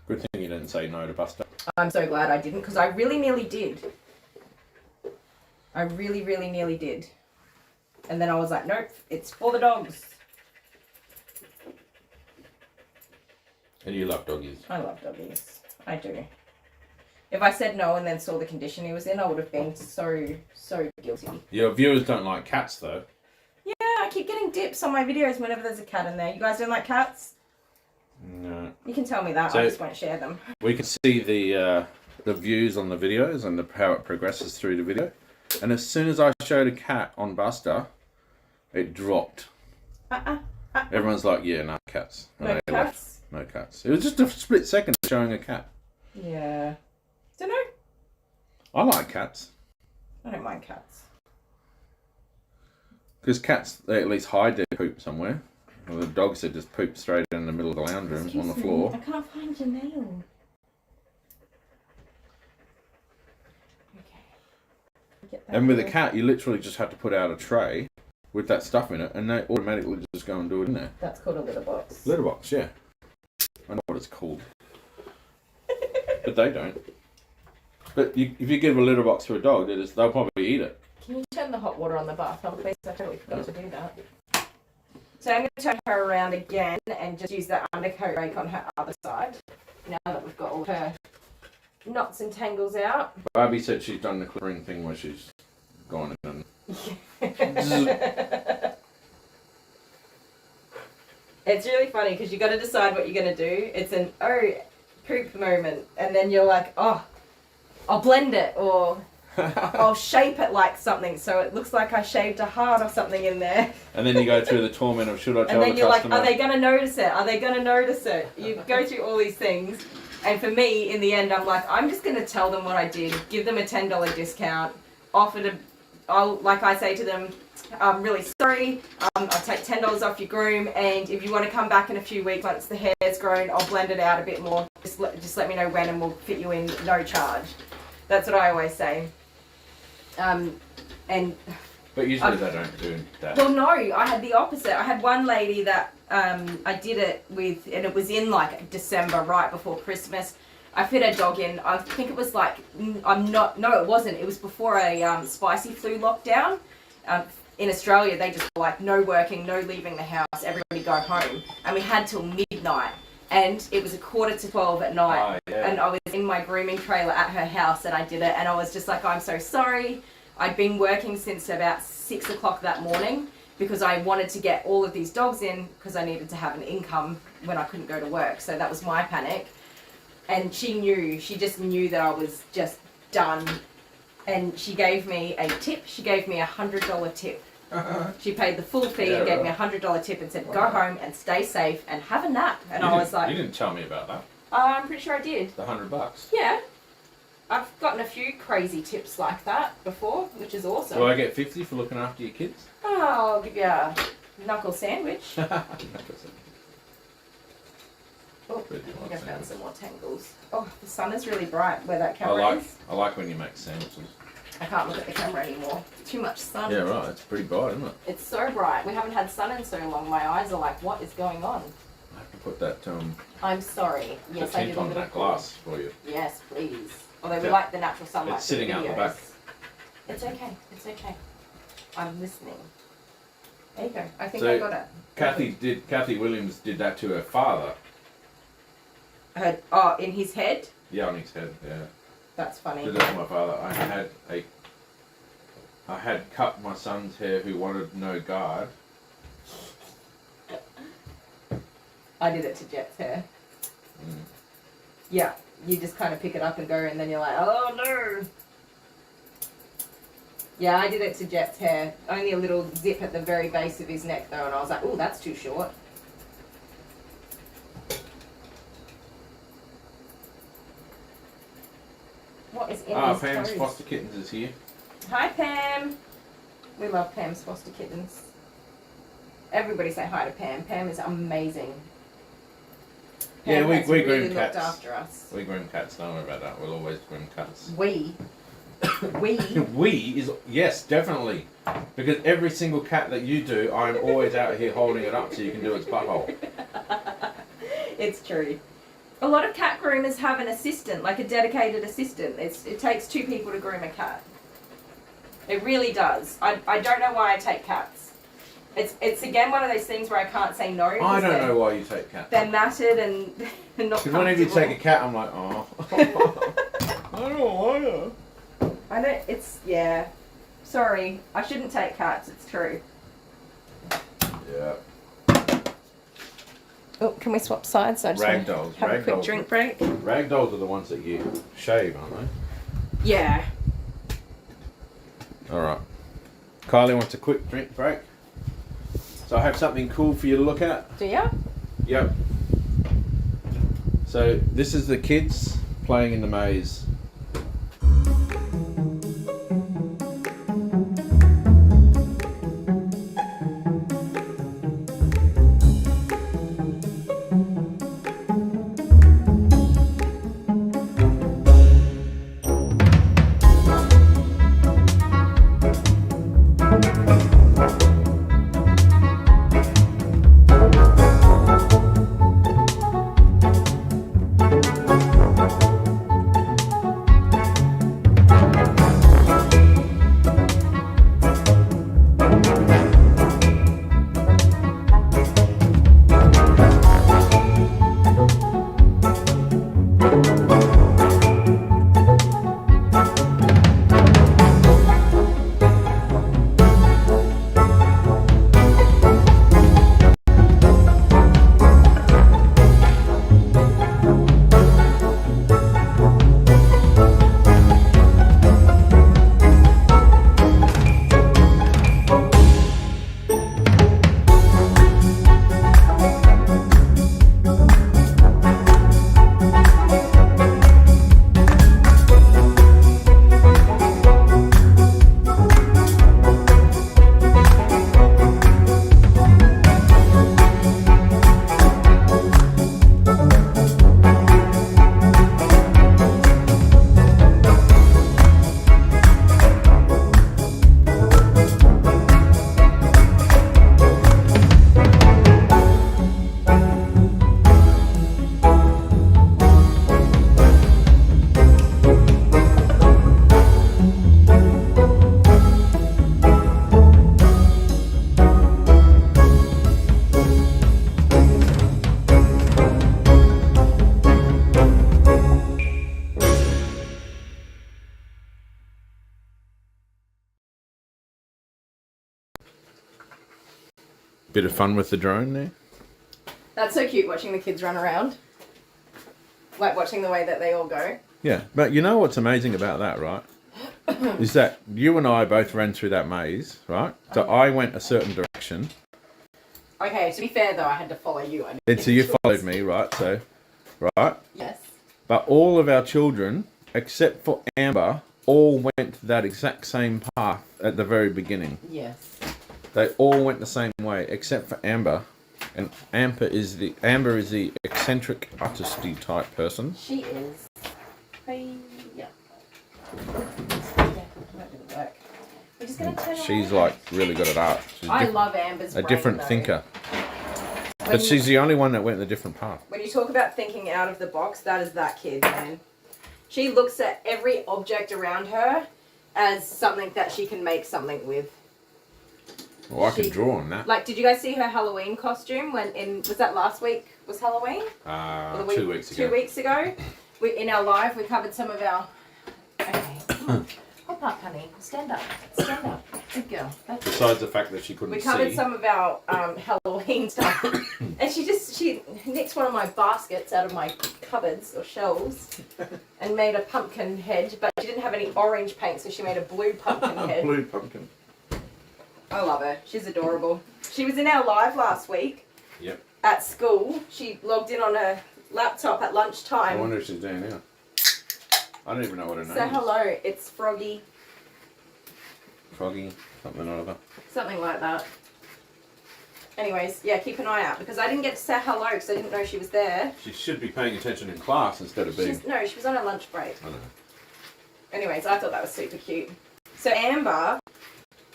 S1: Good thing you didn't say no to Buster.
S2: I'm so glad I didn't, because I really nearly did. I really, really nearly did. And then I was like, nope, it's for the dogs.
S1: And you love doggies.
S2: I love doggies. I do. If I said no and then saw the condition he was in, I would have been so guilty.
S1: Your viewers don't like cats, though.
S2: Yeah, I keep getting dips on my videos whenever there's a cat in there. You guys don't like cats?
S1: No.
S2: You can tell me that.
S1: So,
S2: I just won't share them.
S1: We can see the views on the videos and how it progresses through the video. And as soon as I showed a cat on Buster, it dropped. Everyone's like, yeah, no cats. And
S2: No
S1: they
S2: cats?
S1: left. No cats. It was just a split second showing a cat.
S2: Yeah. Don't know.
S1: I like cats.
S2: I don't mind cats.
S1: Because cats, they at least hide their poop somewhere. Well, the dogs that just poop straight in the middle of the lounge room on the floor.
S2: I can't find your nail. Okay.
S1: And with a cat, you literally just have to put out a tray with that stuff in it, and they automatically just go and do it in there.
S2: That's called a litter box.
S1: Litter box, yeah. I know what it's called. But they don't. But if you give a litter box to a dog, they'll probably eat it.
S2: Can you turn the hot water on the bathtub, please? I totally forgot to do that. So I'm going to turn her around again and just use the undercoat rake on her other side. Now that we've got all her knots and tangles out.
S1: Barbie said she's done the clearing thing where she's gone in and...
S2: It's really funny because you got to decide what you're going to do. It's an poop moment, and then you're like, oh, I'll blend it, or I'll shape it like something so it looks like I shaved a heart or something in there.
S1: And then you go through the torment of should I tell
S2: and then
S1: the
S2: you're
S1: customer?
S2: like, are they going to notice it? Are they going to notice it? You go through all these things, and for me, in the end, I'm like, I'm just going to tell them what I did, give them a $10 discount, like I say to them, I'm really sorry, I'll take $10 off your groom, and if you want to come back in a few weeks once the hair's grown, I'll blend it out a bit more. Just let me know when and we'll fit you in, no charge. That's what I always say.
S1: But usually they don't do that.
S2: Well, no, I had the opposite. I had one lady that I did it with, and it was in like December, right before Christmas. I fit a dog in, I think it was like, it wasn't. It was before a spicy flu lockdown. In Australia, they just were like, no working, no leaving the house, everybody go home. And we had till midnight. And it was 11:45 at night. Oh, yeah. And I was in my grooming trailer at her house and I did it. And I was just like, I'm so sorry. I'd been working since about 6 o'clock that morning because I wanted to get all of these dogs in because I needed to have an income when I couldn't go to work. So that was my panic. And she just knew that I was just done. And she gave me a tip. She gave me $100 tip. She paid the full fee and gave me a $100 tip and said, go home and stay safe and have a nap. And I was like...
S1: You didn't tell me about that.
S2: I'm pretty sure I did.
S1: The $100?
S2: Yeah. I've gotten a few crazy tips like that before, which is awesome.
S1: Do I get 50 for looking after your kids?
S2: Oh, I'll give you a knuckle sandwich. Oh, I think I found some more tangles. Oh, the sun is really bright where that camera is.
S1: I like when you make sandwiches.
S2: I can't look at the camera anymore. Too much sun.
S1: Yeah, right. It's pretty bright, isn't it?
S2: It's so bright. We haven't had sun in so long. My eyes are like, what is going on?
S1: I have to put that
S2: I'm sorry. Yes, I did a
S1: on
S2: little
S1: that glass for you.
S2: Yes, please. Although we like the natural sunlight.
S1: It's sitting out the back.
S2: It's okay. It's okay. I'm listening. There you go. I think
S1: So,
S2: I got it.
S1: Kathy Williams did that to her father.
S2: In his head?
S1: Yeah, on his head, yeah.
S2: That's funny.
S1: Did that to my father. I had cut my son's hair who wanted no guard.
S2: I did it to Jet's hair.
S1: Mm.
S2: Yeah, you just kind of pick it up and go, and then you're like, oh no. Yeah, I did it to Jet's hair. Only a little zip at the very base of his neck though, and I was like, oh, that's too short. What is in his
S1: Pam's
S2: toes?
S1: Foster Kittens is here.
S2: Hi, Pam. We love Pam's foster kittens. Everybody say hi to Pam. Pam is amazing. Pam
S1: Yeah,
S2: has
S1: we
S2: really
S1: groom
S2: looked
S1: cats.
S2: after us.
S1: We groom cats, don't worry about that. We'll always groom cats.
S2: We,
S1: Yes, definitely. Because every single cat that you do, I'm always out here holding it up so you can do its butthole.
S2: It's true. A lot of cat groomers have an assistant, like a dedicated assistant. It takes 2 people to groom a cat. It really does. I don't know why I take cats. It's again one of those things where I can't say no.
S1: I don't know why you take cats.
S2: They're matted and not
S1: Because whenever you
S2: comfortable.
S1: take a cat, I'm like, oh. I don't want to.
S2: I know, yeah. Sorry, I shouldn't take cats, it's true.
S1: Yeah.
S2: Oh, can we swap sides? So I just wanna
S1: Ragdolls.
S2: have a quick drink break.
S1: Ragdolls are the ones that you shave, aren't they?
S2: Yeah.
S1: Alright. Kylie wants a quick drink break. So I have something cool for you to look at.
S2: Do you?
S1: Yep. So this is the kids playing in the maze. Bit of fun with the drone there.
S2: That's so cute watching the kids run around. Like watching the way that they all go.
S1: Yeah, but you know what's amazing about that, right? Is that you and I both ran through that maze, right? So I went a certain direction.
S2: Okay, to be fair though, I had to follow you.
S1: And so you followed me, right? So, right?
S2: Yes.
S1: But all of our children, except for Amber, all went that exact same path at the very beginning.
S2: Yes.
S1: They all went the same way, except for Amber. And Amber is the eccentric, artisty type person.
S2: She is. Hey, yeah. We're just gonna turn
S1: She's
S2: around.
S1: like really good at art. She's
S2: I love Amber's
S1: a
S2: brain,
S1: different
S2: though.
S1: thinker.
S2: When
S1: But she's the only one that went a different path.
S2: When you talk about thinking out of the box, that is that kid, man. She looks at every object around her as something that she can make something with.
S1: Well, I can draw on that.
S2: Like, did you guys see her Halloween costume? Was that last week? Was Halloween? Or the
S1: 2 weeks ago.
S2: 2 weeks ago. In our live, we covered some of our... Okay, come on. Hop up, honey. Stand up. Stand up. Good girl. That's
S1: Besides the fact that she couldn't
S2: We covered
S1: see.
S2: some of our Halloween stuff. And she nicked one of my baskets out of my cupboards or shelves and made a pumpkin head, but she didn't have any orange paint, so she made a blue pumpkin head.
S1: Blue pumpkin.
S2: I love her. She's adorable. She was in our live last week.
S1: Yep.
S2: At school. She logged in on her laptop at lunchtime.
S1: I wonder if she's doing now. I don't even know what her name
S2: Say
S1: is.
S2: hello. It's Froggy.
S1: Froggy, something or other.
S2: Something like that. Anyways, yeah, keep an eye out because I didn't get to say hello because I didn't know she was there.
S1: She should be paying attention in class instead of being...
S2: No, she was on her lunch break.
S1: I know.
S2: Anyways, I thought that was super cute. So Amber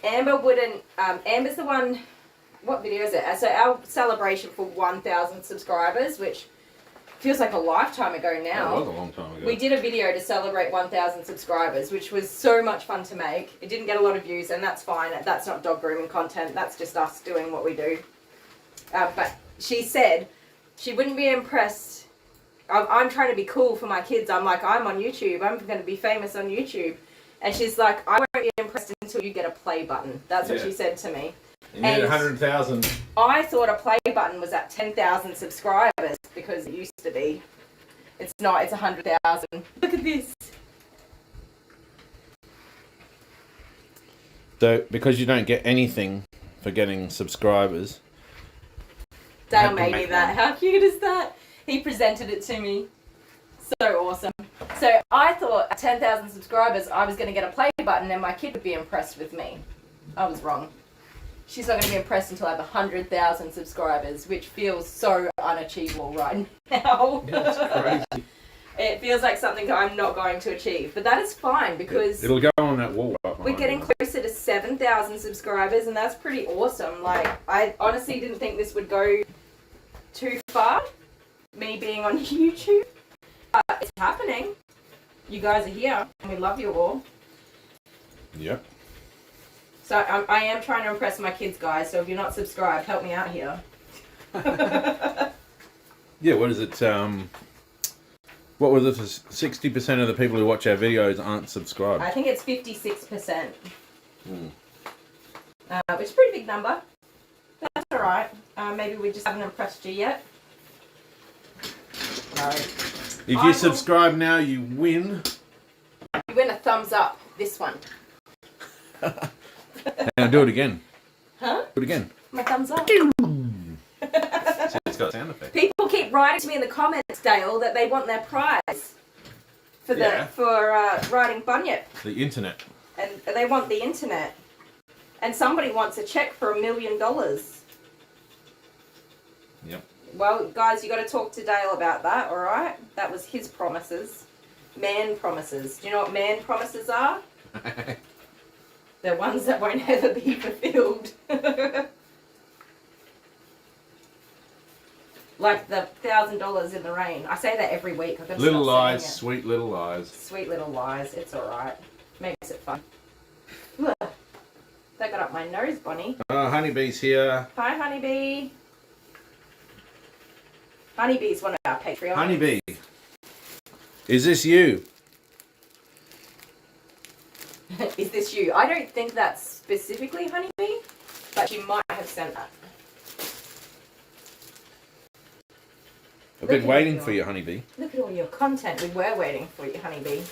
S2: wouldn't, Amber's the one, what video is it? So our celebration for 1,000 subscribers, which feels like a lifetime ago now.
S1: That was a long time ago.
S2: We did a video to celebrate 1,000 subscribers, which was so much fun to make. It didn't get a lot of views, and that's fine. That's not dog grooming content. That's just us doing what we do. But she said she wouldn't be impressed. I'm trying to be cool for my kids. I'm like, I'm on YouTube. I'm going to be famous on YouTube. And she's like, I won't be impressed until you get a play button. That's what she said to me.
S1: You need 100,000.
S2: I thought a play button was at 10,000 subscribers because it used to be. It's not, it's 100,000. Look at this.
S1: So, because you don't get anything for getting subscribers.
S2: Dale made me that. How cute is that? He presented it to me. So awesome. So I thought at 10,000 subscribers I was going to get a play button and my kid would be impressed with me. I was wrong. She's not going to be impressed until I have 100,000 subscribers, which feels so unachievable right now.
S1: Yeah, it's crazy.
S2: It feels like something I'm not going to achieve, but that is fine because
S1: It'll go on that wall.
S2: we're getting closer to 7,000 subscribers, and that's pretty awesome. Like, I honestly didn't think this would go too far, me being on YouTube. It's happening. You guys are here, and we love you all.
S1: Yep.
S2: So I am trying to impress my kids, guys, so if you're not subscribed, help me out here.
S1: Yeah, what is it? What was it? 60% of the people who watch our videos aren't subscribed.
S2: I think it's 56%.
S1: Mm.
S2: Which is a pretty big number. That's alright. Maybe we just haven't impressed you yet. No.
S1: If you subscribe now, you win.
S2: You win a thumbs up. This one.
S1: Now do it again.
S2: Huh?
S1: Do it again.
S2: My thumbs up.
S1: So it's got sound effects.
S2: People keep writing to me in the comments, Dale, that they want their prize for writing BUNYIP,
S1: The internet.
S2: and they want the internet. And somebody wants a check for $1 million.
S1: Yep.
S2: Well, guys, you got to talk to Dale about that. All right, that was his promises, man promises. Do you know what man promises are? They're ones that won't ever be fulfilled. Like the $1,000 in the rain. I say that every week. I've got to
S1: Little
S2: stop
S1: lies,
S2: saying it.
S1: sweet little lies.
S2: Sweet little lies. It's alright. Makes it fun. Ugh. That got up my nose, Bonnie.
S1: Honeybee's here.
S2: Hi, Honeybee. Honeybee's one of our Patreons.
S1: Honeybee. Is this you?
S2: Is this you? I don't think that's specifically Honeybee, but you might have sent that.
S1: I've been waiting for you, Honeybee.
S2: Look at all your content. We were waiting for you, Honeybee.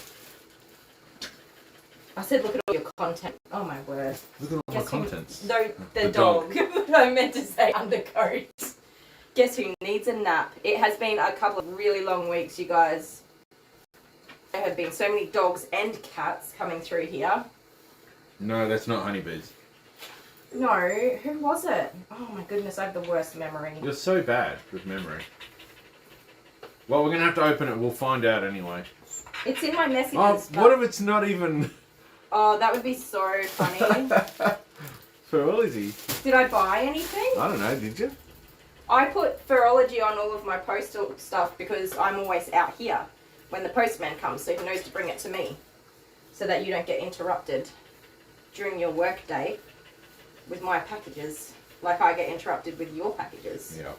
S2: I said look at all your content. Oh my word.
S1: Look at all my contents.
S2: No, the
S1: The
S2: dog. I meant to say undercoat. Guess who needs a nap? It has been a couple of really long weeks, you guys. There have been so many dogs and cats coming through here.
S1: No, that's not Honeybee's.
S2: No, who was it? Oh my goodness, I have the worst memory.
S1: You're so bad with memory. Well, we're going to have to open it. We'll find out anyway.
S2: It's in my messages.
S1: Oh,
S2: but-
S1: what if it's not even...
S2: Oh, that would be so funny.
S1: Ferology.
S2: Did I buy anything?
S1: I don't know, did you?
S2: I put Ferology on all of my postal stuff because I'm always out here when the postman comes, so he knows to bring it to me so that you don't get interrupted during your work day with my packages like I get interrupted with your packages.
S1: Yeah.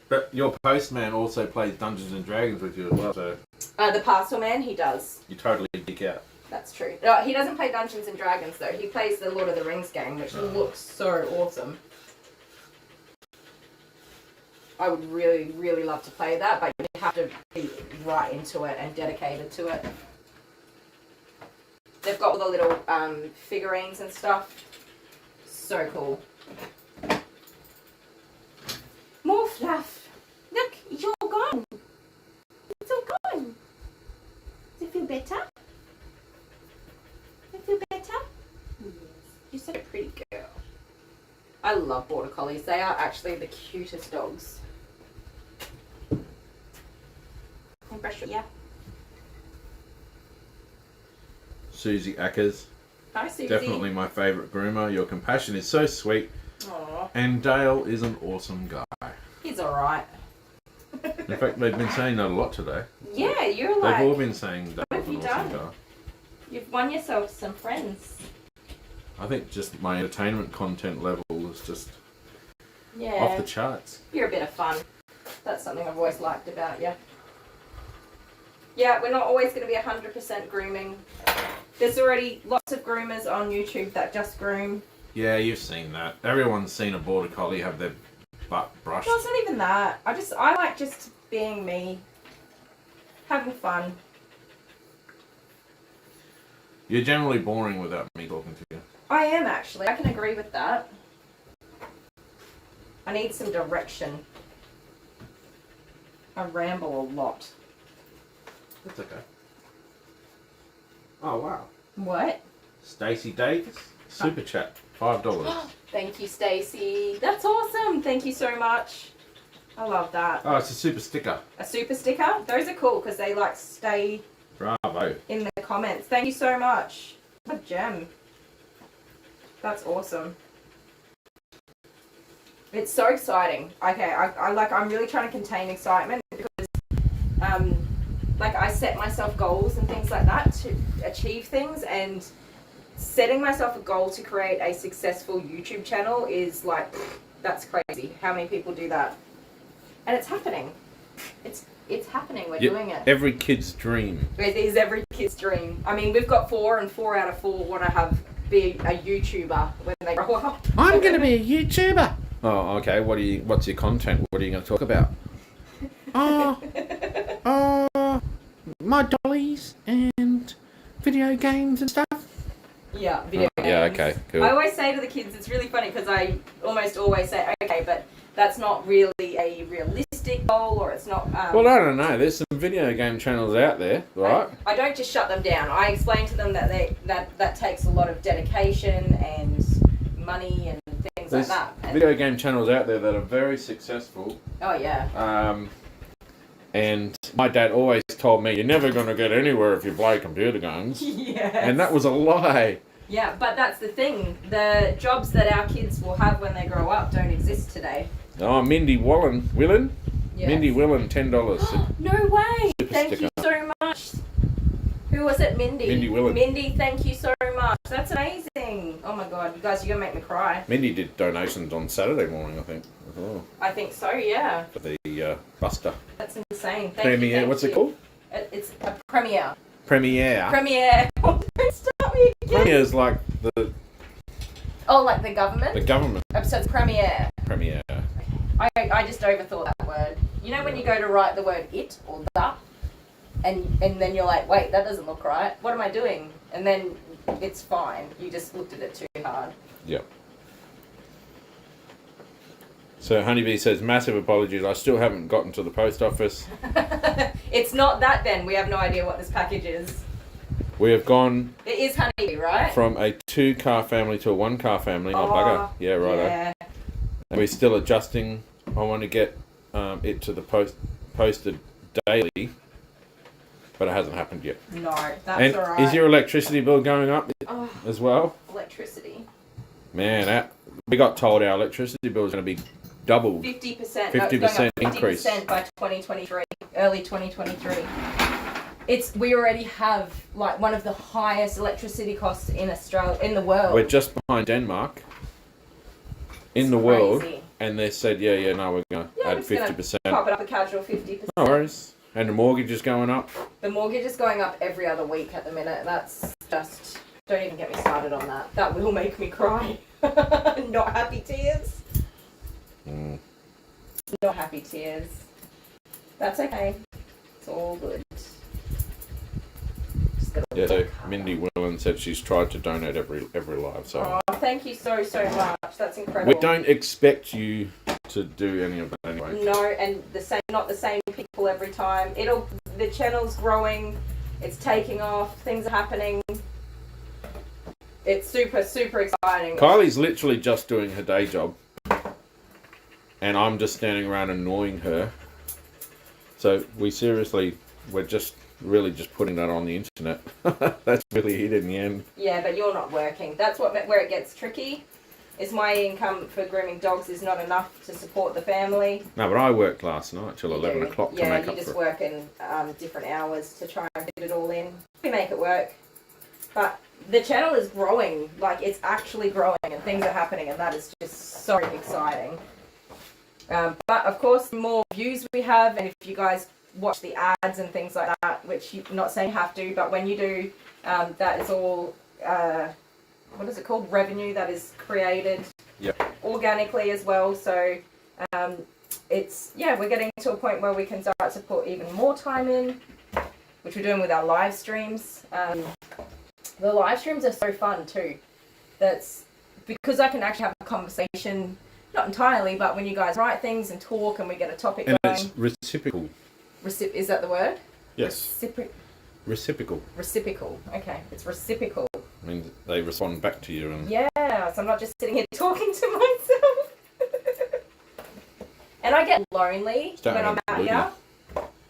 S1: But your postman also plays Dungeons and Dragons with you as well, so
S2: The parcel man, he does.
S1: you totally geek out.
S2: That's true. No, he doesn't play Dungeons and Dragons though. He plays the Lord of the Rings game, which looks so awesome. I would really, really love to play that, but you have to be right into it and dedicated to it. They've got all the little figurines and stuff. So cool. More fluff. Look, it's all gone. It's all gone. Does it feel better? Does it feel better? Yes. You're such a pretty girl. I love border collies. They are actually the cutest dogs. And brush your, yeah.
S1: Susie Ackers.
S2: Hi, Susie.
S1: Definitely my favourite groomer. Your compassion is so sweet.
S2: Aww.
S1: And Dale is an awesome guy.
S2: He's alright.
S1: In fact, they've been saying that a lot today.
S2: Yeah, you're like...
S1: They've all been saying
S2: What
S1: Dale's
S2: have you
S1: an awesome
S2: done?
S1: guy.
S2: You've won yourself some friends.
S1: I think just my entertainment content level is just
S2: Yeah.
S1: off the charts.
S2: You're a bit of fun. That's something I've always liked about you. Yeah, we're not always going to be 100% grooming. There's already lots of groomers on YouTube that just groom.
S1: Yeah, you've seen that. Everyone's seen a border collie have their butt brushed.
S2: No, it's not even that. I like just being me. Having fun.
S1: You're generally boring without me talking to you.
S2: I am actually. I can agree with that. I need some direction. I ramble a lot.
S1: That's okay. Oh, wow.
S2: What?
S1: Stacey Davis, Super Chat, $5.
S2: Thank you, Stacey. That's awesome. Thank you so much. I love that.
S1: Oh, it's a super sticker.
S2: A super sticker? Those are cool because they like stay
S1: Bravo.
S2: in the comments. Thank you so much. What a gem. That's awesome. It's so exciting. Okay, I'm really trying to contain excitement because like I set myself goals and things like that to achieve things, and setting myself a goal to create a successful YouTube channel is like, that's crazy. How many people do that? And it's happening. It's happening. We're doing it.
S1: Every kid's dream.
S2: It is every kid's dream. I mean, we've got 4, and 4 out of 4 want to be a YouTuber when they grow up.
S1: I'm going to be a YouTuber. Oh, okay. What's your content? What are you going to talk about? My dollies and video games and stuff.
S2: Yeah, video games.
S1: Yeah, okay, cool.
S2: I always say to the kids, it's really funny because I almost always say, okay, but that's not really a realistic goal, or it's not...
S1: well, I don't know. There's some video game channels out there, right?
S2: I don't just shut them down. I explain to them that that takes a lot of dedication and money and things
S1: There's
S2: like that.
S1: video game channels out there that are very successful.
S2: Oh, yeah.
S1: And my dad always told me, you're never going to get anywhere if you play computer games.
S2: Yes.
S1: And that was a lie.
S2: Yeah, but that's the thing. The jobs that our kids will have when they grow up don't exist today.
S1: Oh, Mindy Willen?
S2: Yes.
S1: Mindy Willen, $10.
S2: No way!
S1: Super
S2: Thank
S1: sticker.
S2: you so much. Who was it? Mindy.
S1: Mindy Willen.
S2: Mindy, thank you so much. That's amazing. Oh my god, you guys, you're gonna make me cry.
S1: Mindy did donations on Saturday morning, I think. Oh,
S2: I think so, yeah.
S1: for the Buster.
S2: That's insane. Thank
S1: Premiere.
S2: you.
S1: What's it called?
S2: It's a premiere.
S1: Premiere.
S2: Premiere. Oh, don't start me again.
S1: Premiere's like the
S2: Oh, like the government?
S1: government.
S2: So it's premiere.
S1: Premiere.
S2: I just overthought that word. You know when you go to write the word it or the, and then you're like, wait, that doesn't look right. What am I doing? And then it's fine. You just looked at it too hard.
S1: Yep. So Honeybee says, massive apologies. I still haven't gotten to the post office.
S2: It's not that then. We have no idea what this package is.
S1: We have gone
S2: It is Honeybee, right?
S1: from a 2-car family to a 1-car family. Oh, bugger. Yeah, righto.
S2: Yeah.
S1: And we're still adjusting. I want to get it to the posted daily, but it hasn't happened yet.
S2: No, that's
S1: And
S2: alright.
S1: is your electricity bill going up
S2: Oh,
S1: as well?
S2: electricity.
S1: Man, we got told our electricity bill is going to be doubled.
S2: 50%.
S1: 50% increase.
S2: 50% by 2023, early 2023. We already have like one of the highest electricity costs in Australia, in the world.
S1: We're just behind Denmark in
S2: It's
S1: the world,
S2: crazy.
S1: and they said, yeah, no, we're going to add
S2: we're just
S1: 50%.
S2: gonna pop it up a casual 50%.
S1: No worries. And the mortgage is going up.
S2: The mortgage is going up every other week at the minute. That's just, don't even get me started on that. That will make me cry. Not happy tears.
S1: Mm.
S2: Not happy tears. That's okay. It's all good. Just gotta
S1: Yeah, so
S2: work harder.
S1: Mindy Willen said she's tried to donate every live, so
S2: Oh, thank you so much. That's incredible.
S1: we don't expect you to do any of that anyway.
S2: No, and not the same people every time. The channel's growing, it's taking off, things are happening. It's super exciting.
S1: Kylie's literally just doing her day job, and I'm just standing around annoying her. So we're just really just putting that on the internet. That's really it in the end.
S2: Yeah, but you're not working. That's where it gets tricky. Is my income for grooming dogs is not enough to support the family.
S1: No, but I worked last night till
S2: You
S1: 11
S2: do.
S1: o'clock to
S2: Yeah,
S1: make
S2: you
S1: up
S2: just
S1: for it.
S2: work in different hours to try and fit it all in. We make it work. But the channel is growing. Like, it's actually growing and things are happening, and that is just so exciting. But, of course, the more views we have, and if you guys watch the ads and things like that, which you're not saying you have to, but when you do, that is all... what is it called? Revenue that is created organically as well. So we're getting to a point where we can start to put even more time in, which we're doing with our live streams. The live streams are so fun too. that's because I can actually have a conversation, not entirely, but when you guys write things and talk and we get a topic
S1: And
S2: going.
S1: it's reciprocal.
S2: Is that the word?
S1: Yes. Reciprocal.
S2: Reciprocal. Okay, it's reciprocal.
S1: I mean, they respond back to you. And
S2: Yeah, so I'm not just sitting here talking to myself. And I get lonely when I'm out here.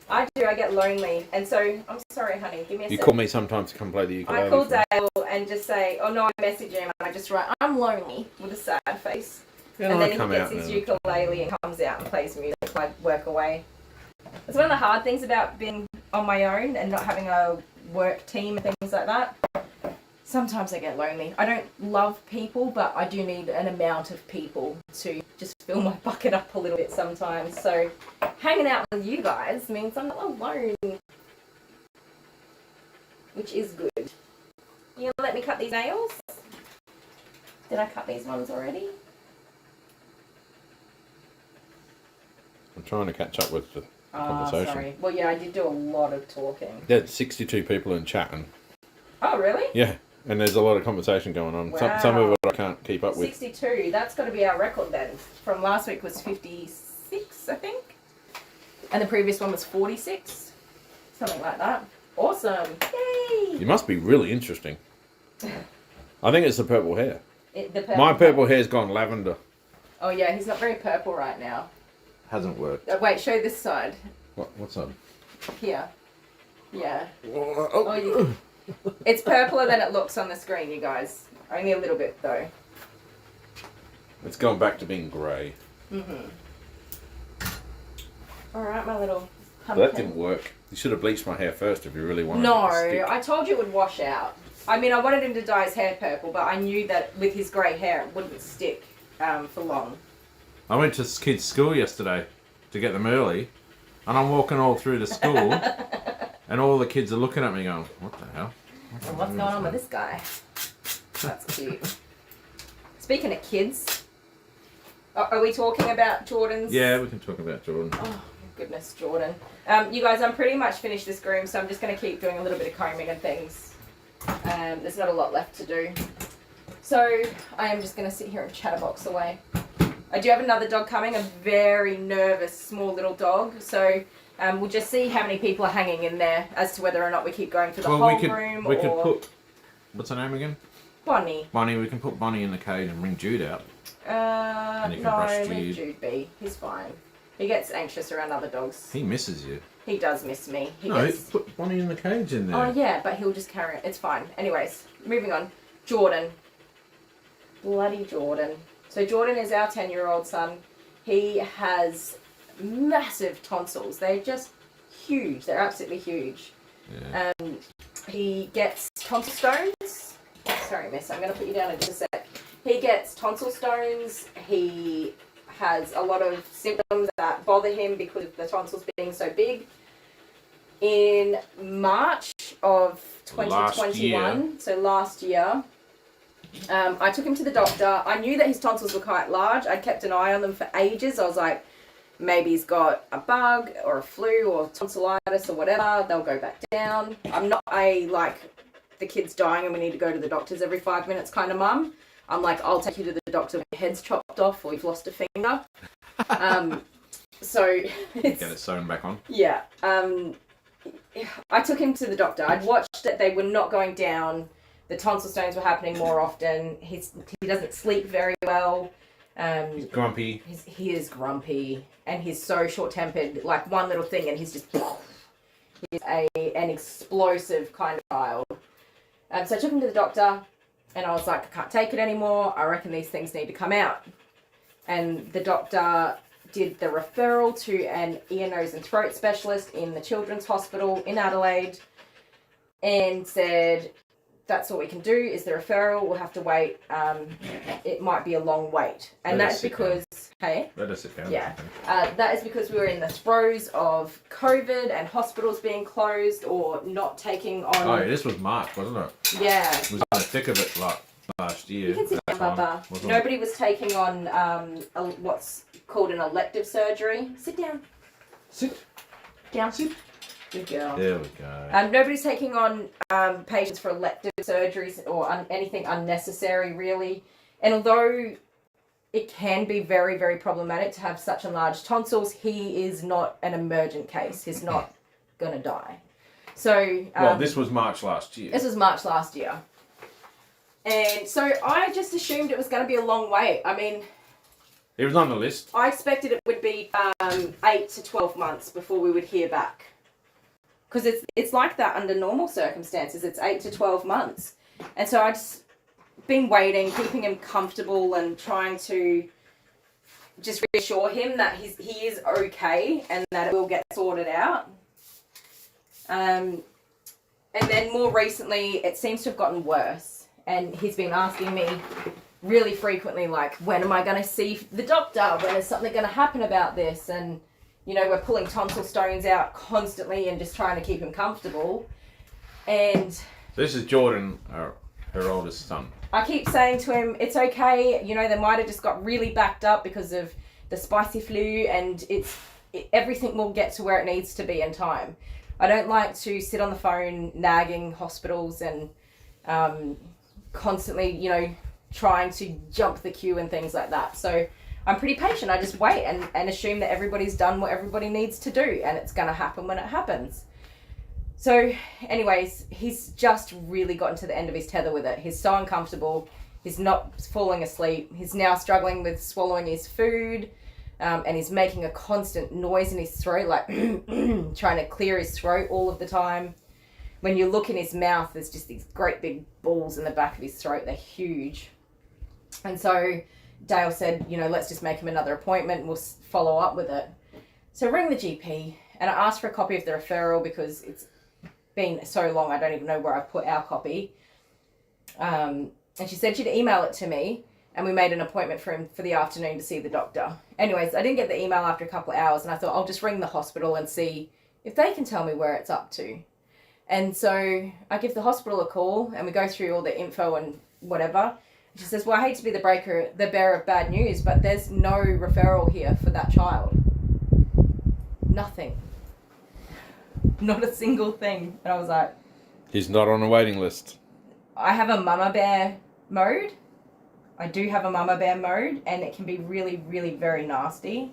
S2: I do, I get lonely. And so, I'm sorry, honey, give me a second.
S1: You call me sometimes to come play the ukulele.
S2: I call Dale and just say, oh no, I message him and I just write, I'm lonely, with a sad face.
S1: Yeah,
S2: and then he
S1: come
S2: gets
S1: out
S2: his
S1: now.
S2: ukulele and comes out and plays music while I work away. It's one of the hard things about being on my own and not having a work team and things like that. Sometimes I get lonely. I don't love people, but I do need an amount of people to just fill my bucket up a little bit sometimes. So hanging out with you guys means I'm not alone, which is good. You gonna let me cut these nails? Did I cut these ones already?
S1: I'm trying to catch up with the conversation.
S2: Sorry. Well, yeah, I did do a lot of talking.
S1: There's 62 people in chat. And
S2: Oh, really?
S1: yeah, and there's a lot of conversation going on.
S2: Wow.
S1: Some of it I can't keep up with.
S2: 62. That's got to be our record then. From last week was 56, I think. And the previous one was 46. Something like that. Awesome. Yay!
S1: You must be really interesting. I think it's the purple hair. My
S2: purple
S1: purple hair's gone lavender.
S2: Oh, yeah, he's not very purple right now.
S1: Hasn't worked.
S2: Wait, show this side.
S1: What's that?
S2: Here. Yeah.
S1: Oh.
S2: It's purpler than it looks on the screen, you guys. Only a little bit, though.
S1: It's gone back to being grey.
S2: Alright, my little pumpkin.
S1: That didn't work. You should have bleached my hair first if you really wanted
S2: No,
S1: it to stick.
S2: I told you it would wash out. I mean, I wanted him to dye his hair purple, but I knew that with his grey hair, it wouldn't stick for long.
S1: I went to kids' school yesterday to get them early, and I'm walking all through the school, and all the kids are looking at me going, what the hell?
S2: And what's going on with this guy? That's cute. Speaking of kids, are we talking about Jordan's?
S1: Yeah, we can talk about Jordan.
S2: Oh, goodness, Jordan. You guys, I'm pretty much finished this groom, so I'm just going to keep doing a little bit of combing and things. There's not a lot left to do. So, I am just going to sit here and chatterbox away. I do have another dog coming, a very nervous, small little dog. So, we'll just see how many people are hanging in there as to whether or not we keep going for the whole room
S1: we could put, what's her name again?
S2: Bonnie.
S1: Bonnie, we can put Bonnie in the cage and bring Jude out. And you can
S2: No,
S1: brush
S2: leave
S1: Jude.
S2: Jude be. He's fine. He gets anxious around other dogs.
S1: He misses you.
S2: He does miss me.
S1: Put Bonnie in the cage in there.
S2: Oh, yeah, but he'll just carry it. It's fine. Anyways, moving on. Jordan. Bloody Jordan. So Jordan is our 10-year-old son. He has massive tonsils. They're just huge. They're absolutely huge.
S1: Yeah.
S2: He gets tonsil stones. Sorry, miss. I'm going to put you down in just a sec. He gets tonsil stones. He has a lot of symptoms that bother him because of the tonsils being so big. In March of 2021, so last year, I took him to the doctor. I knew that his tonsils were quite large. I kept an eye on them for ages. I was like, maybe he's got a bug or a flu or tonsillitis or whatever. They'll go back down. I'm not a, like, the kid's dying and we need to go to the doctors every 5 minutes kind of mum. I'm like, I'll take you to the doctor when your head's chopped off or you've lost a finger. So it's...
S1: Get it sewn back on.
S2: Yeah. I took him to the doctor. I'd watched that they were not going down. The tonsil stones were happening more often. He doesn't sleep very well.
S1: He's grumpy.
S2: He is grumpy. And he's so short-tempered. Like, one little thing and he's just... He's an explosive kind of child. So I took him to the doctor. And I was like, I can't take it anymore. I reckon these things need to come out. And the doctor did the referral to an ear, nose and throat specialist in the Children's Hospital in Adelaide and said, that's all we can do is the referral. We'll have to wait. It might be a long wait. And that's because, hey?
S1: Let us sit down.
S2: Yeah. That is because we were in the throes of COVID and hospitals being closed or not taking on...
S1: Oh, yeah, this was March, wasn't it?
S2: Yeah.
S1: It was in the thick of it like last year.
S2: You can sit down, Baba. Nobody was taking on what's called an elective surgery. Sit down.
S1: Sit.
S2: Down. Sit. Good girl.
S1: There we go.
S2: Nobody's taking on patients for elective surgeries or anything unnecessary, really. And although it can be very, very problematic to have such enlarged tonsils, he is not an emergent case. He's not going to die. So,
S1: well, this was March last year.
S2: This was March last year. And so I just assumed it was going to be a long wait. I mean...
S1: It was on the list.
S2: I expected it would be 8 to 12 months before we would hear back. Because it's like that under normal circumstances. It's 8 to 12 months. And so I just been waiting, keeping him comfortable and trying to just reassure him that he is okay and that it will get sorted out. And then more recently, it seems to have gotten worse. And he's been asking me really frequently, like, when am I going to see the doctor? When is something going to happen about this? And, you know, we're pulling tonsil stones out constantly and just trying to keep him comfortable. And
S1: this is Jordan, her oldest son.
S2: I keep saying to him, it's okay. You know, they might have just got really backed up because of the spicy flu, and everything will get to where it needs to be in time. I don't like to sit on the phone nagging hospitals and constantly, you know, trying to jump the queue and things like that. So I'm pretty patient. I just wait and assume that everybody's done what everybody needs to do, and it's going to happen when it happens. So anyways, he's just really gotten to the end of his tether with it. He's so uncomfortable. He's not falling asleep. He's now struggling with swallowing his food, and he's making a constant noise in his throat, like trying to clear his throat all of the time. When you look in his mouth, there's just these great big balls in the back of his throat. They're huge. And so Dale said, you know, let's just make him another appointment and we'll follow up with it. So I rang the GP and I asked for a copy of the referral because it's been so long I don't even know where I've put our copy. And she said she'd email it to me, and we made an appointment for him for the afternoon to see the doctor. Anyways, I didn't get the email after a couple of hours, and I thought I'll just ring the hospital and see if they can tell me where it's up to. And so I give the hospital a call and we go through all the info and whatever. She says, well, I hate to be the bearer of bad news, but there's no referral here for that child. Nothing. Not a single thing. And I was like...
S1: He's not on a waiting list.
S2: I have a mama bear mode. I do have a mama bear mode, and it can be really, really very nasty.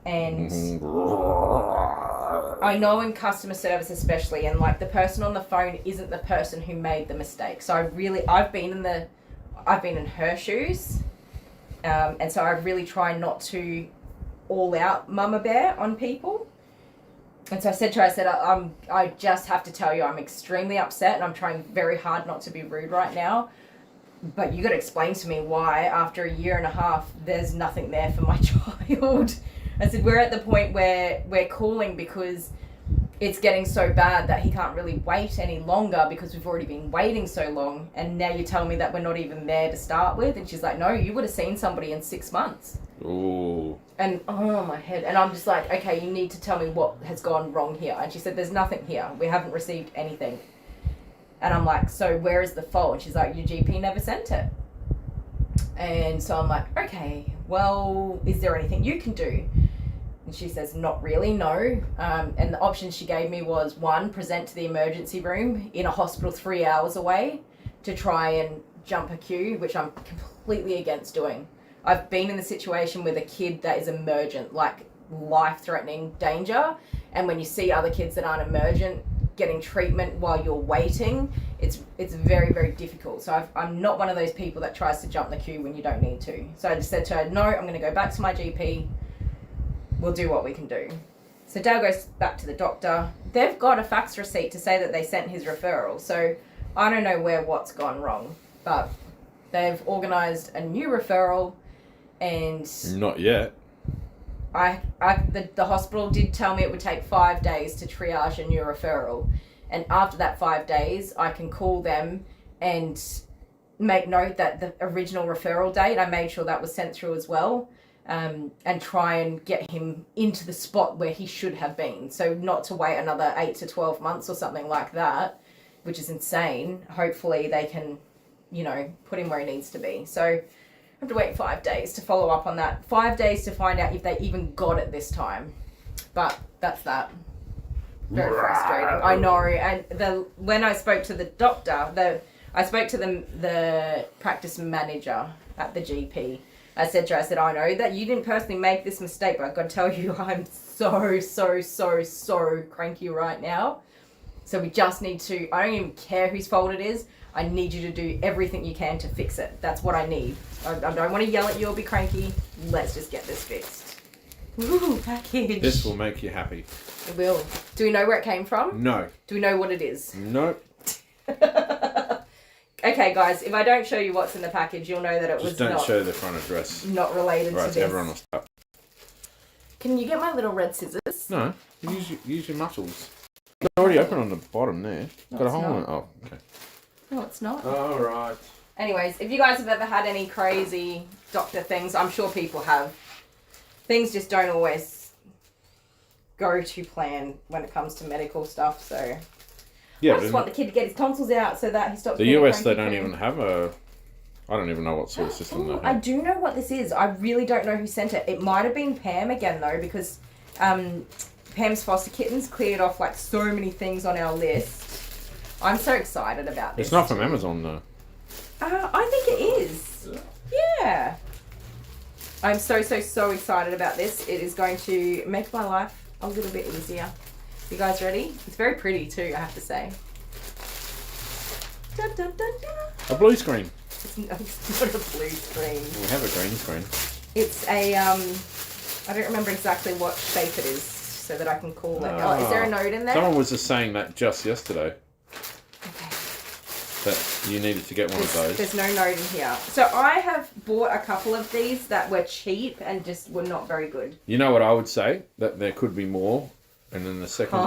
S2: And I know in customer service especially, and like the person on the phone isn't the person who made the mistake. So I've been in her shoes, and so I really try not to all out mama bear on people. And so I said to her, I just have to tell you, I'm extremely upset, and I'm trying very hard not to be rude right now. But you got to explain to me why, after a year and a half, there's nothing there for my child. I said, we're at the point where we're calling because it's getting so bad that he can't really wait any longer because we've already been waiting so long. And now you're telling me that we're not even there to start with. And she's like, no, you would have seen somebody in 6 months.
S1: Ooh.
S2: And oh, my head. And I'm just like, okay, you need to tell me what has gone wrong here. And she said, there's nothing here. We haven't received anything. And I'm like, so where is the fault? And she's like, your GP never sent it. And so I'm like, okay, well, is there anything you can do? And she says, not really, no. And the options she gave me was, 1, present to the emergency room in a hospital 3 hours away to try and jump a queue, which I'm completely against doing. I've been in the situation with a kid that is emergent, like life-threatening danger. And when you see other kids that aren't emergent getting treatment while you're waiting, it's very, very difficult. So I'm not one of those people that tries to jump the queue when you don't need to. So I just said to her, no, I'm going to go back to my GP. We'll do what we can do. So Dale goes back to the doctor. They've got a fax receipt to say that they sent his referral. So I don't know what's gone wrong, but they've organised a new referral, and
S1: not yet.
S2: The hospital did tell me it would take 5 days to triage a new referral. And after that 5 days, I can call them and make note that the original referral date, I made sure that was sent through as well, and try and get him into the spot where he should have been. So not to wait another 8 to 12 months or something like that, which is insane. Hopefully they can, put him where he needs to be. So I have to wait 5 days to follow up on that. 5 days to find out if they even got it this time. But that's that. Very frustrating. I know. And when I spoke to the doctor, I spoke to the practice manager at the GP. I said to her, I know that you didn't personally make this mistake, but I've got to tell you, I'm so cranky right now. So we just need to, I don't even care whose fault it is. I need you to do everything you can to fix it. That's what I need. I don't want to yell at you or be cranky. Let's just get this fixed. Ooh, package.
S1: This will make you happy.
S2: It will. Do we know where it came from?
S1: No.
S2: Do we know what it is?
S1: Nope.
S2: Okay, guys, if I don't show you what's in the package, you'll know that it was
S1: Just don't show the front address.
S2: not related
S1: Right,
S2: to this.
S1: everyone will stop.
S2: Can you get my little red scissors?
S1: No, use your muscles. It's already open on the bottom there.
S2: No,
S1: Got a
S2: it's
S1: hole in it.
S2: not.
S1: Oh, okay.
S2: No, it's not.
S1: All right.
S2: Anyways, if you guys have ever had any crazy doctor things, I'm sure people have. Things just don't always go to plan when it comes to medical stuff, so...
S1: Yeah,
S2: I just want the kid to get his tonsils out so that he stops
S1: the
S2: being a
S1: US, they
S2: cranky
S1: don't even have a... I don't even know what sort of system
S2: Ooh,
S1: they
S2: I
S1: have.
S2: do know what this is. I really don't know who sent it. It might have been Pam again, though, because Pam's foster kittens cleared off, like, so many things on our list. I'm so excited about this.
S1: It's not from Amazon, though.
S2: I think it is. Yeah. I'm so excited about this. It is going to make my life a little bit easier. You guys ready? It's very pretty too, I have to say. Dun, dun, dun, dun.
S1: A blue screen.
S2: It's not a blue screen.
S1: We have a green screen.
S2: It's a, I don't remember exactly what shape it is so that I can call it. Oh, is there a note in there?
S1: Someone was just saying that just yesterday.
S2: Okay.
S1: That you needed to get one of those.
S2: There's no note in here. So I have bought a couple of these that were cheap and just were not very good.
S1: You know what I would say? That there could be more. And then the second...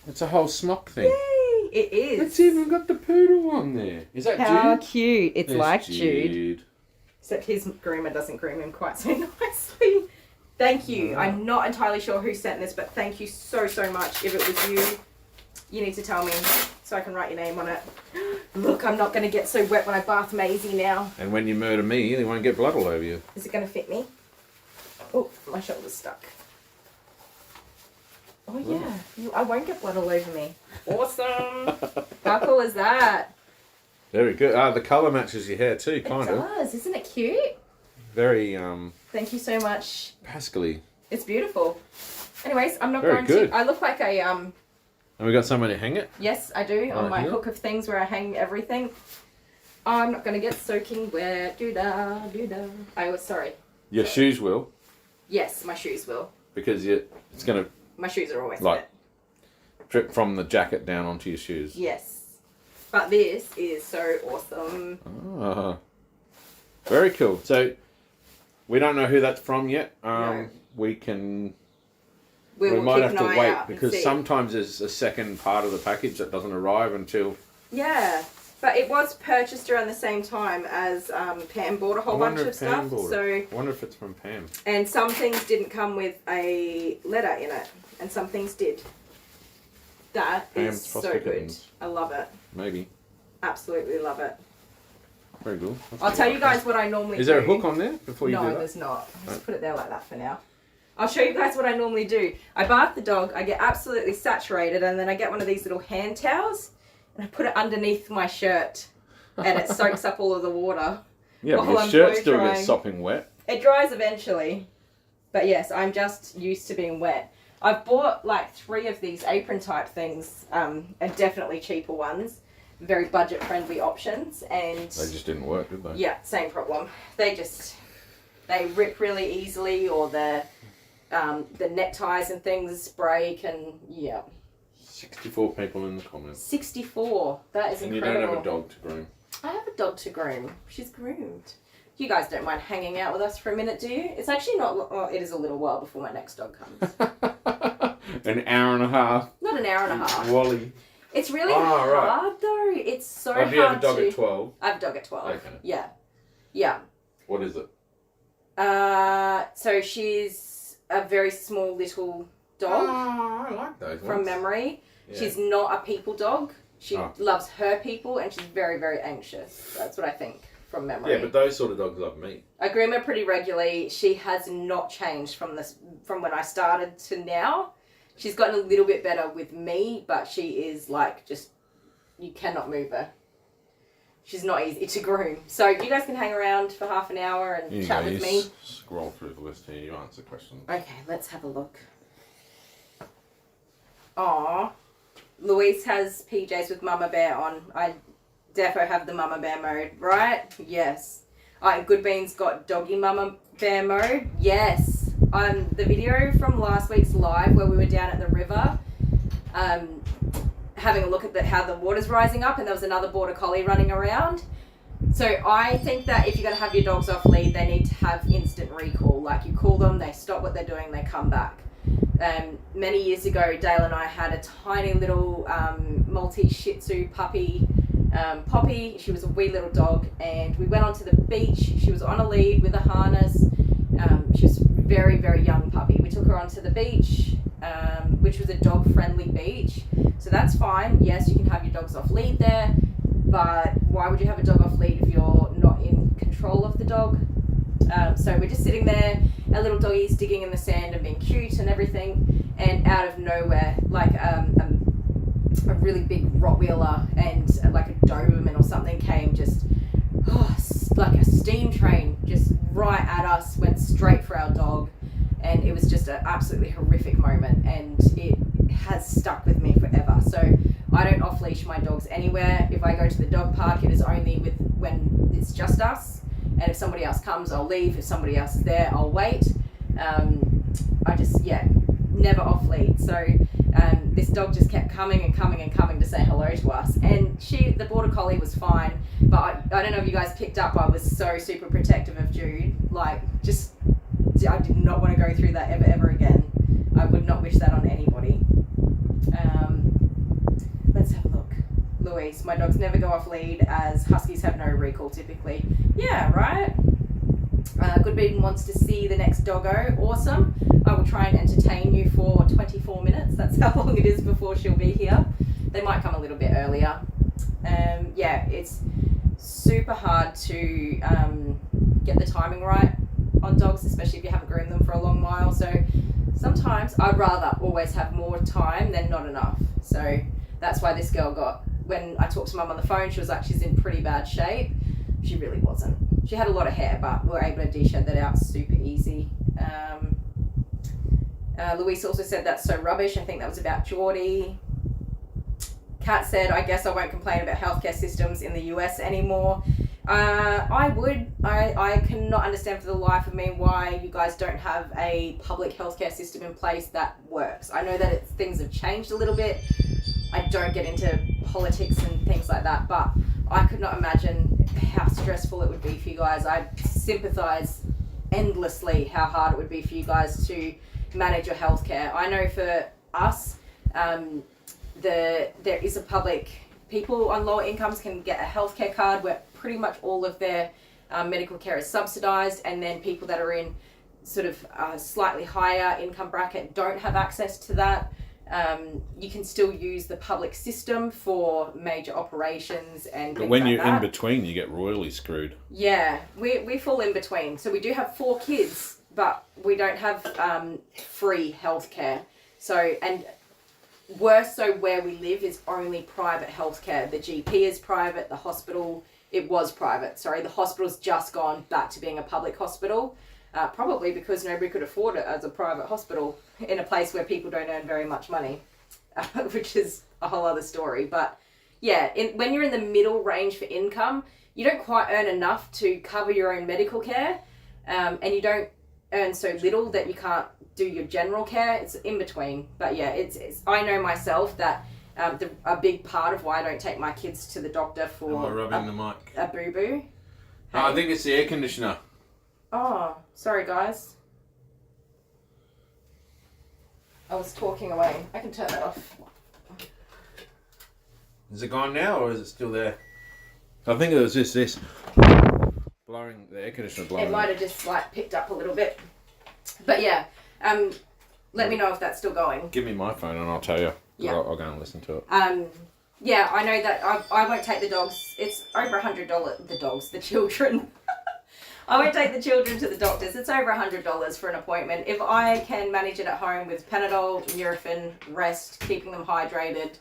S1: it's a whole smock thing.
S2: Yay! It is.
S1: It's even got the poodle on there. Is that
S2: How
S1: Jude?
S2: cute. It's
S1: There's
S2: like Jude. Except his groomer doesn't groom him quite so nicely. Thank you. I'm not entirely sure who sent this, but thank you so much. If it was you, you need to tell me so I can write your name on it. Look, I'm not going to get so wet when I bath Maisie now.
S1: And when you murder me, they won't get blood all over you.
S2: Is it going to fit me? Oh, my shoulder's stuck. Oh yeah, I won't get blood all over me. Awesome. How cool is that?
S1: Very good. The colour matches your hair too, kind
S2: It
S1: of.
S2: does, isn't it cute?
S1: Very,
S2: Thank you so much.
S1: pascally.
S2: It's beautiful. Anyways, I'm not
S1: Very
S2: going
S1: good.
S2: to... I look like a...
S1: And we got somewhere to hang it?
S2: Yes, I do. On my
S1: here.
S2: hook of things where I hang everything. I'm not going to get soaking wet. Doo-da, doo-da. I was sorry.
S1: Your shoes will,
S2: Yes, my shoes will.
S1: because it's going to
S2: My shoes are always
S1: Like-
S2: wet.
S1: drip from the jacket down onto your shoes.
S2: Yes. But this is so awesome.
S1: Ah, very cool. So, we don't know who that's from yet.
S2: No.
S1: We can...
S2: We will
S1: might
S2: keep
S1: have
S2: an
S1: to
S2: eye
S1: wait,
S2: out and
S1: because
S2: see.
S1: sometimes there's a second part of the package that doesn't arrive until...
S2: Yeah, but it was purchased around the same time as Pam bought a whole bunch of stuff. So,
S1: I wonder if it's from Pam.
S2: and some things didn't come with a letter in it, and some things did. That
S1: Pam's
S2: is
S1: foster
S2: so good.
S1: kittens.
S2: I love it.
S1: Maybe.
S2: Absolutely love it.
S1: Very cool. That's
S2: I'll
S1: good.
S2: tell you guys what I normally do.
S1: Is there a hook on there before you do
S2: No,
S1: that?
S2: there's not. I'll just
S1: No.
S2: put it there like that for now. I'll show you guys what I normally do. I bath the dog, I get absolutely saturated, and then I get one of these little hand towels, and I put it underneath my shirt, and it soaks up all of the water.
S1: Yeah, but
S2: while
S1: your
S2: I'm
S1: shirt
S2: blow
S1: still
S2: drying.
S1: gets sopping wet.
S2: It dries eventually. But yes, I'm just used to being wet. I've bought like 3 of these apron type things, and definitely cheaper ones. Very budget friendly options, and
S1: They just didn't work, did they?
S2: yeah, same problem. They rip really easily, or the neckties and things break, and yeah.
S1: 64 people in the comments.
S2: 64. That is
S1: And you
S2: incredible.
S1: don't have a dog to groom.
S2: I have a dog to groom. She's groomed. You guys don't mind hanging out with us for a minute, do you? It's actually not... Well, it is a little while before my next dog comes.
S1: An hour and a half.
S2: Not an hour and a half.
S1: Wally.
S2: It's really
S1: Oh,
S2: hard,
S1: right.
S2: though. It's so
S1: Oh,
S2: hard
S1: do you have a dog
S2: to...
S1: at 12?
S2: I have a dog at 12.
S1: Okay.
S2: Yeah. Yeah.
S1: What is it?
S2: So she's a very small little dog
S1: Oh, I like those
S2: from
S1: ones.
S2: memory.
S1: Yeah.
S2: She's not a people dog. She
S1: Oh.
S2: loves her people, and she's very, very anxious. That's what I think from memory.
S1: Yeah, but those sort of dogs love me.
S2: I groom her pretty regularly. She has not changed from when I started to now. She's gotten a little bit better with me, but she is like just, you cannot move her. She's not easy to groom. So you guys can hang around for half an hour and chat with me.
S1: Scroll through the list here. You answer questions.
S2: Okay, let's have a look. Aw, Louise has PJs with Mama Bear on. I defo have the Mama Bear mode, right? Yes. Alright, Good Beans got Doggy Mama Bear mode. Yes. The video from last week's live where we were down at the river, having a look at how the water's rising up, and there was another border collie running around. So I think that if you're going to have your dogs off lead, they need to have instant recall. Like, you call them, they stop what they're doing, they come back. Many years ago, Dale and I had a tiny little Maltese Shih Tzu puppy, Poppy. She was a wee little dog, and we went onto the beach. She was on a lead with a harness. She was a very, very young puppy. We took her onto the beach, which was a dog-friendly beach. So that's fine. Yes, you can have your dogs off lead there, but why would you have a dog off lead if you're not in control of the dog? So we're just sitting there, our little doggies digging in the sand and being cute and everything, and out of nowhere, like a really big Rottweiler and like a Doberman or something came just like a steam train, just right at us, went straight for our dog, and it was just an absolutely horrific moment, and it has stuck with me forever. So I don't off leash my dogs anywhere. If I go to the dog park, it is only when it's just us, and if somebody else comes, I'll leave. If somebody else is there, I'll wait. I just, never off lead. So this dog just kept coming and coming and coming to say hello to us, and the border collie was fine, but I don't know if you guys picked up, I was so super protective of Jude. Like, just, I did not want to go through that ever again. I would not wish that on anybody. Let's have a look. Louise, my dogs never go off lead as huskies have no recall typically. Yeah, right? Good Bean wants to see the next doggo. Awesome. I will try and entertain you for 24 minutes. That's how long it is before she'll be here. They might come a little bit earlier. It's super hard to get the timing right on dogs, especially if you haven't groomed them for a long while. So sometimes I'd rather always have more time than not enough. So that's why this girl when I talked to Mum on the phone, she was like, she's in pretty bad shape. She really wasn't. She had a lot of hair, but we were able to de-shed that out super easy. Louise also said that's so rubbish. I think that was about Geordie. Kat said, I guess I won't complain about healthcare systems in the US anymore. I would. I cannot understand for the life of me why you guys don't have a public healthcare system in place that works. I know that things have changed a little bit. I don't get into politics and things like that, but I could not imagine how stressful it would be for you guys. I sympathise endlessly how hard it would be for you guys to manage your healthcare. I know for us, there is a public, people on lower incomes can get a healthcare card where pretty much all of their medical care is subsidised, and then people that are in sort of slightly higher income bracket don't have access to that. You can still use the public system for major operations and
S1: but when
S2: like
S1: you're
S2: that.
S1: in between, you get royally screwed.
S2: Yeah, we fall in between. So we do have 4 kids, but we don't have free healthcare. So, and worse so where we live is only private healthcare. The GP is private, the hospital, it was private. Sorry, the hospital's just gone back to being a public hospital. Probably because nobody could afford it as a private hospital in a place where people don't earn very much money, which is a whole other story. But yeah, when you're in the middle range for income, you don't quite earn enough to cover your own medical care, and you don't earn so little that you can't do your general care. It's in between. But yeah, it's I know myself that a big part of why I don't take my kids to the doctor for
S1: Am I rubbing the mic?
S2: A boo-boo.
S1: Oh, I think it's the air conditioner.
S2: Oh, sorry guys. I was talking away. I can turn that off.
S1: Is it gone now, or is it still there? I think it was just this blowing, the air conditioner blowing.
S2: It might have just like picked up a little bit. But yeah, let me know if that's still going.
S1: Give me my phone and I'll tell you.
S2: Yeah.
S1: I'll go and listen to it.
S2: Yeah, I know that I won't take the dogs. It's over $100, the children. I won't take the children to the doctors. It's over $100 for an appointment. If I can manage it at home with Panadol, Nurofen, rest, keeping them hydrated,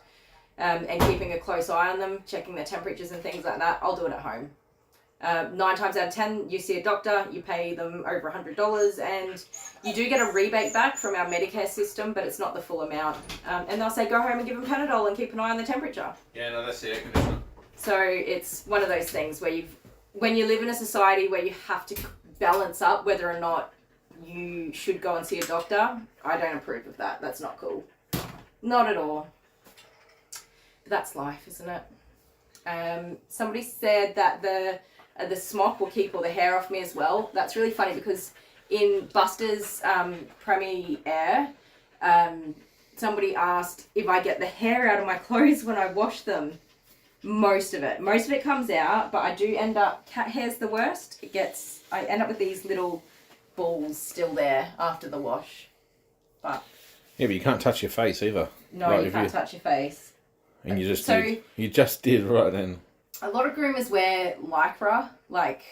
S2: and keeping a close eye on them, checking their temperatures and things like that, I'll do it at home. 9 times out of 10, you see a doctor, you pay them over $100, and you do get a rebate back from our Medicare system, but it's not the full amount. And they'll say, go home and give them Panadol and keep an eye on the temperature.
S1: Yeah, no, that's the air conditioner.
S2: So it's one of those things where when you live in a society where you have to balance up whether or not you should go and see a doctor, I don't approve of that. That's not cool. Not at all. But that's life, isn't it? Somebody said that the smock will keep all the hair off me as well. That's really funny because in Buster's premiere, somebody asked if I get the hair out of my clothes when I wash them. Most of it comes out, but I do end up, cat hair's the worst. I end up with these little balls still there after the wash. But
S1: yeah, but you can't touch your face either.
S2: No,
S1: right,
S2: you can't touch your face.
S1: And you just did right then.
S2: A lot of groomers wear lycra, like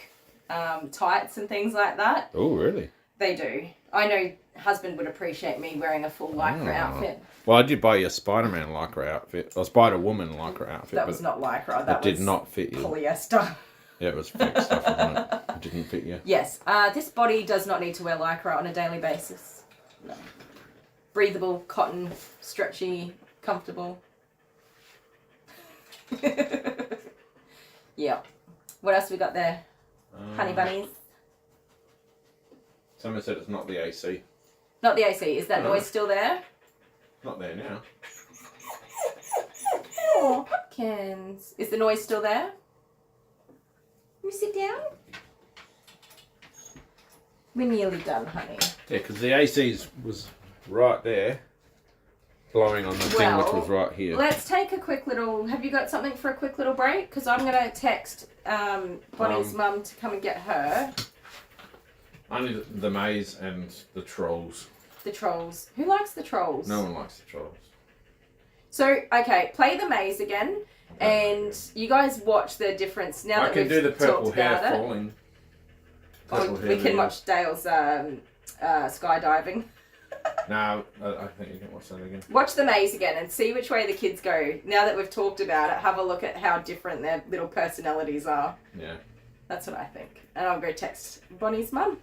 S2: tights and things like that.
S1: Oh, really?
S2: They do. I know husband would appreciate me wearing a full lycra outfit.
S1: Well, I did buy you a Spider-Man lycra outfit, or Spider-Woman lycra outfit.
S2: That was not lycra. That
S1: did not fit you.
S2: Polyester.
S1: Yeah, it was fake stuff, wasn't it? It didn't fit you.
S2: Yes. This body does not need to wear lycra on a daily basis. No. Breathable, cotton, stretchy, comfortable. Yeah. What else we got there? Honey bunnies.
S1: Someone said it's not the AC.
S2: Not the AC. Is that noise still there?
S1: Not there now.
S2: Oh, pumpkins. Is the noise still there? Can you sit down? We're nearly done, honey.
S1: Yeah, because the AC was right there, blowing on the thing which was right here.
S2: Let's take a quick little... Have you got something for a quick little break? Because I'm going to text Bonnie's mum to come and get her.
S1: Only the maze and the trolls.
S2: The trolls. Who likes the trolls?
S1: No one likes the trolls.
S2: So, okay, play the maze again, and you guys watch the difference now that we've
S1: do the purple
S2: talked
S1: hair
S2: about
S1: falling.
S2: We can watch Dale's skydiving.
S1: No, I think you can watch that again.
S2: Watch the maze again and see which way the kids go. Now that we've talked about it, have a look at how different their little personalities are.
S1: Yeah.
S2: That's what I think. And I'll go text Bonnie's mum.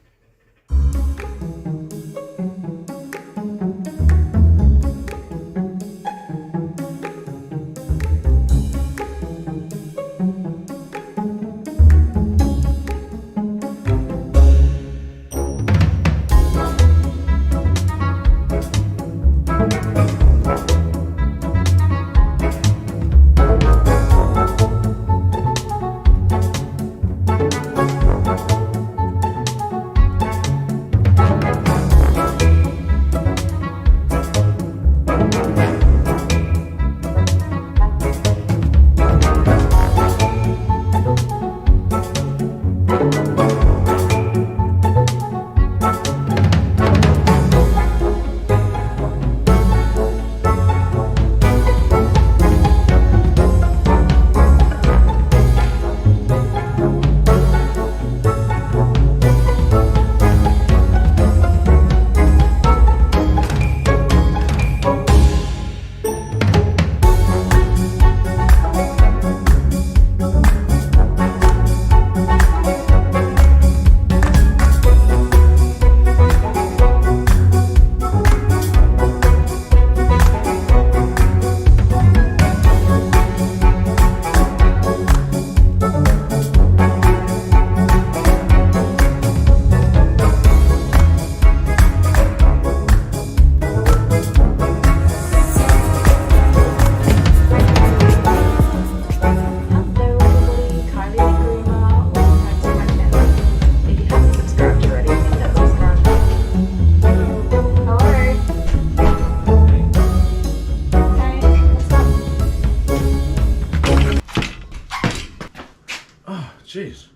S1: Jeez.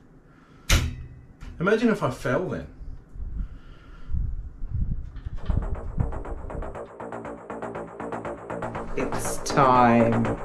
S1: Imagine if I fell then.
S3: It's time.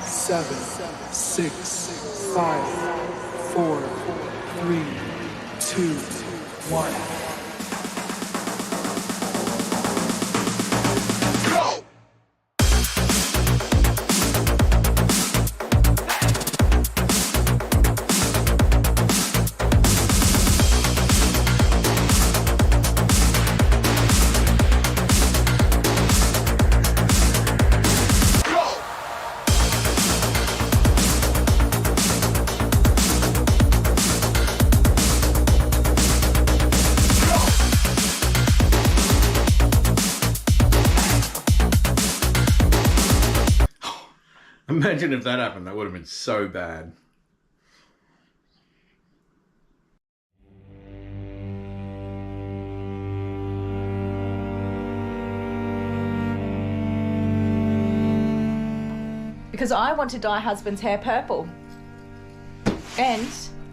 S5: 7, 6, 5, 4, 3, 2, 1.
S1: Imagine if that happened, that would have been so bad.
S2: Because I want to dye husband's hair purple. And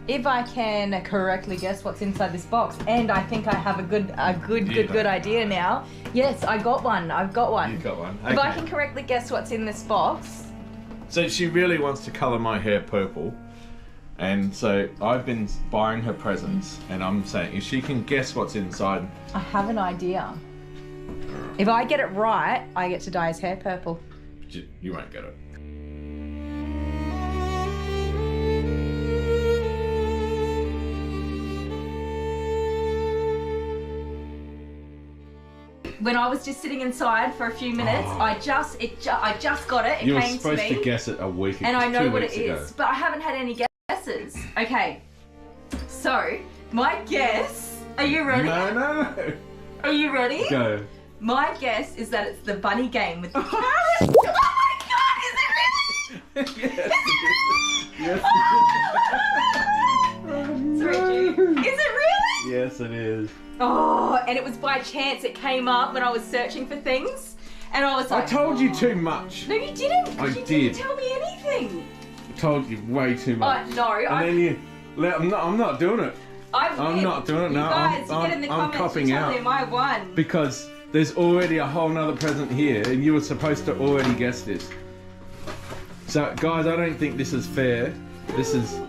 S2: if I can correctly guess what's inside this box, and I think I have a good idea now. Yes, I got one. I've got one.
S1: You got one.
S2: If I can correctly guess what's in this box.
S1: So she really wants to colour my hair purple, and so I've been buying her presents, and I'm saying if she can guess what's inside.
S2: I have an idea. If I get it right, I get to dye his hair purple.
S1: You won't get it.
S2: When I was just sitting inside for a few minutes, I just got it. It
S1: You were
S2: came to
S1: supposed
S2: me,
S1: to guess it a week ago.
S2: and I know
S1: 2
S2: what it
S1: weeks ago.
S2: is, but I haven't had any guesses. Okay, so my guess. Are you ready?
S1: No.
S2: Are you ready?
S1: Go.
S2: My guess is that it's the bunny game with the carrots. Oh my god! Is it really?
S1: Yes. Yes.
S2: Sorry, Jude. Is it really?
S1: Yes, it is.
S2: Oh, and it was by chance it came up when I was searching for things, and I was like,
S1: I told you too much.
S2: No, you didn't.
S1: I
S2: You
S1: did.
S2: didn't tell me anything.
S1: I told you way too much.
S2: No,
S1: And then you. I'm not doing it.
S2: I'm
S1: not doing it.
S2: You
S1: No,
S2: guys, you get in the
S1: I'm
S2: comments
S1: copping
S2: to tell
S1: out.
S2: them I won.
S1: Because there's already a whole nother present here, and you were supposed to already guess this. So, guys, I don't think this is fair. This is.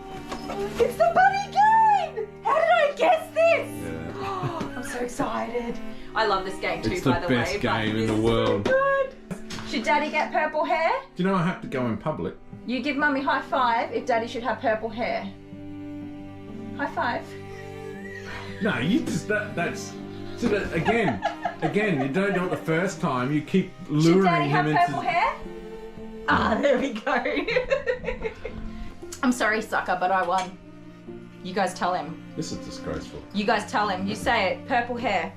S2: It's the bunny game! How did I guess this?
S1: Yeah.
S2: I'm so excited. I love this game too,
S1: It's
S2: by
S1: the
S2: the way.
S1: best
S2: but
S1: game in
S2: this
S1: the
S2: is
S1: world.
S2: so good. Should Daddy get purple hair?
S1: Do you know I have to go in public?
S2: You give Mummy high five if Daddy should have purple hair. High five.
S1: No, you just that's. So that, again, you don't do it the first time. You keep
S2: Should
S1: luring
S2: Daddy
S1: him
S2: have
S1: into.
S2: purple hair? Ah, there we go. I'm sorry, sucker, but I won. You guys tell him.
S1: This is disgraceful.
S2: You guys tell him. You say it. Purple hair.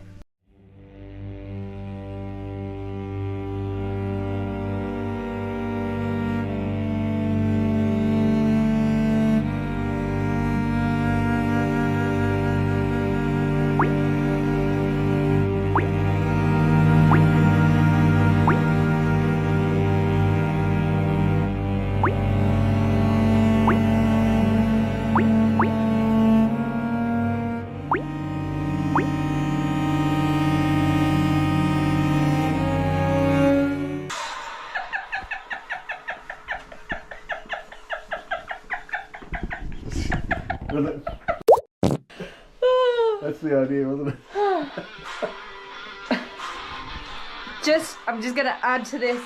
S1: That's the idea, wasn't it?
S2: I'm just gonna add to this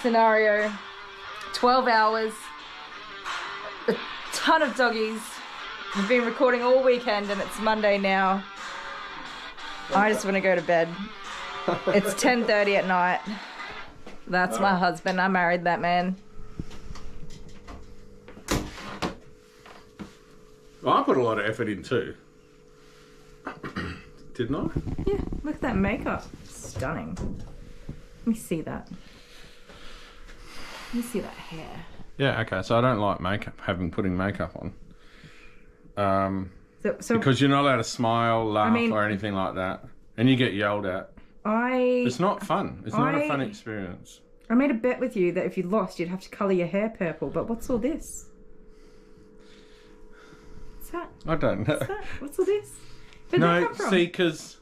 S2: scenario 12 hours, a ton of doggies. We've been recording all weekend and it's Monday now. I just want to go to bed. It's 10:30 at night. That's my husband. I married that man.
S1: Well, I put a lot of effort in too. Didn't I?
S2: Yeah, look at that makeup. Stunning. Let me see that. Let me see that hair.
S1: Yeah, okay, so I don't like putting makeup on.
S2: So
S1: Because you're not allowed to smile, laugh,
S2: mean-
S1: or anything like that. And you get yelled at. It's not fun. It's not a fun experience.
S2: I made a bet with you that if you lost, you'd have to colour your hair purple. But what's all this? What's that?
S1: I don't know.
S2: What's that? What's all this? Where'd that
S1: No,
S2: come from?
S1: see, because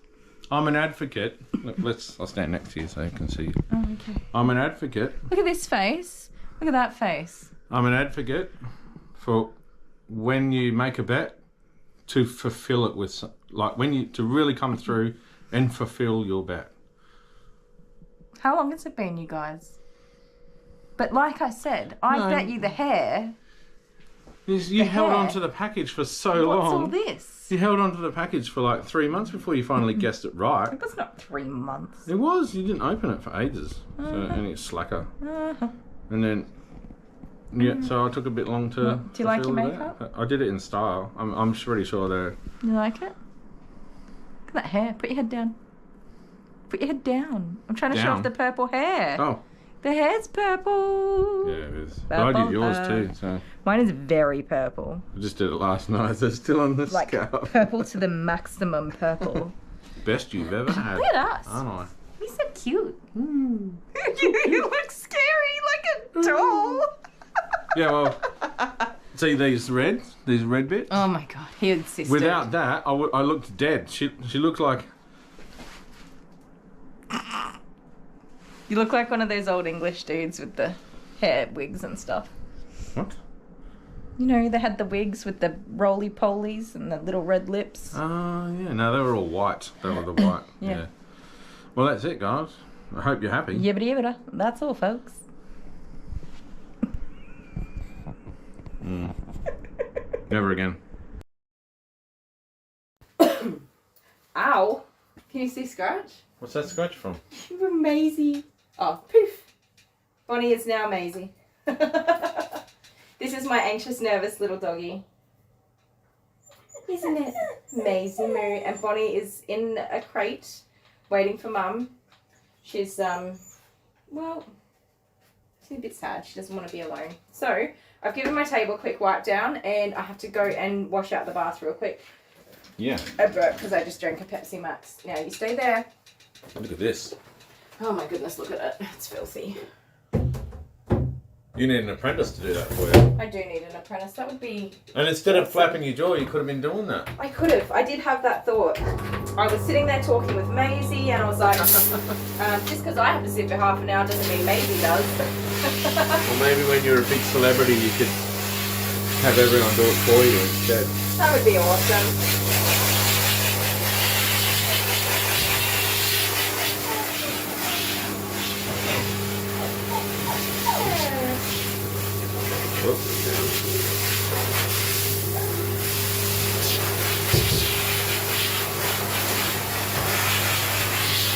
S1: I'm an advocate. Look, I'll stand next to you so you can see.
S2: Oh, okay.
S1: I'm an advocate.
S2: Look at this face. Look at that face.
S1: I'm an advocate for when you make a bet to fulfill it with, to really come through and fulfill your bet.
S2: How long has it been, you guys? But like I said, I bet you the hair.
S1: You held on to the package for so long.
S2: What's all this?
S1: You held on to the package for like 3 months before you finally guessed it right.
S2: It was not 3 months.
S1: It was. You didn't open it for ages. So, and it's slacker. And then, so I took a bit long to.
S2: Do you like your
S1: fulfill
S2: makeup?
S1: that. I did it in style. I'm pretty sure they're.
S2: You like it? Look at that hair. Put your head down. Put your head down. I'm trying to show off the purple hair.
S1: Oh.
S2: The hair's purple.
S1: Yeah, it is. But I did yours too, so.
S2: Mine is very purple.
S1: I just did it last night. So it's still on the scalp.
S2: Purple to the maximum purple.
S1: Best you've ever had.
S2: Look at us.
S1: Aren't I?
S2: He's so cute. You look scary like a doll.
S1: Yeah, well, see these red bits?
S2: Oh my god, he insisted.
S1: Without that, I looked dead. She looked like...
S2: You look like one of those old English dudes with the hair wigs and stuff.
S1: What?
S2: You know, they had the wigs with the roly-polies and the little red lips.
S1: Oh, yeah. No, they were all white. They were the white. Yeah. Well, that's it, guys. I hope you're happy.
S2: Yibbity yibbida. That's all, folks.
S1: Never again.
S2: Ow. Can you see Scratch?
S1: What's that scratch from?
S2: You're Maisie. Oh, poof. Bonnie is now Maisie. This is my anxious, nervous little doggy. Isn't it? Maisie Moo. And Bonnie is in a crate waiting for Mum. She's, well, she's a bit sad. She doesn't want to be alone. So, I've given my table a quick wipe down and I have to go and wash out the bath real quick.
S1: Yeah.
S2: I burped because I just drank a Pepsi Max. Now, you stay there.
S1: Look at this.
S2: Oh my goodness, look at it. It's filthy.
S1: You need an apprentice to do that for you.
S2: I do need an apprentice. That would be...
S1: And instead of flapping your jaw, you could have been doing that.
S2: I could have. I did have that thought. I was sitting there talking with Maisie and I was like, just because I have to sit for half an hour doesn't mean Maisie does.
S1: Or maybe when you're a big celebrity, you could have everyone do it for you instead.
S2: That would be awesome.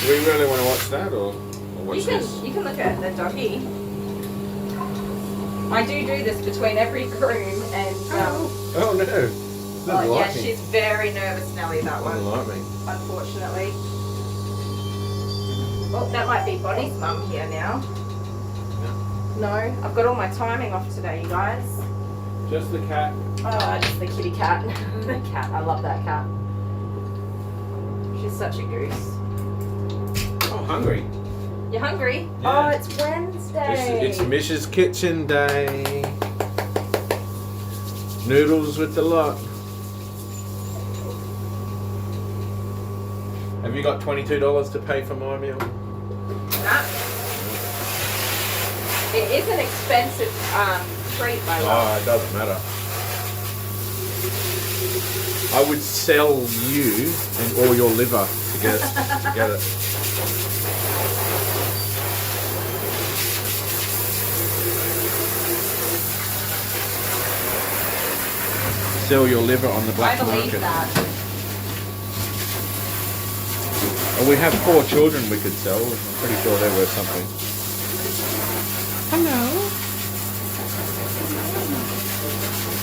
S1: Do we really want to watch that or watch this?
S2: You can look at the doggy. I do this between every groom and...
S1: Oh no. Doesn't
S2: yeah,
S1: like me.
S2: she's very nervous, Nelly, that one.
S1: Doesn't like me.
S2: Unfortunately. Well, that might be Bonnie's mum here now. No, I've got all my timing off today, you guys.
S1: Just the cat.
S2: Oh, just the kitty cat. The cat, I love that cat. She's such a goose.
S1: I'm hungry.
S2: You hungry?
S1: Yeah.
S2: Oh, it's Wednesday.
S1: It's Mish's kitchen day. Noodles with the lot. Have you got $22 to pay for my meal?
S2: Nah. It is an expensive treat, my love.
S1: Oh, it doesn't matter. I would sell you and all your liver to get it. Sell your liver on the black
S2: I believe
S1: market.
S2: that.
S1: Oh, we have 4 children we could sell. I'm pretty sure they're worth something. Hello.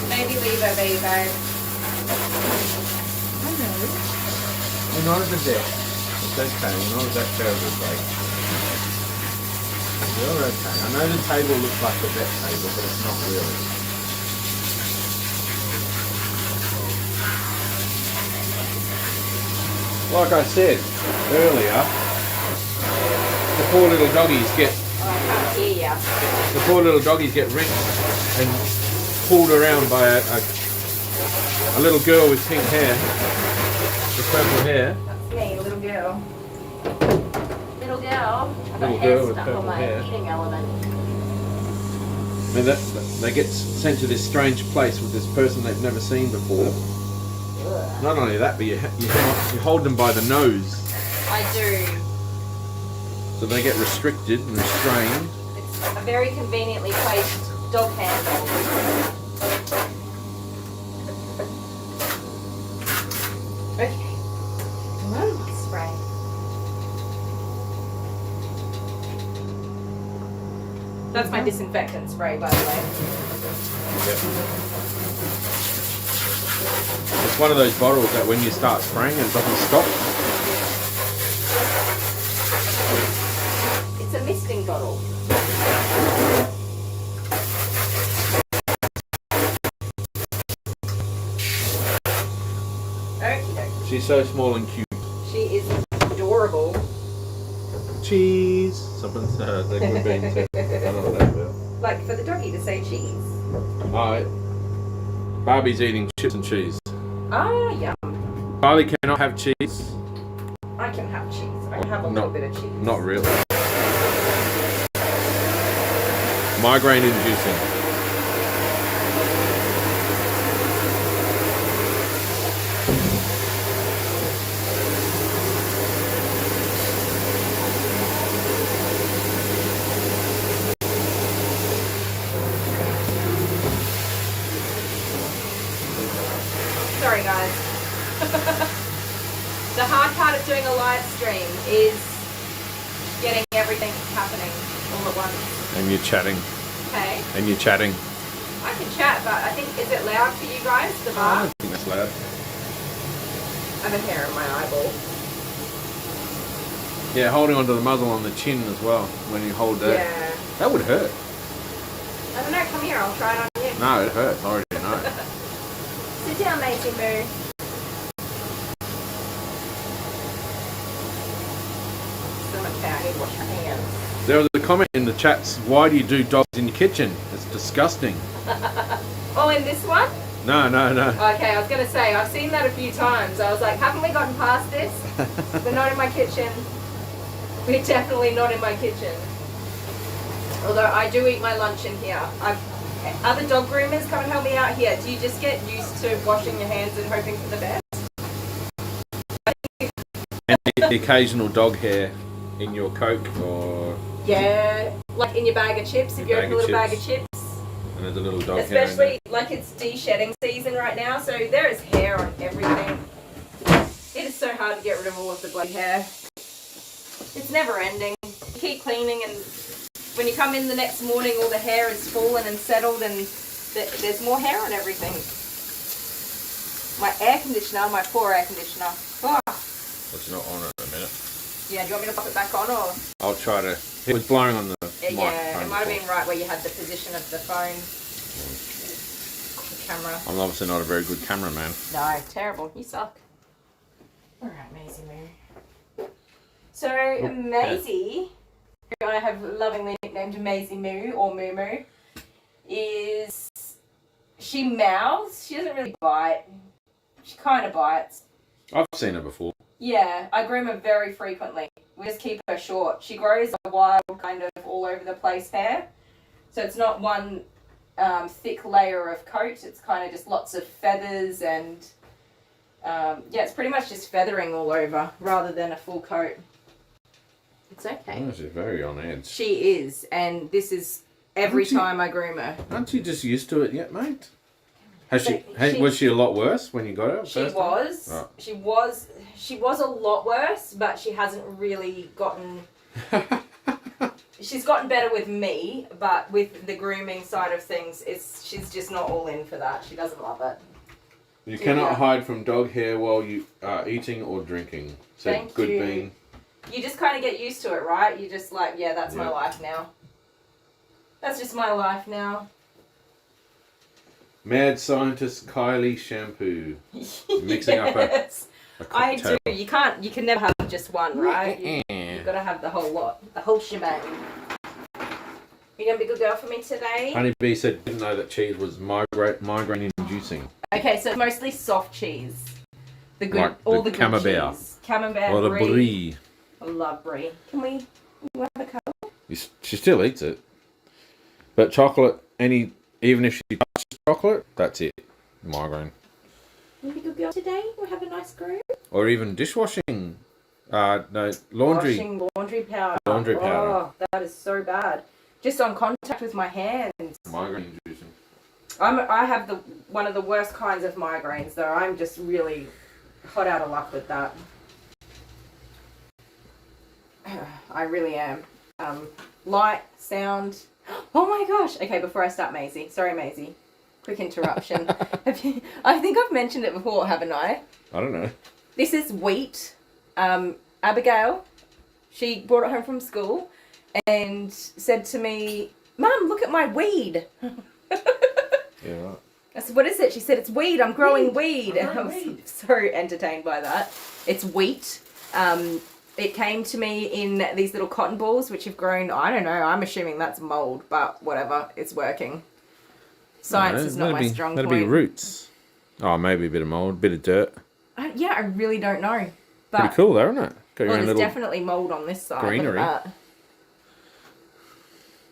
S2: Maybe leave her be, babe.
S1: Hello. We're not at the deck. It's okay. We're not at that terrible place. You're okay. I know the table looks like the vet table, but it's not really. Like I said earlier, the poor little doggies get the poor little doggies get rinsed and pulled around by a little girl with pink hair, with purple hair.
S2: That's me, little girl. Little girl. I've got
S1: Little
S2: hair
S1: girl with
S2: stuck
S1: purple
S2: on my
S1: hair.
S2: eating element.
S1: I mean, they get sent to this strange place with this person they've never seen before. Not only that, but you hold them by the nose.
S2: I do.
S1: So they get restricted and restrained.
S2: It's a very conveniently placed dog handle. Okay. Spray. That's my disinfectant spray, by the way.
S1: Yep. It's one of those bottles that when you start spraying it doesn't stop.
S2: It's a misting bottle. Okey-doke.
S1: She's so small and cute.
S2: She is adorable.
S1: Cheese. Something's they would be into. I don't know what that about.
S2: Like for the doggy to say cheese.
S1: Alright. Barbie's eating chips and cheese.
S2: Ah, yum.
S1: Kylie cannot have cheese.
S2: I can have cheese. I can have a little bit of cheese.
S1: Not really. Migraine inducing.
S2: Sorry, guys. The hard part of doing a live stream is getting everything happening all at once.
S1: And you're chatting.
S2: Okay.
S1: And you're chatting.
S2: I can chat, but I think, is it loud for you guys, the
S1: I
S2: bar?
S1: don't think that's loud.
S2: I have a hair in my eyeball.
S1: Yeah, holding onto the muzzle on the chin as well when you hold that.
S2: Yeah.
S1: That would hurt.
S2: I don't know, come here, I'll try it on you.
S1: No, it hurts. I already know.
S2: Sit down, Maisie Moo. Okay, I need to wash my hands.
S1: There was a comment in the chats, why do you do dogs in your kitchen? It's disgusting.
S2: Oh, in this one?
S1: No.
S2: Okay, I was going to say, I've seen that a few times. I was like, haven't we gotten past this? We're not in my kitchen. We're definitely not in my kitchen. Although I do eat my lunch in here. Other dog groomers come and help me out here. Do you just get used to washing your hands and hoping for the best?
S1: And the occasional dog hair in your Coke or...
S2: Yeah, like in your bag of chips, if you open a little bag of chips.
S1: And there's a little dog hair in
S2: Especially like it's de-shedding season right now, so there is hair on everything. It is so hard to get rid of all of the bloody hair. It's never ending. You keep cleaning and when you come in the next morning all the hair is fallen and settled and there's more hair on everything. My air conditioner, my poor air conditioner. Oh.
S1: It's not on at the minute.
S2: Yeah, do you want me to pop it back on or?
S1: I'll try to... It was blowing on the microphone.
S2: Yeah, it might have been right where you had the position of the phone. The camera.
S1: I'm obviously not a very good cameraman.
S2: No, terrible. You suck. Alright, Maisie Moo. So, Maisie, who I have lovingly nicknamed Maisie Moo or Moo Moo, is... She mouths. She doesn't really bite. She kind of bites.
S1: I've seen her before.
S2: Yeah, I groom her very frequently. We just keep her short. She grows a wild kind of all over the place hair. So it's not one thick layer of coat. It's kind of just lots of feathers and yeah, it's pretty much just feathering all over rather than a full coat. It's okay.
S1: Oh, she's very on edge.
S2: She is, and this is every time I groom her.
S1: Aren't you just used to it yet, mate? Was she a lot worse when you got her?
S2: She was a lot worse, but she hasn't really gotten... She's gotten better with me, but with the grooming side of things, she's just not all in for that. She doesn't love it.
S1: You cannot hide from dog hair while you are eating or drinking. So
S2: Thank
S1: good
S2: you.
S1: bean.
S2: You just kind of get used to it, right? You just like, yeah, that's my life now. That's just my life now.
S1: Mad scientist Kylie shampoo. Mixing up a
S2: I
S1: cocktail.
S2: do. You can never have just one, right? You've got to have the whole lot, the whole shebang. You gonna be a good girl for me today?
S1: Honey Bee said didn't know that cheese was migraine inducing.
S2: Okay, so mostly soft cheese. The good,
S1: Like
S2: all
S1: the
S2: the
S1: Camembert.
S2: good cheese. Camembert,
S1: Or the
S2: brie.
S1: brie.
S2: I love brie. Can we have a cup?
S1: She still eats it. But chocolate, even if she touches chocolate, that's it. Migraine.
S2: You be a good girl today? We'll have a nice groom.
S1: Or even dishwashing. No, laundry.
S2: Washing laundry powder.
S1: Laundry powder.
S2: Oh, that is so bad. Just on contact with my hands.
S1: Migraine inducing.
S2: I have one of the worst kinds of migraines, though. I'm just really hot out of luck with that. I really am. Light, sound. Oh my gosh. Okay, before I start, Maisie. Sorry, Maisie. Quick interruption. I think I've mentioned it before, haven't I?
S1: I don't know.
S2: This is wheat. Abigail, she brought it home from school and said to me, "Mum, look at my weed."
S1: Yeah, right.
S2: I said, "What is it?" She said, "It's weed. I'm growing weed." And I was so entertained by that. It's wheat. It came to me in these little cotton balls, which have grown, I don't know, I'm assuming that's mold, but whatever, it's working. Science is not my strong point.
S1: That'd be roots. Oh, maybe a bit of mold, a bit of dirt.
S2: Yeah, I really don't know. But,
S1: pretty cool though, isn't it? Got your
S2: well,
S1: own
S2: there's
S1: little
S2: definitely mold on this side.
S1: greenery.
S2: Look at that.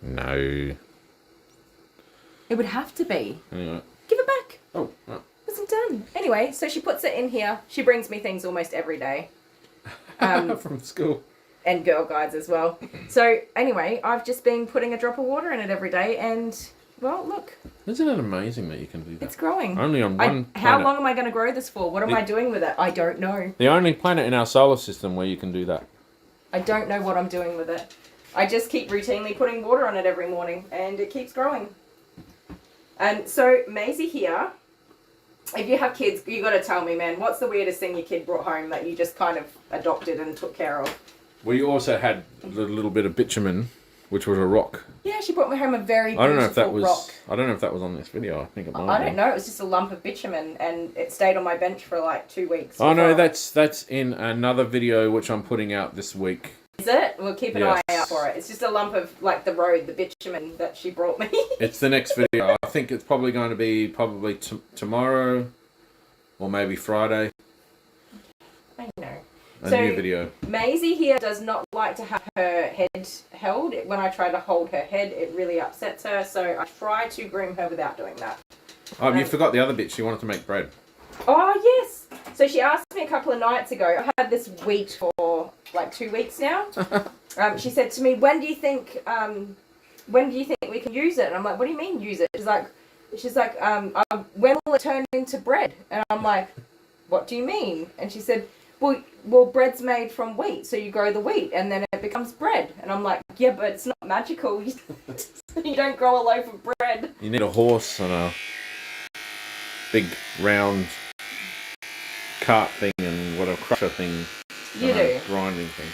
S1: No.
S2: It would have to be.
S1: Anyway.
S2: Give it back.
S1: Oh, no.
S2: Wasn't done. Anyway, so she puts it in here. She brings me things almost every day.
S1: From school.
S2: And Girl Guides as well. So anyway, I've just been putting a drop of water in it every day, and well, look.
S1: Isn't it amazing that you can do that?
S2: It's growing.
S1: Only on one planet.
S2: How long am I going to grow this for? What am I doing with it? I don't know.
S1: The only planet in our solar system where you can do that.
S2: I don't know what I'm doing with it. I just keep routinely putting water on it every morning, and it keeps growing. And so Maisie here, if you have kids, you got to tell me, man, what's the weirdest thing your kid brought home that you just kind of adopted and took care of?
S1: We also had a little bit of bitumen, which was a rock.
S2: Yeah, she brought me home a very beautiful
S1: I don't know if that was.
S2: rock.
S1: I don't know if that was on this video. I think it might.
S2: I don't know. It was just a lump of bitumen, and it stayed on my bench for like 2 weeks.
S1: Oh no, that's in another video which I'm putting out this week.
S2: Is it? We'll keep an eye out for it. It's just a lump of like the road, the bitumen that she brought me.
S1: It's the next video. I think it's probably going to be tomorrow, or maybe Friday.
S2: I know.
S1: A new video.
S2: Maisie here does not like to have her head held. When I try to hold her head, it really upsets her. So I try to groom her without doing that.
S1: Oh, you forgot the other bit. She wanted to make bread.
S2: Oh, yes. So she asked me a couple of nights ago. I've had this wheat for like 2 weeks now. She said to me, when do you think we can use it? And I'm like, what do you mean use it? She's like, when will it turn into bread? And I'm like, what do you mean? And she said, well, bread's made from wheat, so you grow the wheat, and then it becomes bread. And I'm like, yeah, but it's not magical. You don't grow a loaf of bread.
S1: You need a horse and a big round cart thing and whatever crusher thing.
S2: You do.
S1: Grinding thing.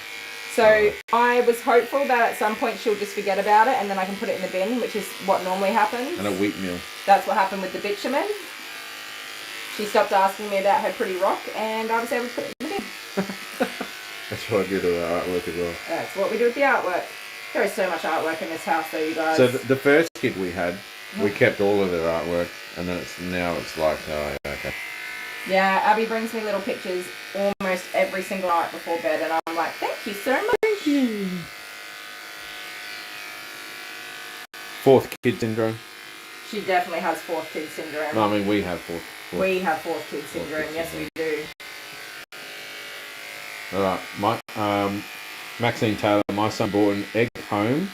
S2: So I was hopeful that at some point she'll just forget about it, and then I can put it in the bin, which is what normally happens.
S1: And a wheat meal.
S2: That's what happened with the bitumen. She stopped asking me about her pretty rock, and I was able to put it in the bin.
S1: That's what I do to the artwork as well.
S2: That's what we do with the artwork. There is so much artwork in this house, though, you guys.
S1: So the first kid we had, we kept all of their artwork, and then now it's like, oh, yeah, okay.
S2: Yeah, Abby brings me little pictures almost every single night before bed, and I'm like, thank you so much.
S1: Fourth kid syndrome.
S2: She definitely has fourth kid syndrome.
S1: No, I mean, we have fourth.
S2: We have fourth kid syndrome, yes we do.
S1: Alright, Maxine Taylor, my son brought an egg home,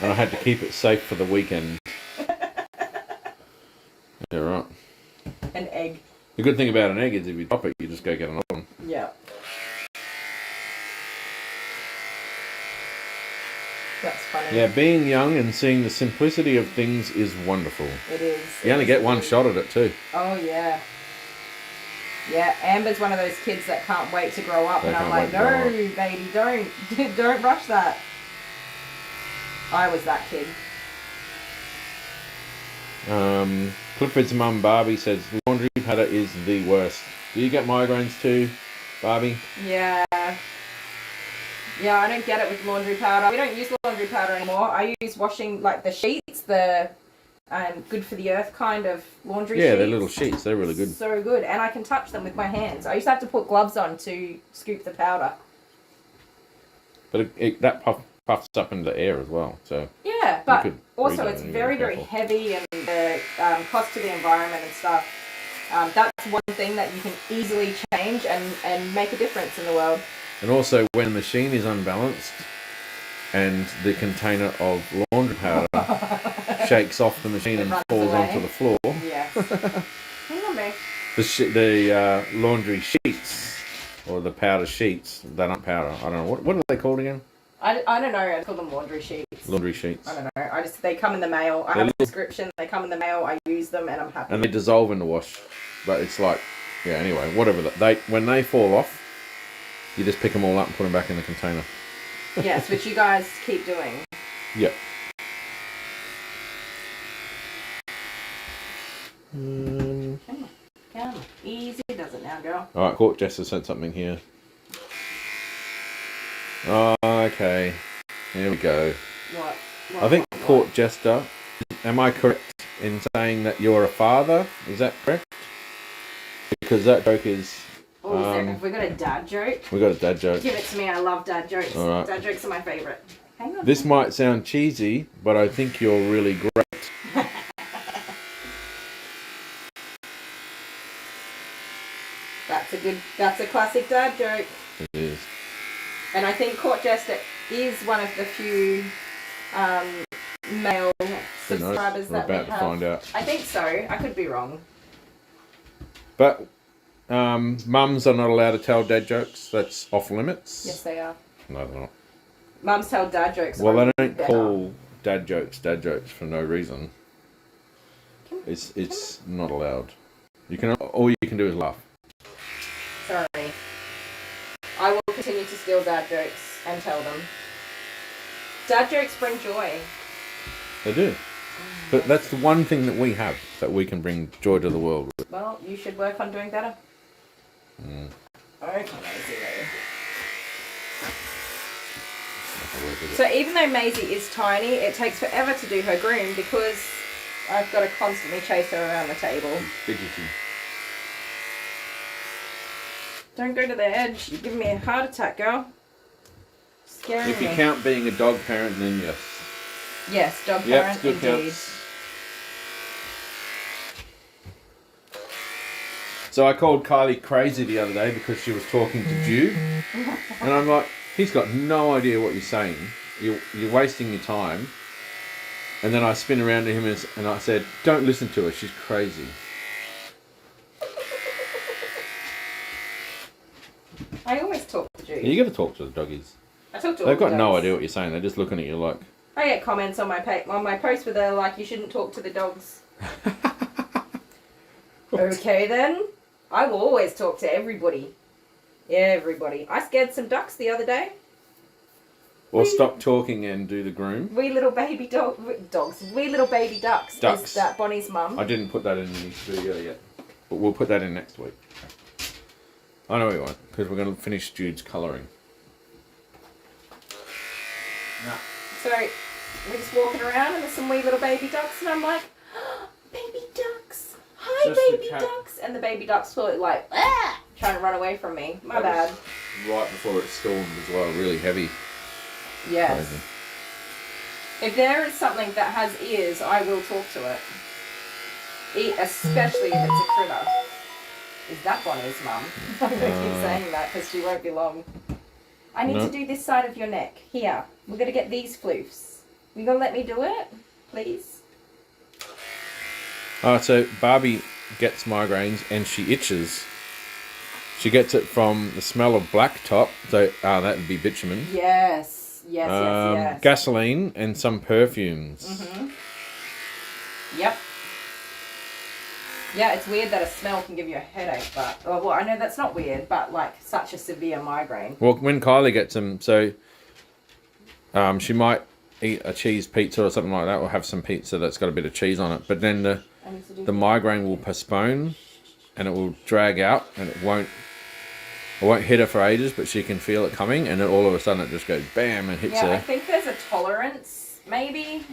S1: and I had to keep it safe for the weekend. Yeah, right.
S2: An egg.
S1: The good thing about an egg is if you drop it, you just go get another one.
S2: Yeah. That's funny.
S1: Yeah, being young and seeing the simplicity of things is wonderful.
S2: It is.
S1: You only get one shot at it too.
S2: Oh, yeah. Yeah, Amber's one of those kids that can't wait to grow up, and I'm like, no, baby, don't rush that. I was that kid.
S1: Clifford's mum, Barbie, says laundry powder is the worst. Do you get migraines too, Barbie?
S2: Yeah. Yeah, I don't get it with laundry powder. We don't use laundry powder anymore. I use washing, like the sheets, the good for the earth kind of laundry sheets.
S1: Yeah, they're little sheets. They're really good.
S2: So good. And I can touch them with my hands. I used to have to put gloves on to scoop the powder.
S1: But that puffs up into the air as well. So
S2: yeah, Yeah, but
S1: could
S2: also
S1: read
S2: it's
S1: it and
S2: very,
S1: be
S2: very
S1: careful.
S2: heavy, and the cost to the environment and stuff. That's one thing that you can easily change and make a difference in the world.
S1: And also, when the machine is unbalanced and the container of laundry powder shakes off the machine and
S2: runs
S1: falls
S2: away.
S1: onto the floor,
S2: Yes. Hang on, babe.
S1: the laundry sheets, or the powder sheets, they're not powder. I don't know. What are they called again?
S2: I don't know. I call them laundry sheets.
S1: Laundry sheets.
S2: I don't know. They come in the mail. I have a description. They come in the mail. I use them, and I'm happy.
S1: And they dissolve in the wash. But it's like, yeah, anyway, whatever. When they fall off, you just pick them all up and put them back in the container.
S2: Yes, which you guys keep doing.
S1: Yep.
S2: Come on. Easy does it now, girl.
S1: Alright, Court Jester said something here. Oh, okay. Here we go.
S2: What?
S1: I think Court Jester, am I correct in saying that you're a father? Is that correct? Because that joke is...
S2: have we got a dad joke?
S1: We got a dad joke.
S2: Give it to me. I love dad jokes.
S1: All right.
S2: Dad jokes are my favourite. Hang on.
S1: This might sound cheesy, but I think you're really great.
S2: That's a classic dad joke.
S1: It is.
S2: And I think Court Jester is one of the few male
S1: Who knows?
S2: subscribers
S1: We're
S2: that we
S1: about to
S2: have.
S1: find out.
S2: I think so. I could be wrong.
S1: But mums are not allowed to tell dad jokes. That's off limits.
S2: Yes, they are.
S1: No, they're not.
S2: Mums tell dad jokes.
S1: Well,
S2: only
S1: they don't
S2: better.
S1: call dad jokes for no reason. It's not allowed. All you can do is laugh.
S2: Sorry. I will continue to steal dad jokes and tell them. Dad jokes bring joy.
S1: They do. But that's the one thing that we have that we can bring joy to the world with.
S2: Well, you should work on doing better. Okay, Maisie. So even though Maisie is tiny, it takes forever to do her groom because I've got to constantly chase her around the table.
S1: Fidgety.
S2: Don't go to the edge. You're giving me a heart attack, girl. Scaring
S1: If you
S2: me.
S1: count being a dog parent, then yes.
S2: Yes, dog
S1: Yep,
S2: parent,
S1: still
S2: indeed.
S1: counts. So I called Kylie crazy the other day because she was talking to Jude. And I'm like, he's got no idea what you're saying. You're wasting your time. And then I spin around to him and I said, don't listen to her, she's crazy.
S2: I always talk to Jude.
S1: You got to talk to the doggies.
S2: I talk to all
S1: They've got
S2: the
S1: no
S2: dogs.
S1: idea what you're saying. They're just looking at you like...
S2: I get comments on my post where they're like, you shouldn't talk to the dogs. Okay then. I will always talk to everybody. Everybody. I scared some ducks the other day.
S1: Or stop talking and do the groom.
S2: Wee little baby dogs. Wee little baby ducks.
S1: Ducks.
S2: Is that Bonnie's mum?
S1: I didn't put that in the video yet. But we'll put that in next week. I know we won't, because we're going to finish Jude's colouring.
S2: So we're just walking around and there's some wee little baby ducks and I'm like, oh, baby ducks. Hi,
S1: Just the
S2: baby
S1: cat.
S2: ducks. And the baby ducks were like, ah, trying to run away from me. My
S1: That
S2: bad.
S1: was right before it stormed as well, really heavy.
S2: Yes.
S1: Crazy.
S2: If there is something that has ears, I will talk to it. Especially if it's a critter. Is that Bonnie's mum? I'm going to keep saying that because she won't be long. I need
S1: No.
S2: to do this side of your neck. Here. We're going to get these floofs. You going to let me do it? Please?
S1: So Barbie gets migraines and she itches. She gets it from the smell of blacktop, so that would be bitumen.
S2: Yes. Yes.
S1: Gasoline and some perfumes.
S2: Mm-hmm. Yep. Yeah, it's weird that a smell can give you a headache, but... well, I know that's not weird, but, like, such a severe migraine.
S1: Well, when Kylie gets them, so she might eat a cheese pizza or something like that, or have some pizza that's got a bit of cheese on it, but then the migraine will postpone and it will drag out and it won't hit her for ages, but she can feel it coming, and then all of a sudden it just goes bam and hits
S2: Yeah, I
S1: her.
S2: think there's a tolerance, maybe.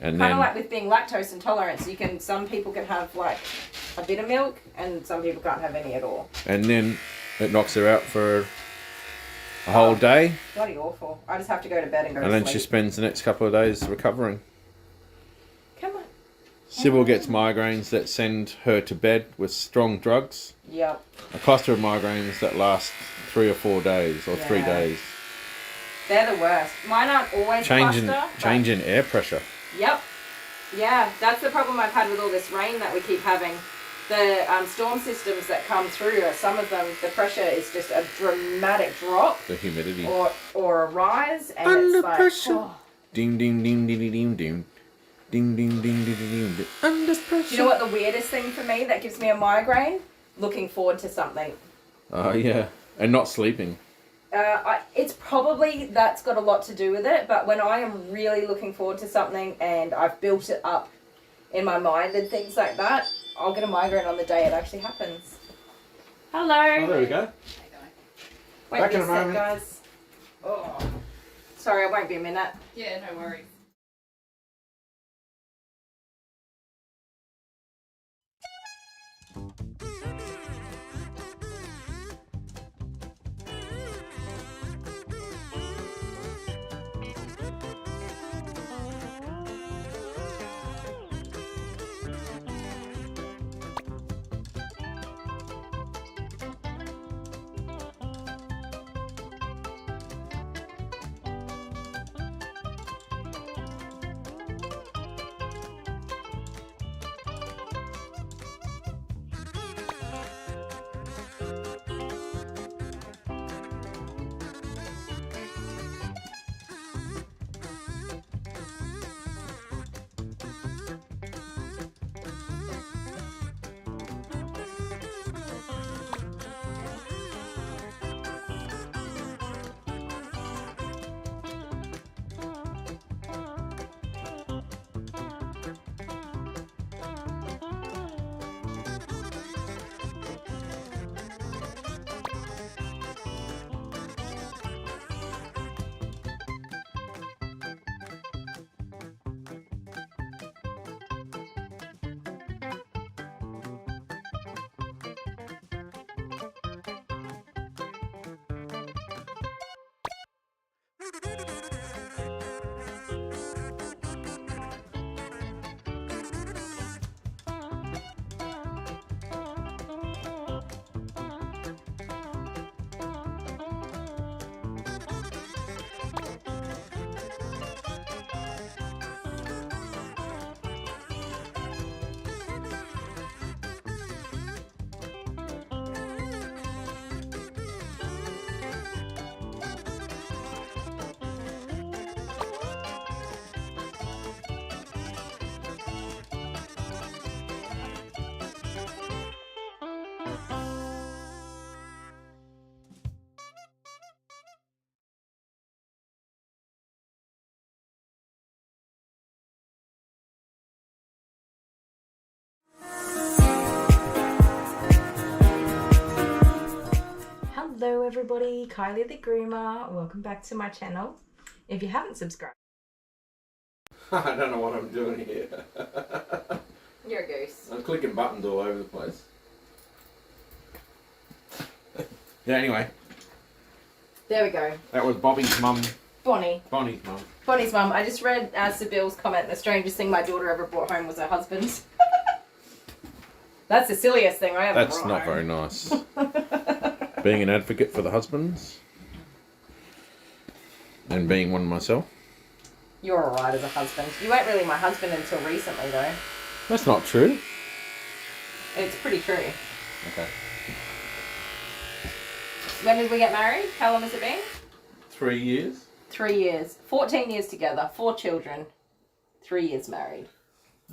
S1: And
S2: Kind
S1: then
S2: of like with being lactose intolerant. Some people can have like a bit of milk, and some people can't have any at all.
S1: and then it knocks her out for a whole day,
S2: Bloody awful. I just have to go to bed and go
S1: and
S2: to
S1: then
S2: sleep.
S1: she spends the next couple of days recovering.
S2: Come on.
S1: Sybil gets migraines that send her to bed with strong drugs.
S2: Yep.
S1: A cluster of migraines that last 3 or 4 days, or 3
S2: Yeah.
S1: days.
S2: They're the worst. Mine aren't always
S1: Change
S2: cluster.
S1: in air pressure.
S2: Yep. Yeah, that's the problem I've had with all this rain that we keep having. The storm systems that come through, some of them, the pressure is just a dramatic drop.
S1: The humidity.
S2: Or a rise. And
S1: Under
S2: it's like,
S1: pressure.
S2: oh.
S1: Ding ding ding ding ding ding ding. Ding ding ding ding ding ding. Under pressure.
S2: Do you know what the weirdest thing for me that gives me a migraine? Looking forward to something.
S1: Oh yeah, and not sleeping.
S2: It's probably that's got a lot to do with it, but when I am really looking forward to something and I've built it up in my mind and things like that, I'll get a migraine on the day it actually happens. Hello.
S1: Oh, there we go.
S2: Wait
S1: Back in
S2: a
S1: a
S2: sec,
S1: moment.
S2: guys. Oh. Sorry, I won't be a minute.
S6: Yeah, no worries.
S2: Hello everybody, Kylie the Groomer. Welcome back to my channel. If you haven't subscribed,
S1: I don't know what I'm doing here.
S2: you're a goose.
S1: I'm clicking buttons all over the place. Yeah, anyway,
S2: There we go.
S1: that was Bobby's mum.
S2: Bonnie.
S1: Bonnie's mum.
S2: Bonnie's mum. I just read Sibyl's comment, the strangest thing my daughter ever brought home was her husband. That's the silliest thing I ever
S1: That's
S2: brought
S1: not
S2: home.
S1: very nice. Being an advocate for the husbands. And being one myself.
S2: You're alright as a husband. You weren't really my husband until recently though.
S1: That's not true.
S2: It's pretty true.
S1: Okay.
S2: When did we get married? How long has it been?
S1: 3 years.
S2: 3 years. 14 years together. 4 children. 3 years married.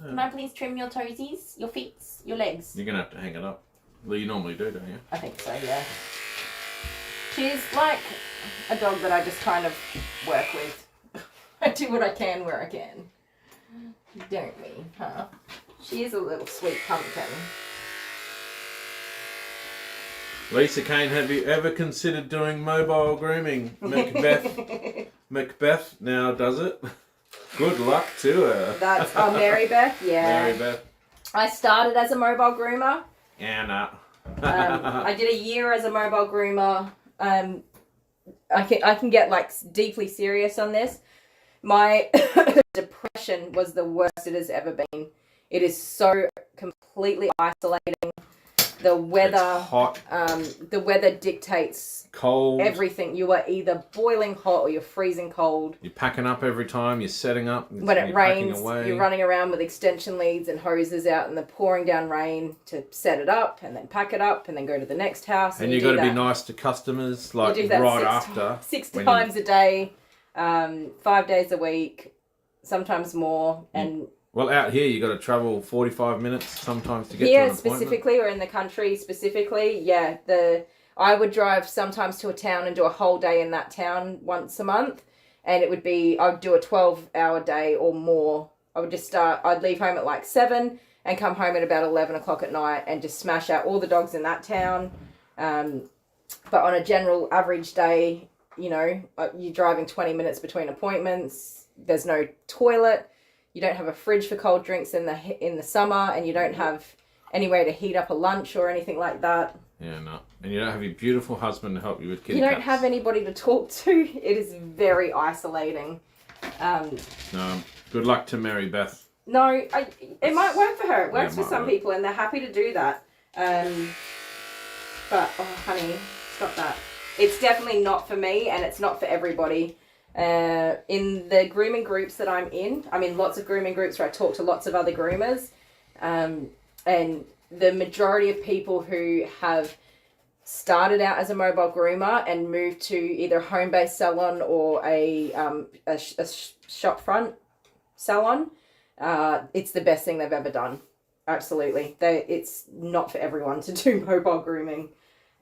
S2: Can I please trim your toesies? Your feet? Your legs?
S1: You're going to have to hang it up. Well, you normally do, don't you?
S2: I think so, yeah. She's like a dog that I just kind of work with. I do what I can where I can. Don't we, huh? She is a little sweet pumpkin.
S1: Lisa Kane, have you ever considered doing mobile grooming? Macbeth now does it. Good luck to her.
S2: That's Mary Beth, yeah.
S1: Mary Beth.
S2: I started as a mobile groomer.
S1: Anna.
S2: I did a year as a mobile groomer. I can get like deeply serious on this. My depression was the worst it has ever been. It is so completely isolating. The weather,
S1: It's hot.
S2: The weather dictates
S1: Cold.
S2: everything. You are either boiling hot or you're freezing cold.
S1: You're packing up every time. You're setting up.
S2: When it rains, you're running around with extension leads and hoses out in the pouring down rain to set it up and then pack it up and then go to the next house.
S1: And you've got to be nice to customers, like right after.
S2: Six times a day, 5 days a week, sometimes more. And
S1: well, out here you got to travel 45 minutes sometimes to get to an appointment.
S2: Here specifically, or in the country specifically, yeah. I would drive sometimes to a town and do a whole day in that town once a month, and it would be, I would do a 12-hour day or more. I'd leave home at like 7 and come home at about 11 o'clock at night and just smash out all the dogs in that town. But on a general average day, you know, you're driving 20 minutes between appointments. There's no toilet. You don't have a fridge for cold drinks in the summer, and you don't have any way to heat up a lunch or anything like that.
S1: Yeah, no. And you don't have your beautiful husband to help you with kitty
S2: You don't
S1: cats.
S2: have anybody to talk to. It is very isolating.
S1: No. Good luck to Mary Beth.
S2: No, it might work for her. It works for some
S1: work.
S2: people, and they're happy to do that. But, oh, honey, stop that. It's definitely not for me, and it's not for everybody. In the grooming groups that I'm in lots of grooming groups where I talk to lots of other groomers, and the majority of people who have started out as a mobile groomer and moved to either a home-based salon or a shop front salon, it's the best thing they've ever done. Absolutely. It's not for everyone to do mobile grooming.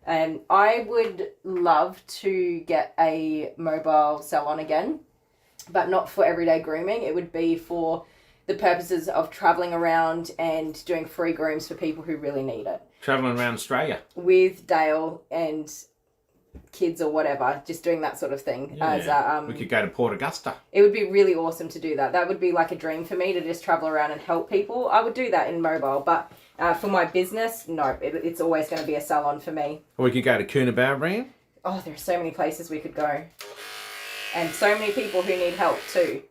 S2: And I would love to get a mobile salon again, but not for everyday grooming. It would be for the purposes of traveling around and doing free grooms for people who really need it.
S1: Traveling around Australia.
S2: With Dale and kids or whatever, just doing that sort of thing.
S1: Yeah. We could go to Port Augusta.
S2: It would be really awesome to do that. That would be like a dream for me, to just travel around and help people. I would do that in mobile, but for my business, no, it's always going to be a salon for me.
S1: Or we could go to Coonabarabran.
S2: Oh, there are so many places we could go. And so many people who need help too.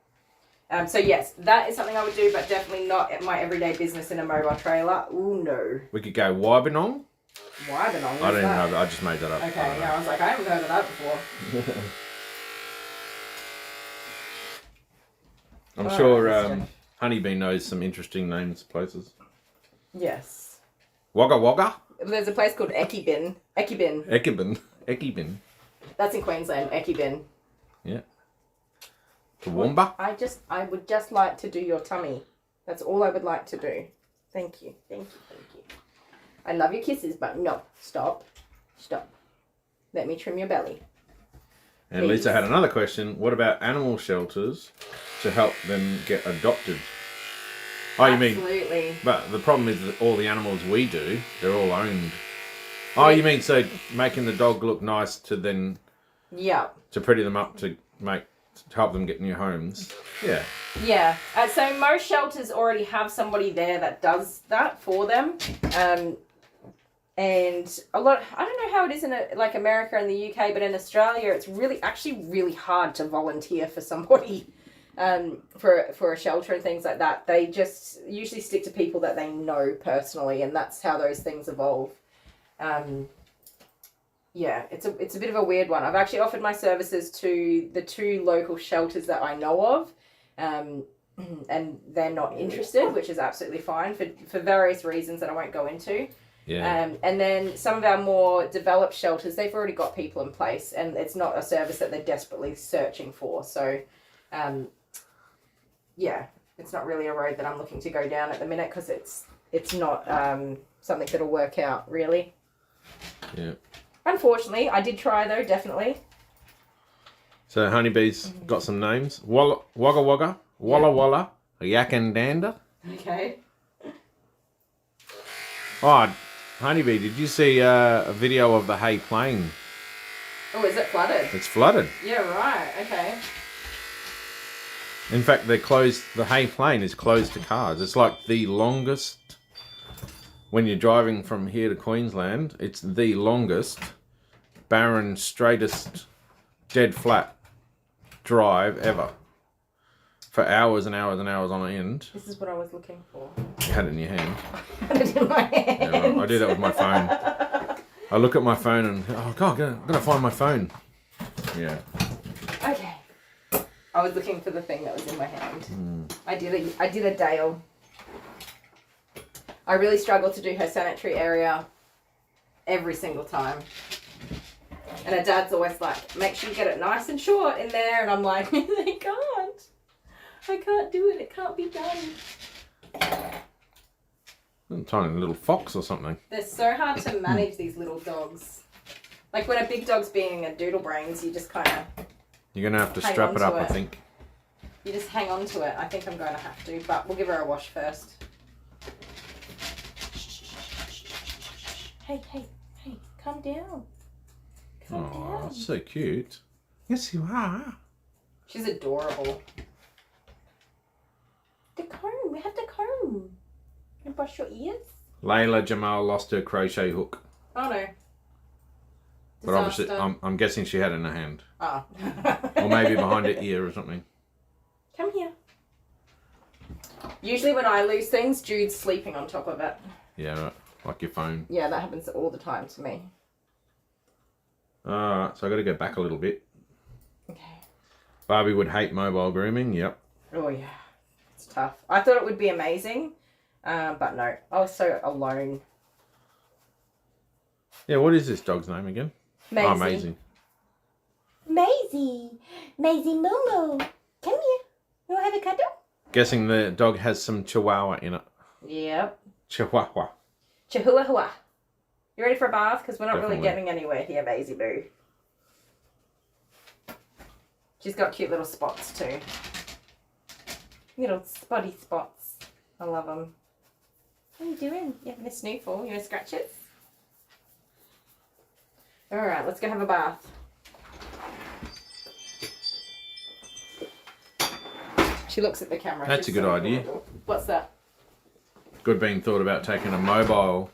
S2: So yes, that is something I would do, but definitely not at my everyday business in a mobile trailer. Ooh, no.
S1: We could go Wibenong.
S2: Wibenong?
S1: I don't even know. I just made that up.
S2: Okay, yeah, I was like, I haven't heard of that before.
S1: I'm sure Honeybee knows some interesting names of places.
S2: Yes.
S1: Wagga Wagga?
S2: There's a place called Ekibin.
S1: Ekibin.
S2: That's in Queensland, Ekibin.
S1: Yeah. Toowoomba?
S2: I would just like to do your tummy. That's all I would like to do. Thank you. I love your kisses, but no. Stop. Let me trim your belly.
S1: And
S2: Please.
S1: Lisa had another question. What about animal shelters to help them get adopted? Oh, you mean...
S2: Absolutely.
S1: But the problem is that all the animals we do, they're all owned. Oh, you mean so making the dog look nice to then...
S2: Yeah.
S1: To pretty them up to help them get new homes. Yeah.
S2: Yeah. So most shelters already have somebody there that does that for them. And a lot, I don't know how it is in like America and the UK, but in Australia, it's actually really hard to volunteer for somebody, for a shelter and things like that. They just usually stick to people that they know personally, and that's how those things evolve. Yeah, it's a bit of a weird one. I've actually offered my services to the 2 local shelters that I know of, and they're not interested, which is absolutely fine for various reasons that I won't go into.
S1: Yeah.
S2: And then some of our more developed shelters, they've already got people in place, and it's not a service that they're desperately searching for. So, yeah, it's not really a road that I'm looking to go down at the minute, because it's not something that'll work out, really.
S1: Yeah.
S2: Unfortunately, I did try though, definitely.
S1: So Honeybee's got some names. Wagga Wagga, Walla Walla, Yak and Dander.
S2: Okay.
S1: Oh, Honeybee, did you see a video of the Hay Plain?
S2: Oh, is it flooded?
S1: It's flooded.
S2: Yeah, right. Okay.
S1: In fact, the Hay Plain is closed to cars. It's like the longest, when you're driving from here to Queensland, it's the longest, barren, straightest dead flat drive ever. For hours and hours and hours on end.
S2: This is what I was looking for.
S1: You had it in your hand.
S2: I had it in my hand.
S1: Yeah, right. I do that with my phone. I look at my phone and, oh God, I'm going to find my phone. Yeah.
S2: Okay. I was looking for the thing that was in my hand. I did a Dale. I really struggle to do her sanitary area every single time. And her dad's always like, make sure you get it nice and short in there. And I'm like, I can't do it. It can't be done.
S1: A tiny little fox or something.
S2: They're so hard to manage, these little dogs. Like when a big dog's being a doodle brains, you just kind of...
S1: You're going to have to strap it up, I think.
S2: You just hang on to it. I think I'm going to have to, but we'll give her a wash first. Hey, calm down. Calm down.
S1: That's so cute. Yes, you are.
S2: She's adorable. The comb. We have the comb. And brush your ears.
S1: Layla Jamal lost her crochet hook.
S2: Oh no.
S1: But obviously, I'm guessing she had it in her hand.
S2: Oh.
S1: Or maybe behind her ear or something.
S2: Come here. Usually when I lose things, Jude's sleeping on top of it.
S1: Yeah, right. Like your phone.
S2: Yeah, that happens all the time to me.
S1: Alright, so I got to go back a little bit.
S2: Okay.
S1: Barbie would hate mobile grooming. Yep.
S2: Oh yeah. It's tough. I thought it would be amazing. But no. I was so alone.
S1: Yeah, what is this dog's name again?
S2: Maisie.
S1: Oh, Maisie.
S2: Maisie Momo. Come here. You want to have a cuddle?
S1: Guessing the dog has some chihuahua in it.
S2: Yep.
S1: Chihuahua.
S2: Chihuahua. You ready for a bath? Because we're not
S1: Definitely.
S2: really getting anywhere here, Maisie Boo. She's got cute little spots too. Little spotty spots. I love them. What are you doing? You having a snoofle? You want to scratch it? Alright, let's go have a bath. She looks at the camera.
S1: That's
S2: She's
S1: a good
S2: so
S1: idea.
S2: adorable. What's that?
S1: Good being thought about taking a mobile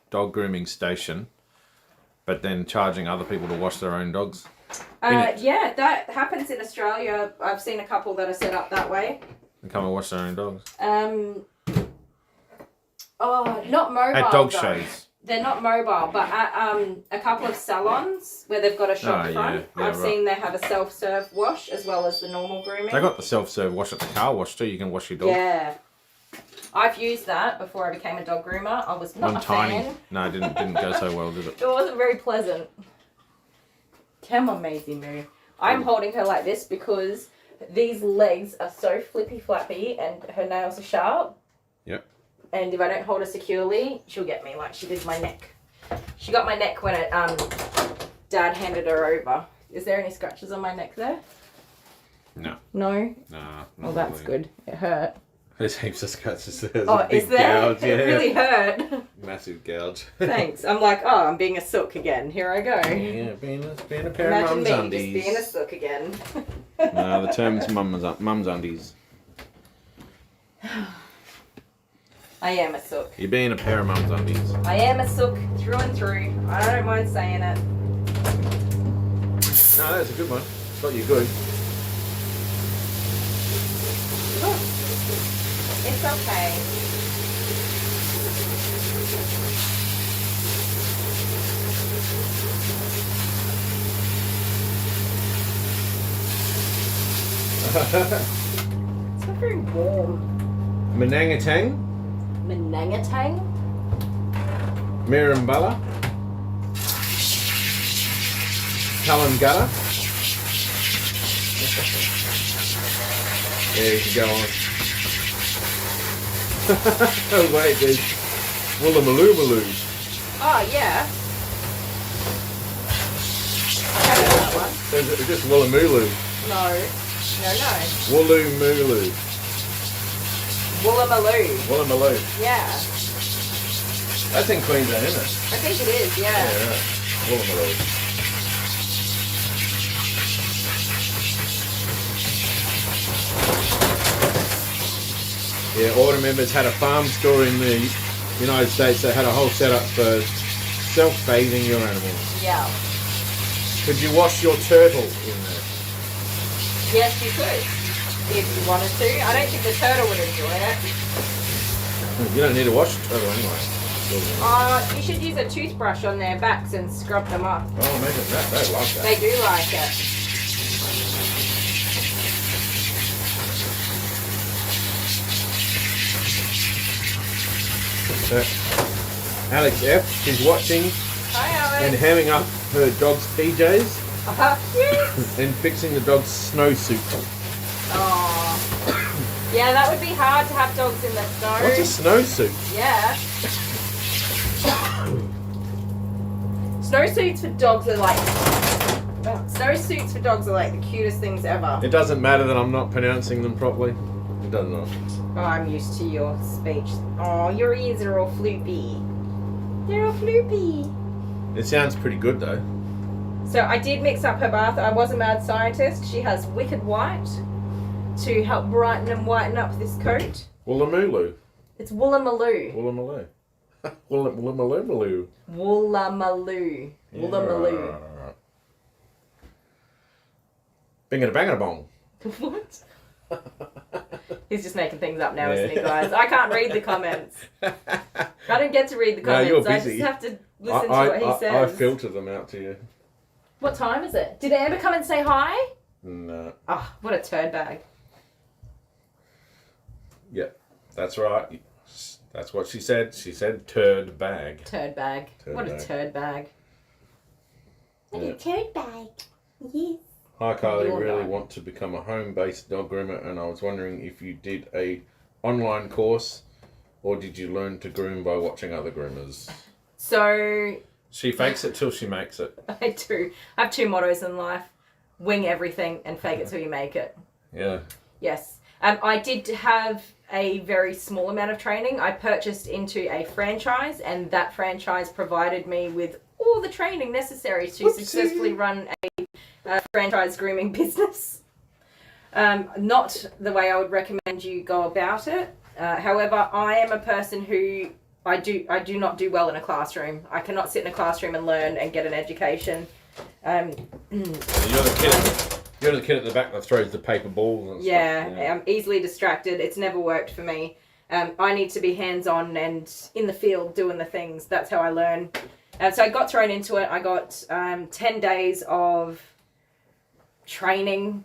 S1: dog grooming station, but then charging other people to wash their own dogs.
S2: Yeah, that happens in Australia. I've seen a couple that are set up that way.
S1: And come and wash their own dogs.
S2: Not mobile.
S1: At dog
S2: though.
S1: shows.
S2: They're not mobile, but at a couple of salons where they've got a shop front, I've seen they have a self-serve wash as well as the normal grooming.
S1: They got the self-serve wash at the car wash too. You can wash your dog.
S2: Yeah. I've used that before I became a dog groomer. I was not a fan.
S1: No, it didn't go so well, did it?
S2: It wasn't very pleasant. Come on, Maisie Moo. I'm holding her like this because these legs are so flippy flappy and her nails are sharp.
S1: Yep.
S2: And if I don't hold her securely, she'll get me like she did my neck. She got my neck when Dad handed her over. Is there any scratches on my neck there?
S1: No.
S2: No?
S1: Nah.
S2: Well, that's good. It hurt.
S1: There's heaps of scratches. There's
S2: Oh,
S1: a big
S2: is there?
S1: gouge. Yeah.
S2: It really hurt.
S1: Massive gouge.
S2: Thanks. I'm like, oh, I'm being a sook again. Here I go.
S1: Yeah, being a pair
S2: Imagine
S1: of
S2: me
S1: mum's undies.
S2: just being a sook again.
S1: No, the term's mum's undies.
S2: I am a sook.
S1: You're being a pair of mum's undies.
S2: I am a sook through and through. I don't mind saying it.
S1: No, that's a good one. Got you good.
S2: It's okay. It's not very warm.
S1: Manangatang,
S2: Manangatang?
S1: Mirimbala, Talangutta. There you can go on. Oh wait, there's Woolloomaloo.
S2: Oh, yeah. I haven't had that one.
S1: There's just Woolloomooloo.
S2: No.
S1: Woolloomooloo.
S2: Woolloomaloo.
S1: Woolloomaloo.
S2: Yeah.
S1: That's in Queensland, isn't it?
S2: I think it is, yeah.
S1: Yeah, right. Woolloomaloo. Yeah, Autumn members had a farm store in the United States that had a whole setup for self-bathing your animals.
S2: Yeah.
S1: Could you wash your turtle in there?
S2: Yes, you could. If you wanted to. I don't think the turtle would enjoy it.
S1: You don't need to wash the turtle anyway.
S2: You should use a toothbrush on their backs and scrub them up.
S1: Oh, imagine that. They like that.
S2: They do like it.
S1: Alex F. She's watching
S2: Hi, Alex.
S1: and hamming up her dog's PJs
S2: Yes.
S1: and fixing the dog's snowsuit.
S2: Oh. Yeah, that would be hard to have dogs in the snow.
S1: What's a snowsuit?
S2: Yeah. Snowsuits for dogs are like... Snowsuits for dogs are like the cutest things ever.
S1: It doesn't matter that I'm not pronouncing them properly. It does not.
S2: Oh, I'm used to your speech. Oh, your ears are all floopy. They're all floopy.
S1: It sounds pretty good though.
S2: So I did mix up her bath. I was a mad scientist. She has Wicked White to help brighten and whiten up this coat.
S1: Woolamulu.
S2: It's Woollamaloo.
S1: Woolamalo. Woolamalo.
S2: Woollamaloo. Woollamaloo.
S1: Bingada bangada bong.
S2: What? He's just making things up now, isn't he, guys? I can't read the comments. I don't get to read the comments.
S1: No, you're
S2: I
S1: busy.
S2: just have to listen to what he says.
S1: I filter them out to you.
S2: What time is it? Did Amber come and say hi?
S1: No.
S2: Oh, what a turd bag.
S1: Yeah, that's right. That's what she said. She said turd bag.
S2: Turd bag. What a turd bag.
S1: Yeah.
S2: What a turd bag. Yes.
S1: Hi Kylie,
S2: You're
S1: really
S2: not.
S1: want to become a home-based dog groomer, and I was wondering if you did a online course or did you learn to groom by watching other groomers?
S2: So...
S1: She fakes it till she makes it.
S2: I do. I have two mottos in life. Wing everything and fake it till you make it.
S1: Yeah.
S2: Yes. I did have a very small amount of training. I purchased into a franchise, and that franchise provided me with all the training necessary to successfully run a franchise grooming business. Not the way I would recommend you go about it. However, I am a person who I do not do well in a classroom. I cannot sit in a classroom and learn and get an education.
S1: You're the kid at the back that throws the paper balls and
S2: Yeah,
S1: stuff.
S2: I'm easily distracted. It's never worked for me. I need to be hands-on and in the field doing the things. That's how I learn. So I got thrown into it. I got 10 days of training,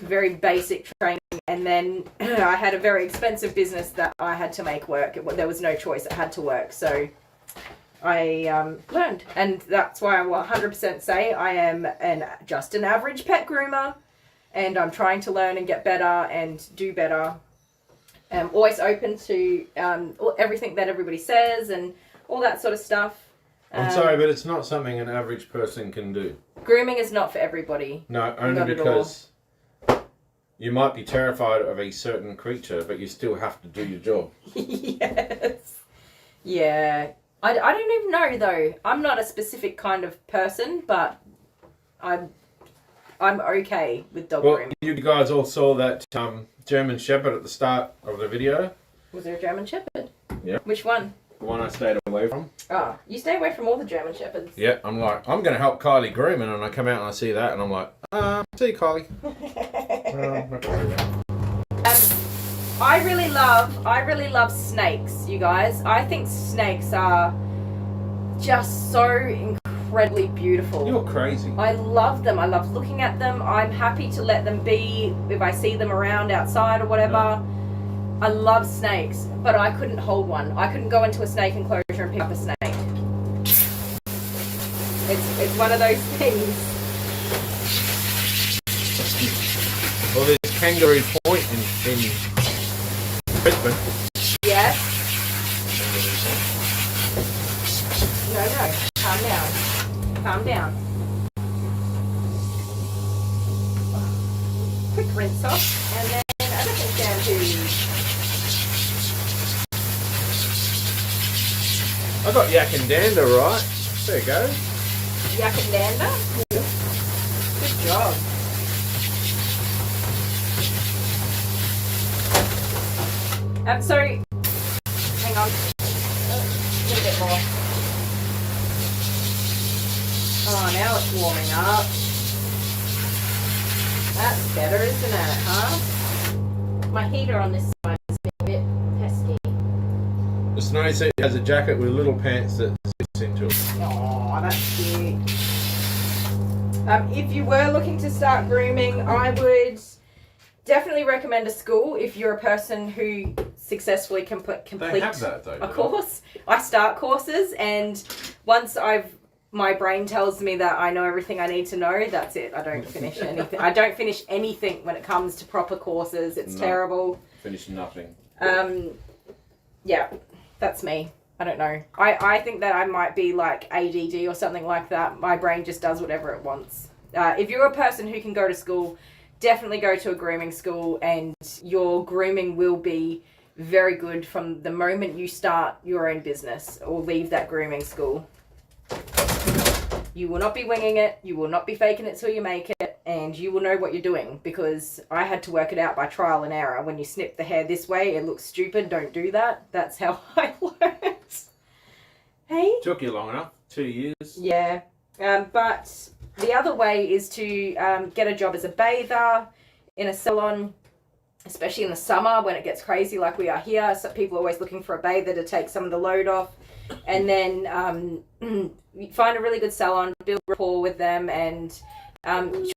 S2: very basic training, and then I had a very expensive business that I had to make work. There was no choice. It had to work. So I learned, and that's why I will 100% say I am just an average pet groomer, and I'm trying to learn and get better and do better. I'm always open to everything that everybody says and all that sort of stuff.
S1: I'm sorry, but it's not something an average person can do.
S2: Grooming is not for everybody.
S1: No, only
S2: Not at all.
S1: because you might be terrified of a certain creature, but you still have to do your job.
S2: Yes. Yeah. I don't even know though. I'm not a specific kind of person, but I'm okay with dog
S1: Well,
S2: grooming.
S1: you guys all saw that German Shepherd at the start of the video.
S2: Was there a German Shepherd?
S1: Yeah.
S2: Which one?
S1: The one I stayed away from.
S2: Oh, you stay away from all the German Shepherds.
S1: Yeah, I'm like, I'm going to help Kylie grooming, and I come out and I see that, and I'm like, see you, Kylie.
S2: I really love snakes, you guys. I think snakes are just so incredibly beautiful.
S1: You're crazy.
S2: I love them. I love looking at them. I'm happy to let them be if I see them around outside or whatever.
S1: Yeah.
S2: I love snakes, but I couldn't hold one. I couldn't go into a snake enclosure and pick up a snake. It's one of those things.
S1: Well, there's Kangaroo Point in Brisbane.
S2: Yes. No. Calm down. Calm down. Quick rinse off, and then everything's down to...
S1: I got Yak and Dander right. There you go.
S2: Yak and Dander. Good job. So, hang on. A little bit more. Oh, now it's warming up. That's better, isn't it, huh? My heater on this side is a bit pesky.
S1: The snow seat has a jacket with little pants that sits into it.
S2: Oh, that's cute. If you were looking to start grooming, I would definitely recommend a school if you're a person who successfully complete
S1: They have that though.
S2: a course. I start courses, and once my brain tells me that I know everything I need to know, that's it. I don't finish anything. I don't finish anything when it comes to proper courses. It's terrible.
S1: Finish nothing.
S2: Yeah, that's me. I don't know. I think that I might be like ADD or something like that. My brain just does whatever it wants. If you're a person who can go to school, definitely go to a grooming school, and your grooming will be very good from the moment you start your own business or leave that grooming school. You will not be winging it, you will not be faking it till you make it, and you will know what you're doing, because I had to work it out by trial and error. When you snip the hair this way, it looks stupid, don't do that. That's how I learned. Hey?
S1: Took you long enough, 2 years.
S2: Yeah, but the other way is to get a job as a bather in a salon, especially in the summer when it gets crazy like we are here. So people are always looking for a bather to take some of the load off. And then find a really good salon, build rapport with them, and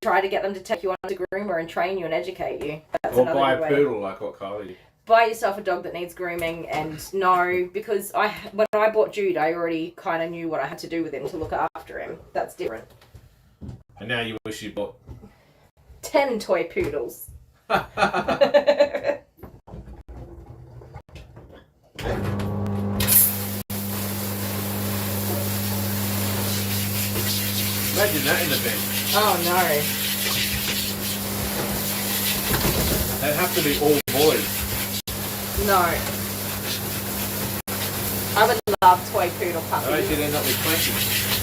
S2: try to get them to take you on as a groomer and train you and educate you. That's
S1: Or buy a
S2: way.
S1: poodle like what Kylie did.
S2: Buy yourself a dog that needs grooming, and no, because when I bought Jude, I already kind of knew what I had to do with him to look after him. That's different.
S1: And now you wish you bought
S2: 10 toy poodles.
S1: Imagine that in the bed.
S2: Oh no.
S1: They'd have to be all boys.
S2: No. I would love toy poodle puppies.
S1: Otherwise you'd end up with 20.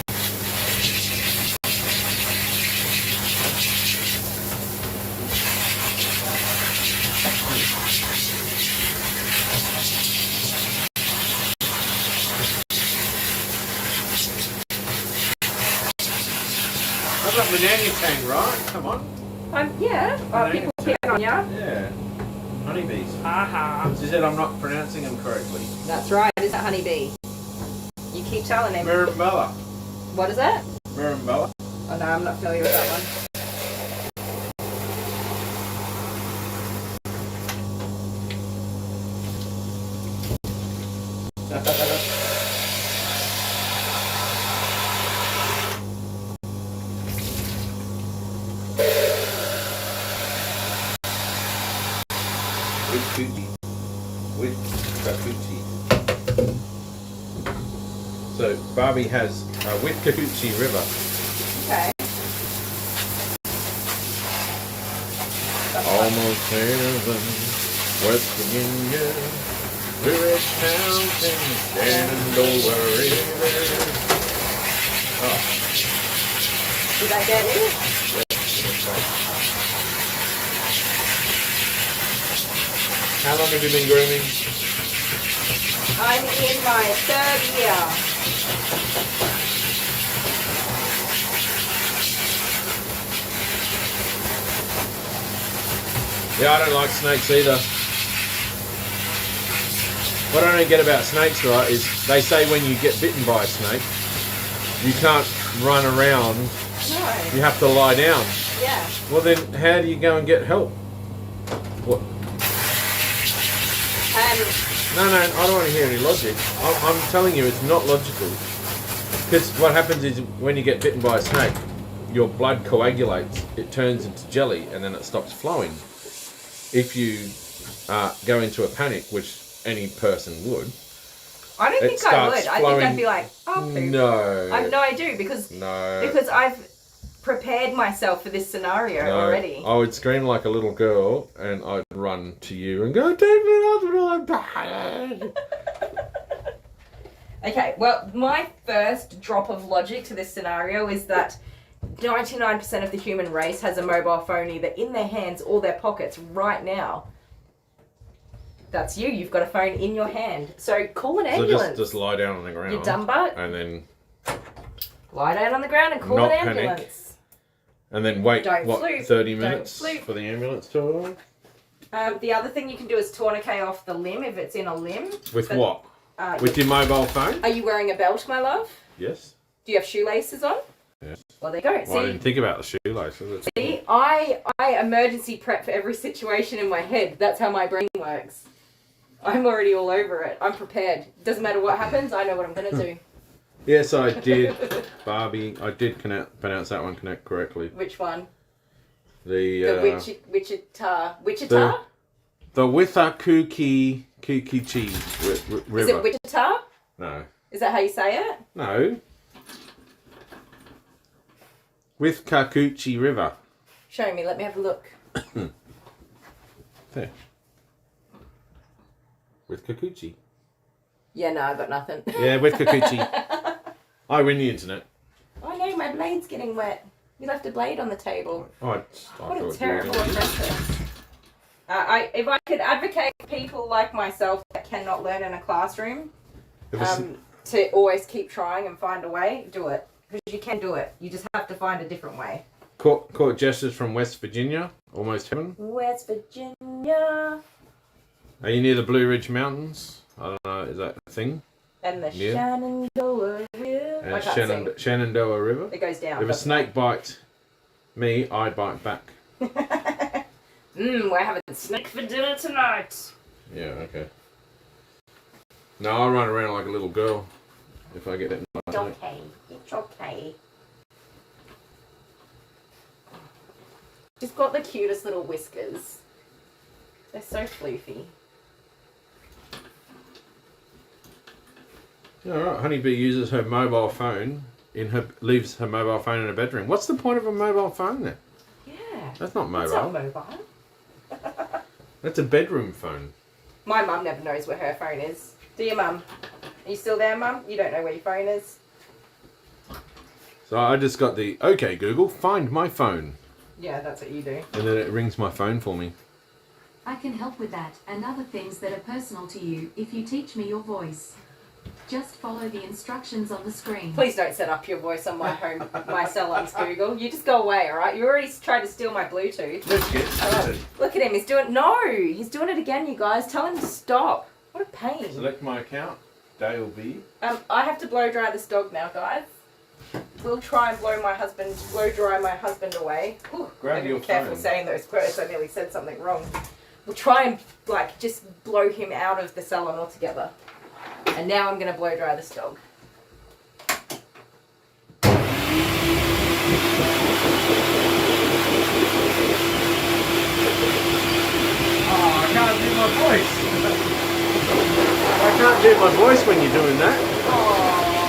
S1: I've got banana tang, right? Come on.
S2: Yeah. People pick on ya.
S1: Yeah. Honeybees.
S2: Aha.
S1: She said I'm not pronouncing them correctly.
S2: That's right. It's a honeybee. You keep telling him.
S1: Mirambella.
S2: What is that?
S1: Mirambella.
S2: Oh no, I'm not familiar with that one.
S1: With Coochie. So Barbie has a with Coochie River.
S2: Okay.
S1: Almost heaven, West Virginia, Blue Ridge Mountain, Shenandoah River. Oh.
S2: Did I get it?
S1: How long have you been grooming?
S2: I'm in my 3rd year.
S1: Yeah, I don't like snakes either. What I don't get about snakes, right, is they say when you get bitten by a snake, you can't run around.
S2: No.
S1: You have to lie down.
S2: Yeah.
S1: Well then, how do you go and get help? What? No, I don't want to hear any logic. I'm telling you, it's not logical. Because what happens is when you get bitten by a snake, your blood coagulates, it turns into jelly, and then it stops flowing. If you go into a panic, which any person would,
S2: I don't think I would. I think I'd be like, oh, poop.
S1: No.
S2: No, I do, because I've prepared myself for this scenario already.
S1: I would scream like a little girl, and I'd run to you and go, take me to the hospital, I'm tired.
S2: Okay, well, my first drop of logic to this scenario is that 99% of the human race has a mobile phone either in their hands or their pockets right now. That's you. You've got a phone in your hand. So call an ambulance.
S1: So just lie down on the ground.
S2: You dumb butt.
S1: And then
S2: Lie down on the ground and call
S1: Not
S2: an
S1: panic.
S2: ambulance.
S1: And then wait,
S2: Don't
S1: what,
S2: floop.
S1: 30
S2: Don't
S1: minutes
S2: floop.
S1: for the ambulance to arrive?
S2: The other thing you can do is tourniquet off the limb if it's in a limb.
S1: With
S2: But,
S1: what? With your mobile phone?
S2: Are you wearing a belt, my love?
S1: Yes.
S2: Do you have shoelaces on?
S1: Yes.
S2: Well, there you go.
S1: Well, I didn't think about the shoelaces.
S2: See, I emergency prep for every situation in my head. That's how my brain works. I'm already all over it. I'm prepared. Doesn't matter what happens, I know what I'm going to do.
S1: Yes, I did, Barbie. I did pronounce that one correctly.
S2: Which one?
S1: The
S2: Wichita?
S1: The Withakuki Chi River.
S2: Is it Wichita?
S1: No.
S2: Is that how you say it?
S1: No. With Kakuchi River.
S2: Show me, let me have a look.
S1: There. With Kakuchi.
S2: Yeah, no, I got nothing.
S1: Yeah, with Kakuchi. I win the internet.
S2: Oh no, my blade's getting wet. You left a blade on the table.
S1: I
S2: What
S1: thought
S2: a
S1: you
S2: terrible
S1: were-
S2: adventure. If I could advocate people like myself that cannot learn in a classroom to always keep trying and find a way, do it. Because you can do it. You just have to find a different way.
S1: Caught jesters from West Virginia, almost heaven.
S2: West Virginia.
S1: Are you near the Blue Ridge Mountains? I don't know, is that a thing?
S2: And the
S1: Yeah.
S2: Shenandoah River. I
S1: And
S2: can't sing.
S1: Shenandoah River.
S2: It goes down.
S1: If a snake bites me, I bite back.
S2: We're having snake for dinner tonight.
S1: Yeah, okay. No, I'll run around like a little girl if I get that.
S2: It's okay. It's okay. She's got the cutest little whiskers. They're so floofy.
S1: Yeah, all right. Honeybee uses her mobile phone leaves her mobile phone in her bedroom. What's the point of a mobile phone then?
S2: Yeah.
S1: That's not
S2: It's not
S1: mobile.
S2: mobile.
S1: That's a bedroom phone.
S2: My mum never knows where her phone is. Do you, Mum? Are you still there, Mum? You don't know where your phone is?
S1: So I just got the, okay, Google, find my phone.
S2: Yeah, that's what you do.
S1: And then it rings my phone for me.
S6: I can help with that and other things that are personal to you if you teach me your voice. Just follow the instructions on the screen.
S2: Please don't set up your voice on my Salon's Google. You just go away, alright? You already tried to steal my Bluetooth.
S1: Let's get started.
S2: Look at him, he's doing it again, you guys. Tell him to stop. What a pain.
S1: Select my account, Dale B.
S2: I have to blow dry this dog now, guys. We'll try and blow dry my husband away. Ooh,
S1: Grab
S2: better
S1: your
S2: be careful
S1: phone.
S2: saying those quotes. I nearly said something wrong. We'll try and just blow him out of the salon altogether. And now I'm gonna blow dry this dog.
S1: Oh, I can't do my voice. I can't do my voice when you're doing that.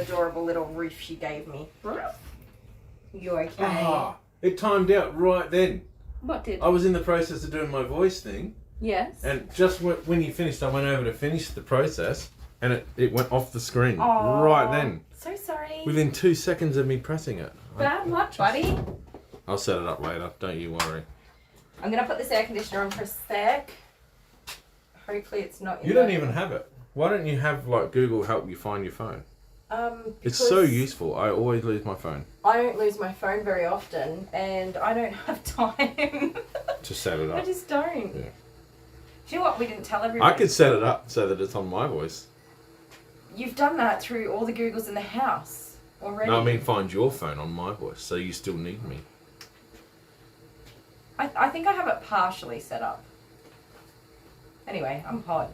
S2: adorable little roof she gave me. You okay?
S1: Ah, it timed out right then.
S2: What did?
S1: I was in the process of doing my voice thing.
S2: Yes.
S1: And just when you finished, I went over to finish the process, and it went off the screen
S2: Aww,
S1: right then.
S2: So sorry.
S1: Within 2 seconds of me pressing it.
S2: Bad luck, buddy.
S1: I'll set it up later. Don't you worry.
S2: I'm gonna put this air conditioner on for a sec. Hopefully it's not.
S1: You don't even have it. Why don't you have like Google help you find your phone? It's so useful. I always lose my phone.
S2: I don't lose my phone very often, and I don't have time
S1: to set it up.
S2: I just don't.
S1: Yeah.
S2: Do you know what? We didn't tell everybody.
S1: I could set it up so that it's on my voice.
S2: You've done that through all the Googles in the house already.
S1: No, I mean find your phone on my voice, so you still need me.
S2: I think I have it partially set up. Anyway, I'm hot.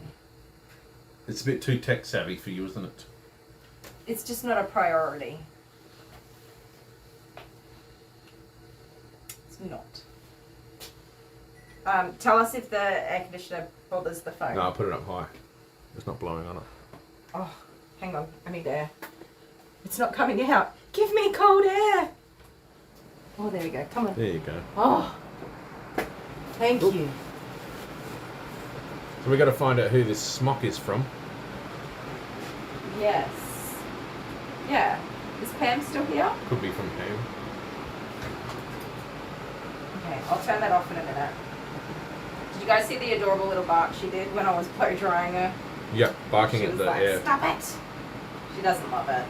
S1: It's a bit too tech savvy for you, isn't it?
S2: It's just not a priority. It's not. Tell us if the air conditioner bothers the phone.
S1: No, I'll put it up high. It's not blowing on it.
S2: Oh, hang on. I need air. It's not coming out. Give me cold air. Oh, there we go. Come on.
S1: There you go.
S2: Oh, thank you.
S1: So we got to find out who this smock is from.
S2: Yes. Yeah. Is Pam still here?
S1: Could be from Pam.
S2: Okay, I'll turn that off in a minute. Did you guys see the adorable little bark she did when I was blow drying her?
S1: Yep, barking
S2: She
S1: at
S2: was
S1: the
S2: like,
S1: air.
S2: stop it! She doesn't love it.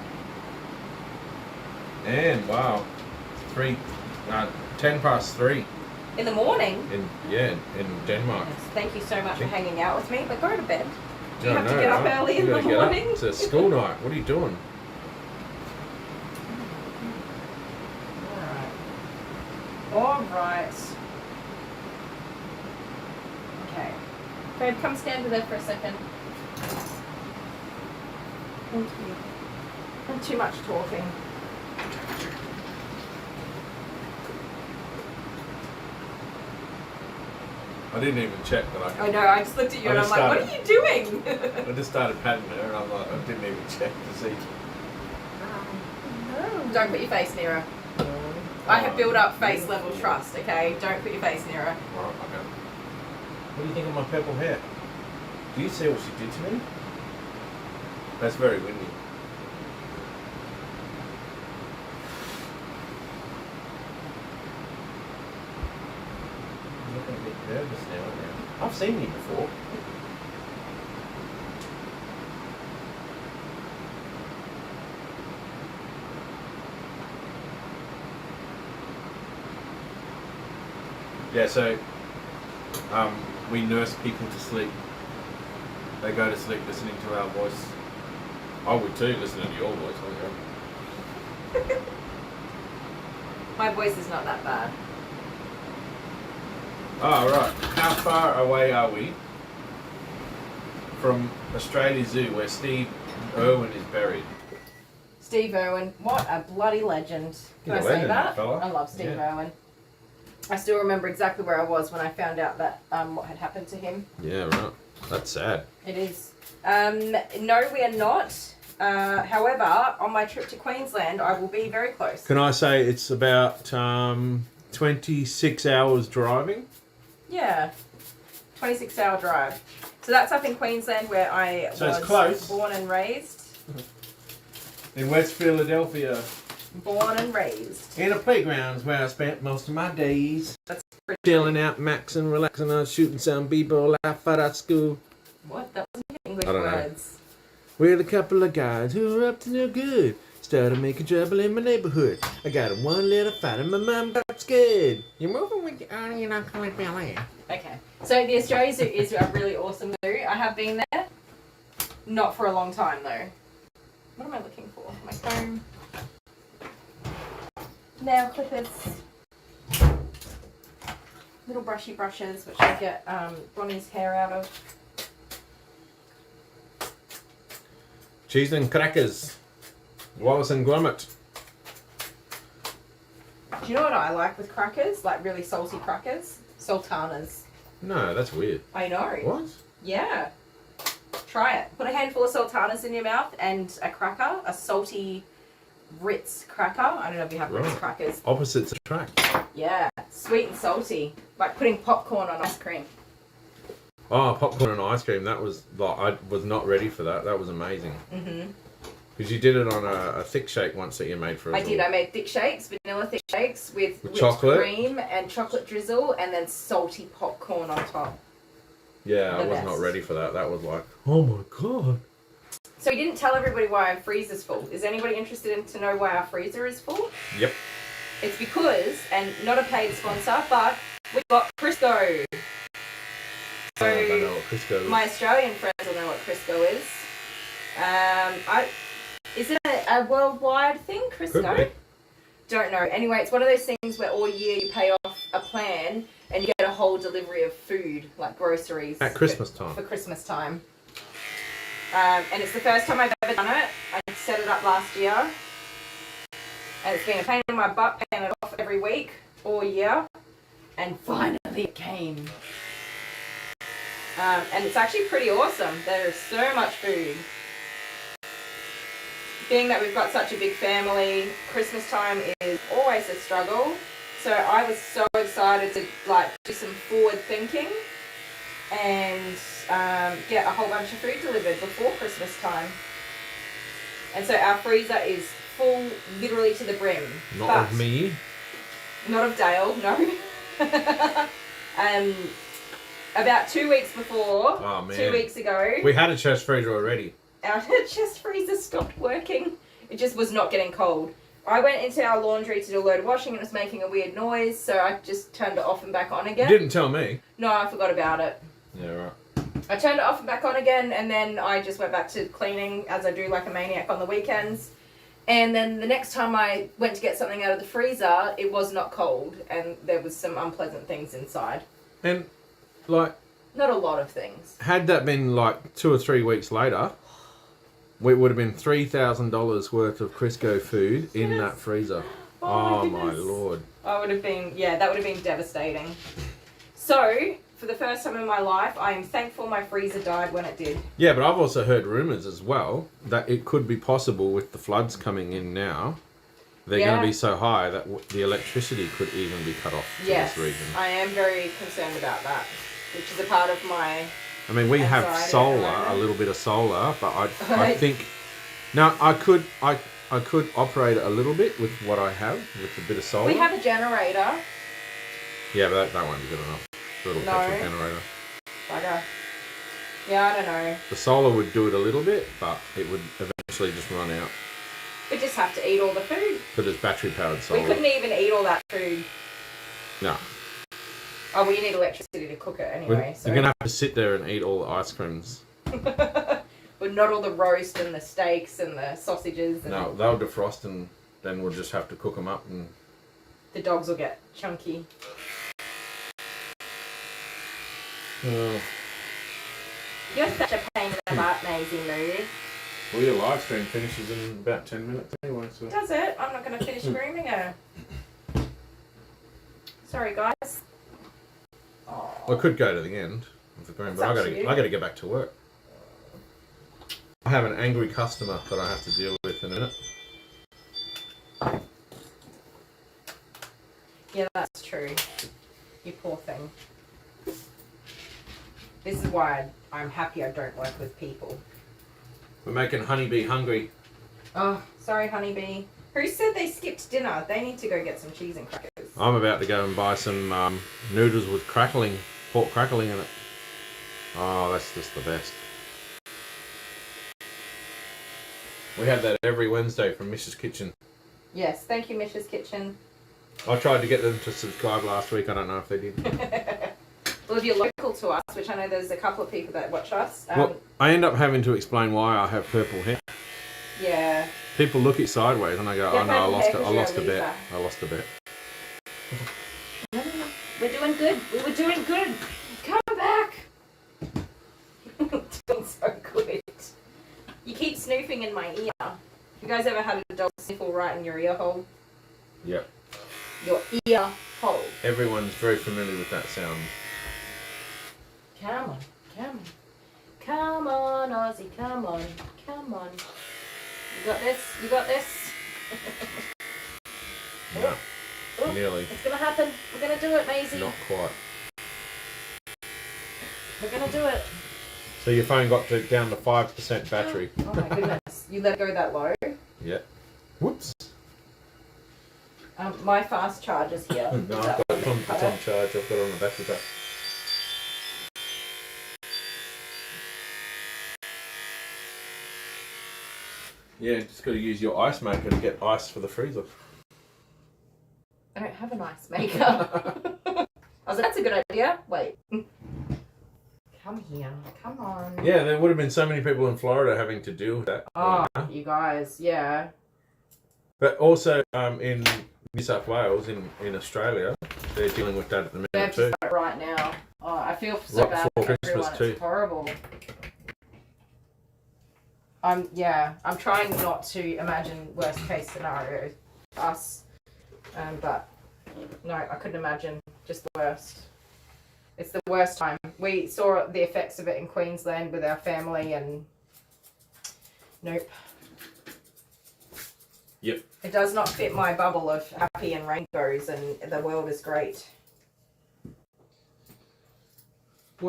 S1: And wow, 10 past 3
S2: In the morning?
S1: in Denmark.
S2: Yes, thank you so much for hanging out with me, but go to bed. Do you
S1: No,
S2: have to
S1: no,
S2: get up
S1: I-
S2: early
S1: you
S2: in the
S1: gotta get up.
S2: morning?
S1: It's a school night. What are you doing?
S2: Alright. Okay. Babe, come stand with her for a second. Thank you. Not too much talking.
S1: I didn't even check that I
S2: I know, I just looked at you
S1: I
S2: and I'm
S1: just
S2: like, what
S1: started-
S2: are you doing?
S1: I just started patting her and I'm like, I didn't even check to see.
S2: Don't put your face near her. I have built up face level trust, okay? Don't put your face near her.
S1: Alright, okay. What do you think of my purple hair? Do you see what she did to me? That's very windy. I'm looking a bit nervous now, aren't you? I've seen you before. Yeah, so we nurse people to sleep. They go to sleep listening to our voice. I would too, listening to your voice. Okay.
S2: My voice is not that bad.
S1: Oh, right. How far away are we from Australia Zoo, where Steve Irwin is buried?
S2: Steve Irwin, what a bloody legend. Can
S1: He's
S2: I
S1: a
S2: say
S1: legend,
S2: that?
S1: that fella.
S2: I love Steve
S1: Yeah.
S2: Irwin. I still remember exactly where I was when I found out that what had happened to him.
S1: Yeah, right. That's sad.
S2: It is. No, we are not. However, on my trip to Queensland, I will be very close.
S1: Can I say it's about 26 hours driving?
S2: Yeah. 26-hour drive. So that's up in Queensland where I
S1: So it's
S2: was
S1: close.
S2: born and raised.
S1: In West Philadelphia.
S2: Born and raised.
S1: In a playgrounds where I spent most of my days.
S2: That's pretty.
S1: Chilling out, maxing, relaxing, shooting some people laugh at school.
S2: What? That wasn't English
S1: I don't know.
S2: words.
S1: With a couple of guys who were up to no good. Started making trouble in my neighborhood. I got in one little fight and my mom got scared. You're moving with your aunt and uncle in Bel Air.
S2: Okay. So the Australia Zoo is a really awesome zoo. I have been there. Not for a long time though. What am I looking for? My phone. Nail clippers. Little brushy brushes, which I get Bonnie's hair out of.
S1: Cheese and crackers. Wallace and Gromit.
S2: Do you know what I like with crackers? Like really salty crackers? Sultanas.
S1: No, that's weird.
S2: I know.
S1: What?
S2: Yeah. Try it. Put a handful of sultanas in your mouth and a cracker, a salty Ritz cracker. I don't know if you have Ritz crackers.
S1: Opposites attract.
S2: Yeah, sweet and salty. Like putting popcorn on ice cream.
S1: Oh, popcorn and ice cream. That was like, I was not ready for that. That was amazing. Because you did it on a thick shake once that you made for us.
S2: I did. I made thick shakes, vanilla thick shakes with whipped
S1: chocolate
S2: cream and chocolate drizzle, and then salty popcorn on top.
S1: Yeah, I was not ready for that. That was like, oh my god.
S2: So we didn't tell everybody why our freezer's full. Is anybody interested in to know why our freezer is full?
S1: Yep.
S2: It's because, and not a paid sponsor, but we got Crisco. So
S1: I don't know what Crisco is.
S2: my Australian friends will know what Crisco is. Is it a worldwide thing, Crisco?
S1: Could be.
S2: Don't know. Anyway, it's one of those things where all year you pay off a plan and you get a whole delivery of food, like groceries.
S1: At Christmas time.
S2: For Christmas time. And it's the first time I've ever done it. I set it up last year. And it's been a pain in my butt paying it off every week, all year. And finally it came. And it's actually pretty awesome. There's so much food. Being that we've got such a big family, Christmas time is always a struggle. So I was so excited to like do some forward thinking and get a whole bunch of food delivered before Christmas time. And so our freezer is full literally to the brim.
S1: Not of me.
S2: Not of Dale, no. About 2 weeks before,
S1: Oh, man.
S2: 2 weeks ago,
S1: We had a chest freezer already.
S2: our chest freezer stopped working. It just was not getting cold. I went into our laundry to do a load of washing and it was making a weird noise, so I just turned it off and back on again.
S1: You didn't tell me.
S2: No, I forgot about it.
S1: Yeah, right.
S2: I turned it off and back on again, and then I just went back to cleaning as I do like a maniac on the weekends. And then the next time I went to get something out of the freezer, it was not cold, and there was some unpleasant things inside.
S1: And, like,
S2: Not a lot of things.
S1: had that been like 2 or 3 weeks later, it would have been $3,000 worth of Crisco food in that freezer.
S2: Oh,
S1: my lord.
S2: I would have been, yeah, that would have been devastating. So, for the first time in my life, I am thankful my freezer died when it did.
S1: Yeah, but I've also heard rumours as well that it could be possible with the floods coming in now. They're going to be so high that the electricity could even be cut off to
S2: Yes,
S1: this region.
S2: I am very concerned about that, which is a part of my...
S1: I mean, we have
S2: anxiety at the
S1: solar,
S2: moment.
S1: a little bit of solar, but I think... Now, I could operate it a little bit with what I have, with a bit of solar.
S2: We have a generator.
S1: Yeah, but that won't be good enough. Little petrol generator.
S2: Bugger. Yeah, I don't know.
S1: The solar would do it a little bit, but it would eventually just run out.
S2: We just have to eat all the food.
S1: But it's battery-powered solar.
S2: We couldn't even eat all that food.
S1: No.
S2: Oh, we need electricity to cook it anyway.
S1: You're going to have to sit there and eat all the ice creams.
S2: But not all the roast and the steaks and the sausages. And
S1: No, they'll defrost and then we'll just have to cook them up. And
S2: the dogs will get chunky. You're such a pain in the butt, Maisie Moo.
S1: well, your live stream finishes in about 10 minutes anyway. So.
S2: Does it? I'm not going to finish grooming her. Sorry, guys.
S1: I could go to the end of the groom, but I got to get back to work. I have an angry customer that I have to deal with in a minute.
S2: Yeah, that's true. You poor thing. This is why I'm happy I don't work with people.
S1: We're making Honeybee hungry.
S2: Oh, sorry, Honeybee. Who said they skipped dinner? They need to go get some cheese and crackers.
S1: I'm about to go and buy some noodles with pork crackling in it. Oh, that's just the best. We have that every Wednesday from Mrs. Kitchen.
S2: Yes, thank you, Mrs. Kitchen.
S1: I tried to get them to subscribe last week. I don't know if they did.
S2: Well, if you're local to us, which I know there's a couple of people that watch us.
S1: Well, I end up having to explain why I have purple hair.
S2: Yeah.
S1: People look it sideways and I go, oh no, I lost a bet.
S2: Lisa.
S1: I lost a bet.
S2: We're doing good. We were doing good. Come back. Doing so good. You keep snooping in my ear. You guys ever had a dog sniffle right in your ear hole?
S1: Yep.
S2: Your ear hole.
S1: Everyone's very familiar with that sound.
S2: Come on, come on. Come on, Ozzy, come on, come on. You got this, you got this.
S1: No.
S2: Oh,
S1: Nearly.
S2: it's gonna happen. We're gonna do it, Maisie.
S1: Not quite.
S2: We're gonna do it.
S1: So your phone got down to 5% battery.
S2: Oh my goodness. You let go that low?
S1: Yeah. Whoops.
S2: My fast charger's here.
S1: No, it's on charge. I've got it on the battery pack. Yeah, just got to use your ice maker to get ice for the freezer.
S2: I don't have an ice maker. I was like, that's a good idea. Wait. Come here. Come on.
S1: Yeah, there would have been so many people in Florida having to deal with that.
S2: Oh, you guys, yeah.
S1: But also in New South Wales, in Australia, they're dealing with that at the minute
S2: They've
S1: too.
S2: just got it right now. Oh, I feel so
S1: Right
S2: bad
S1: before
S2: for
S1: Christmas
S2: everyone.
S1: too.
S2: It's horrible. I'm trying not to imagine worst case scenario, us, but no, I couldn't imagine just the worst. It's the worst time. We saw the effects of it in Queensland with our family, and nope.
S1: Yep.
S2: It does not fit my bubble of happy and rainbows and the world is great.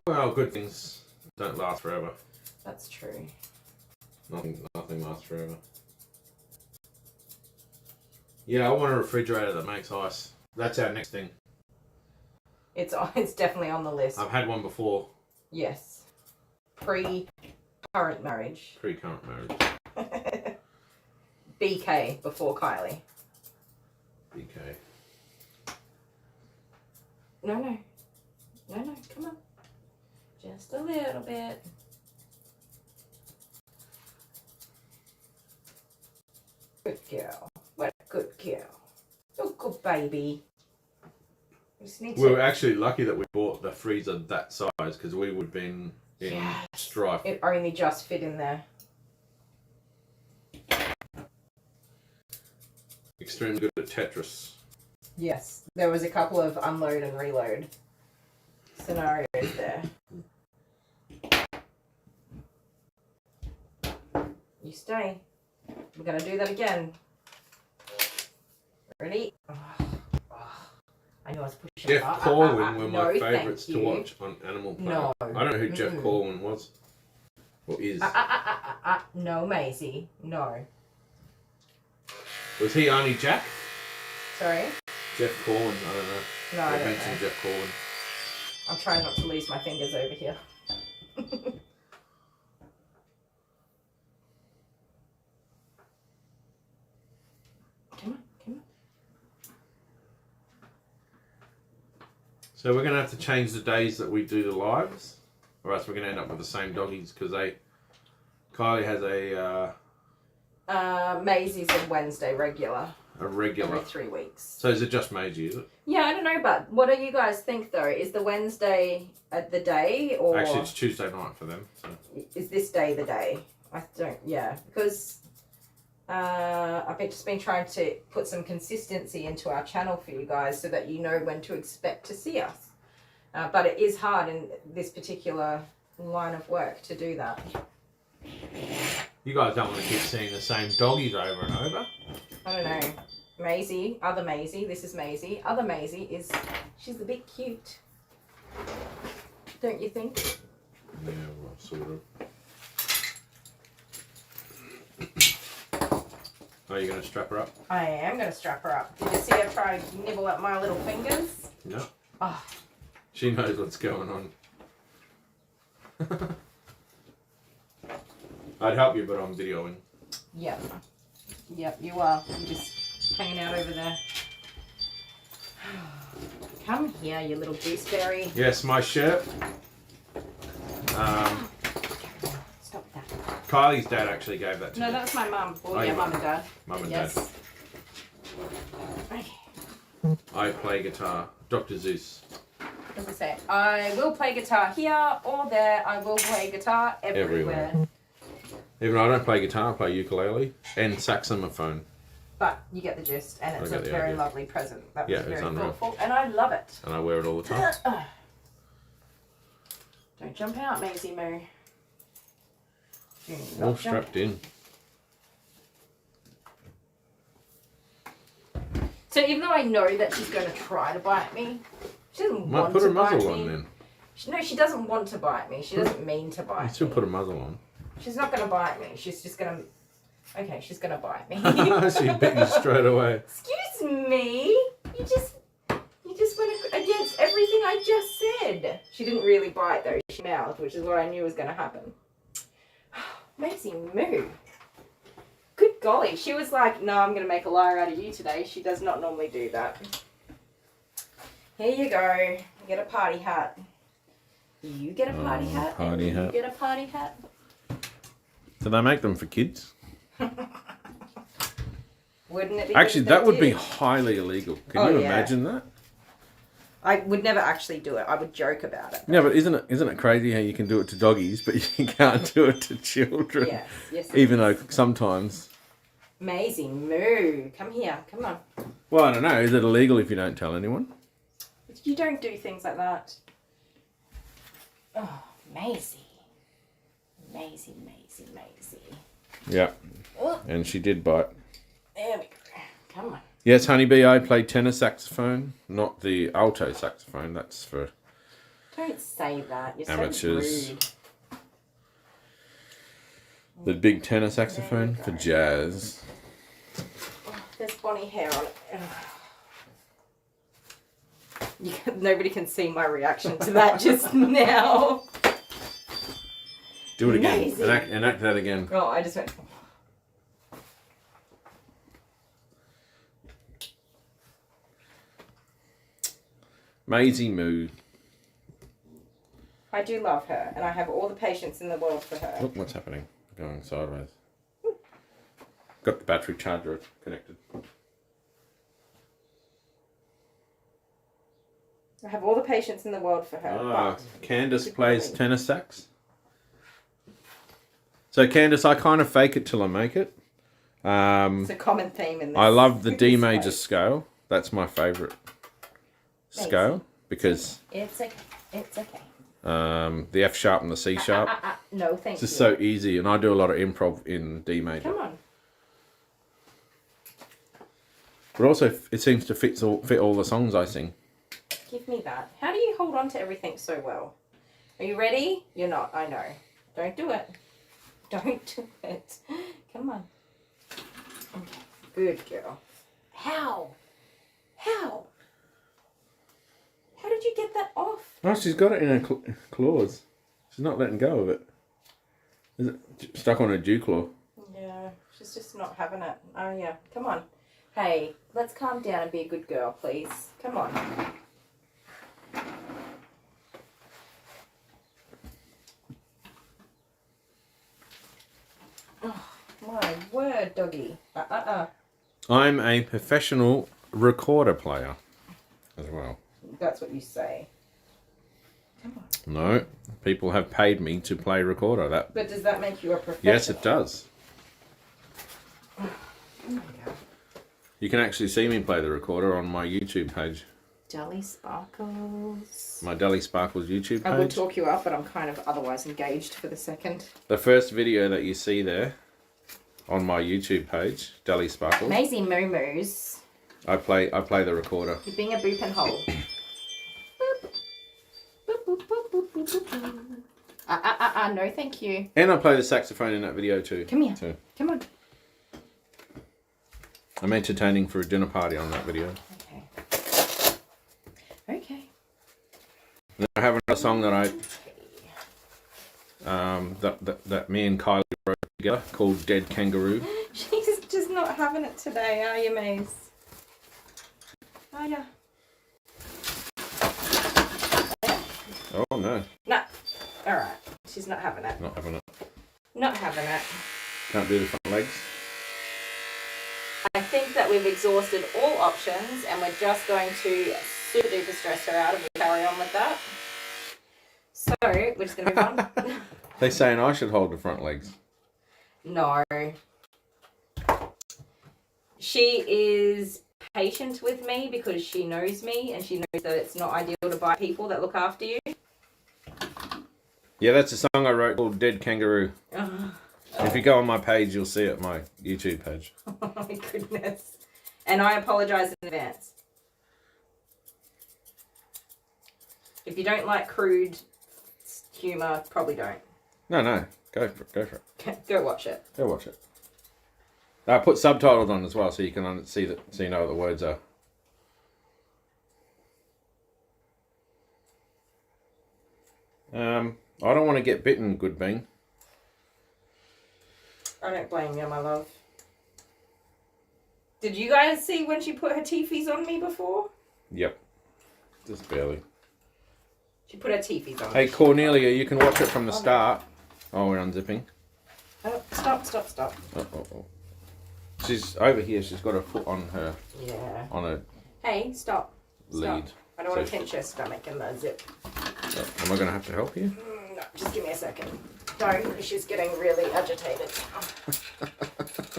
S1: Well, good things don't last forever.
S2: That's true.
S1: Nothing lasts forever. Yeah, I want a refrigerator that makes ice. That's our next thing.
S2: It's definitely on the list.
S1: I've had one before.
S2: Yes. Pre-current marriage.
S1: Pre-current marriage.
S2: BK before Kylie.
S1: BK.
S2: No, come on. Just a little bit. Good girl. What a good girl. Oh, good baby. We just need
S1: We were actually lucky that we bought the freezer that size because we would have been in
S2: Yes.
S1: strife.
S2: It only just fit in there.
S1: Extremely good at Tetris.
S2: Yes, there was a couple of unload and reload scenarios there. You stay. We're going to do that again. Ready? Oh, I knew I was pushing.
S1: Jeff Corwin were my
S2: no,
S1: favourites
S2: thank
S1: to
S2: you.
S1: watch on Animal Planet.
S2: No.
S1: I don't know who Jeff Corwin was. Or is.
S2: No, Maisie. No.
S1: Was he Arnie Jack?
S2: Sorry?
S1: Jeff Corwin, I don't know.
S2: No, I
S1: They
S2: don't
S1: mentioned
S2: know.
S1: Jeff Corwin.
S2: I'm trying not to lose my fingers over here. Come on.
S1: So we're going to have to change the days that we do the lives, or else we're going to end up with the same doggies because Kylie has a
S2: Maisie's a Wednesday regular.
S1: regular.
S2: Every 3 weeks.
S1: So is it just Maisie, is it?
S2: Yeah, I don't know, but what do you guys think though? Is the Wednesday the day, or
S1: Actually, it's Tuesday night for them. So.
S2: is this day the day? I don't. Yeah, because I've just been trying to put some consistency into our channel for you guys so that you know when to expect to see us. But it is hard in this particular line of work to do that.
S1: You guys don't want to keep seeing the same doggies over and over.
S2: I don't know. Maisie, other Maisie, this is Maisie. Other Maisie she's a bit cute. Don't you think?
S1: Yeah, well, sort of. Are you going to strap her up?
S2: I am going to strap her up. Did you see her try to nibble at my little fingers?
S1: No.
S2: Oh.
S1: She knows what's going on. I'd help you, but I'm videoing.
S2: Yep. Yep, you are. You're just hanging out over there. Come here, you little gooseberry.
S1: Yes, my shirt.
S2: Stop that.
S1: Kylie's dad actually gave that to
S2: No,
S1: me.
S2: that's my mum. Well,
S1: Oh,
S2: yeah,
S1: your
S2: mum
S1: mum.
S2: and dad.
S1: Mum and
S2: Yes.
S1: dad.
S2: Okay.
S1: I play guitar. Dr. Zeus.
S2: As I say, I will play guitar here or there. I will play guitar everywhere.
S1: Even though I don't play guitar, I play ukulele and saxophone.
S2: But you get the gist, and it's
S1: I
S2: a
S1: get the
S2: very
S1: idea.
S2: lovely present. That was
S1: Yeah, it's
S2: very
S1: unreal.
S2: thoughtful, and I love it.
S1: And I wear it all the time.
S2: Don't jump out, Maisie Moo.
S1: All strapped in.
S2: So even though I know that she's going to try to bite me, she doesn't
S1: Might
S2: want
S1: put
S2: to
S1: her
S2: bite
S1: muzzle
S2: me.
S1: on then.
S2: No, she doesn't want to bite me. She doesn't mean to bite
S1: You still
S2: me.
S1: put a muzzle on.
S2: She's not going to bite me. She's just going to... Okay, she's going to bite me.
S1: She bit you straight away.
S2: Excuse me. You just went against everything I just said. She didn't really bite though. She mouthed, which is what I knew was going to happen. Maisie moo. Good golly. She was like, no, I'm going to make a liar out of you today. She does not normally do that. Here you go. You get a party hat. You get a party hat.
S1: Party
S2: and
S1: hat.
S2: You get a party hat.
S1: Do they make them for kids?
S2: Wouldn't it be?
S1: Actually,
S2: good if
S1: that
S2: they
S1: would be
S2: did?
S1: highly illegal. Can
S2: Oh,
S1: you
S2: yeah.
S1: imagine that?
S2: I would never actually do it. I would joke about it.
S1: Yeah, but isn't it crazy how you can do it to doggies, but you can't do it to children?
S2: Yes, yes. it
S1: Even
S2: is.
S1: though sometimes.
S2: Maisie moo. Come here. Come on.
S1: Well, I don't know. Is it illegal if you don't tell anyone?
S2: You don't do things like that. Oh, Maisie. Maisie.
S1: Yeah.
S2: Oh,
S1: And she did bite.
S2: there we go. Come on.
S1: Yes, Honeybee, I play tenor saxophone, not the alto saxophone. That's for
S2: Don't say that. You're
S1: Amateurs.
S2: so rude.
S1: the big tenor saxophone for jazz.
S2: Oh, there's Bonnie hair on it. Nobody can see my reaction to that just now.
S1: Do it again.
S2: Amazing.
S1: Enact that again.
S2: Oh, I just went...
S1: Maisie Moo.
S2: I do love her, and I have all the patience in the world for her.
S1: Look what's happening. Going sideways. Got the battery charger connected.
S2: I have all the patience in the world for her.
S1: Ah,
S2: but
S1: Candace plays tenor sax. So Candace, I kind of fake it till I make it.
S2: it's a common theme in this.
S1: I love the D
S2: this
S1: major
S2: way.
S1: scale. That's my favourite scale because
S2: It's okay. It's okay.
S1: the F sharp and the C sharp.
S2: No, thank
S1: It's
S2: you.
S1: just so easy, and I do a lot of improv in D major.
S2: Come on.
S1: But also, it seems to fit all the songs I sing.
S2: Give me that. How do you hold on to everything so well? Are you ready? You're not. I know. Don't do it. Don't do it. Come on. Okay. Good girl. How? How? How did you get that off?
S1: Oh, she's got it in her claws. She's not letting go of it. Is it stuck on her dew claw?
S2: Yeah, she's just not having it. Oh, yeah. Come on. Hey, let's calm down and be a good girl, please. Come on. Oh, my word, doggy.
S1: I'm a professional recorder player as well.
S2: That's what you say.
S1: No, people have paid me to play recorder. That
S2: But does that make you a professional?
S1: yes, it does.
S2: Oh my God.
S1: You can actually see me play the recorder on my YouTube page.
S2: Jelly Sparkles.
S1: My Deli Sparkles YouTube
S2: I would
S1: page.
S2: talk you up, but I'm kind of otherwise engaged for the second.
S1: The first video that you see there on my YouTube page, Deli Sparkles.
S2: Maisie Moo Moos.
S1: I play the recorder.
S2: You're being a boop and hole. Boop, boop, boop, boop, boop, boop, boop. No thank you.
S1: And I play the saxophone in that video too.
S2: Come here.
S1: So
S2: Come on.
S1: I'm entertaining for a dinner party on that video.
S2: Okay. Okay.
S1: And I have another song that that me and Kylie wrote together called Dead Kangaroo.
S2: She's just not having it today, are you, Maze? Are ya?
S1: Oh no,
S2: No. Alright. She's not having it.
S1: not having it.
S2: Not having it.
S1: Can't do the front legs.
S2: I think that we've exhausted all options and we're just going to super duper stress her out if we carry on with that. So, we're just going to move on.
S1: They saying I should hold the front legs.
S2: No. She is patient with me because she knows me and she knows that it's not ideal to buy people that look after you.
S1: Yeah, that's a song I wrote called Dead Kangaroo. If you go on my page, you'll see it, my YouTube page.
S2: Oh my goodness. And I apologise in advance. If you don't like crude humour, probably don't.
S1: No. Go for it.
S2: Go watch it.
S1: Go watch it. I put subtitles on as well, so you can see that, so you know what the words are. I don't want to get bitten, Good Bean.
S2: I don't blame you, my love. Did you guys see when she put her teefies on me before?
S1: Yep. Just barely.
S2: She put her teefies on.
S1: Hey, Cornelia, you can watch it from the start. Oh, we're unzipping.
S2: Oh, stop.
S1: Oh. She's over here. She's got her foot on her.
S2: Yeah.
S1: On a
S2: Hey, stop.
S1: lead.
S2: I don't want to pinch her stomach in the zip.
S1: Am I going to have to help you?
S2: No, just give me a second. Don't. She's getting really agitated.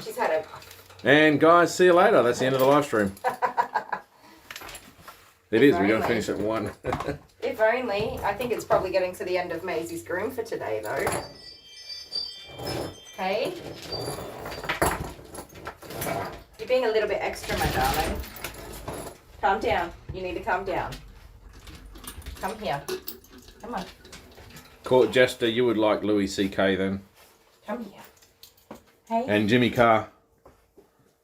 S2: She's had a...
S1: And guys, see you later. That's the end of the live stream. It is. We're going to finish at 1.
S2: If only. I think it's probably getting to the end of Maisie's groom for today, though. Hey? You're being a little bit extra, my darling. Calm down. You need to calm down. Come here. Come on.
S1: Court Jester, you would like Louis C.K. then.
S2: Come here. Hey?
S1: And Jimmy Carr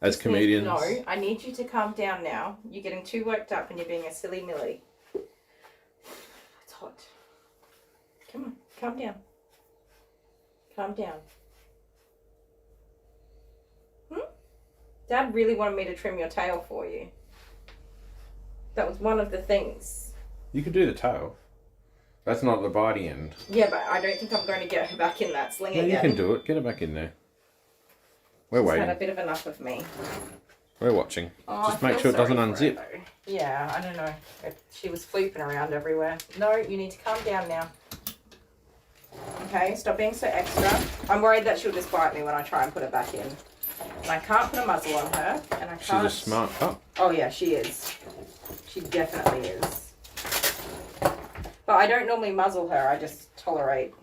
S1: as comedians.
S2: No, I need you to calm down now. You're getting too worked up and you're being a silly Millie. It's hot. Come on, calm down. Calm down. Dad really wanted me to trim your tail for you. That was one of the things.
S1: You could do the tail. That's not the body end.
S2: Yeah, but I don't think I'm going to get her back in that sling again.
S1: You can do it. Get her back in there. We're
S2: She's
S1: waiting.
S2: had a bit of enough of me.
S1: We're watching.
S2: Oh,
S1: Just make sure it doesn't unzip.
S2: Yeah, I don't know. She was flooping around everywhere. No, you need to calm down now. Okay, stop being so extra. I'm worried that she'll just bite me when I try and put her back in. And I can't put a muzzle on her, and I can't...
S1: She's a smart pup.
S2: Oh yeah, she is. She definitely is. But I don't normally muzzle her, I just tolerate.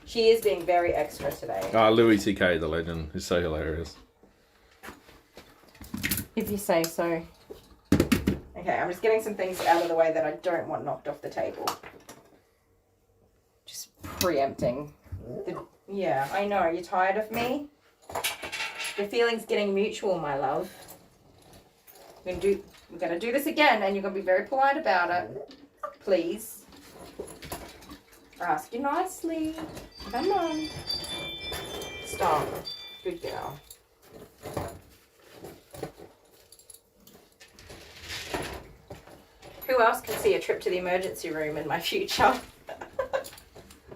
S2: She is being very extra today.
S1: Louis C.K. the legend. He's so hilarious.
S2: If you say so. Okay, I'm just getting some things out of the way that I don't want knocked off the table. Just preempting. Yeah, I know. You're tired of me? The feeling's getting mutual, my love. We're gonna do this again, and you're gonna be very polite about it. Please. I'll ask you nicely. Come on. Stop. Good girl. Who else can see a trip to the emergency room in my future?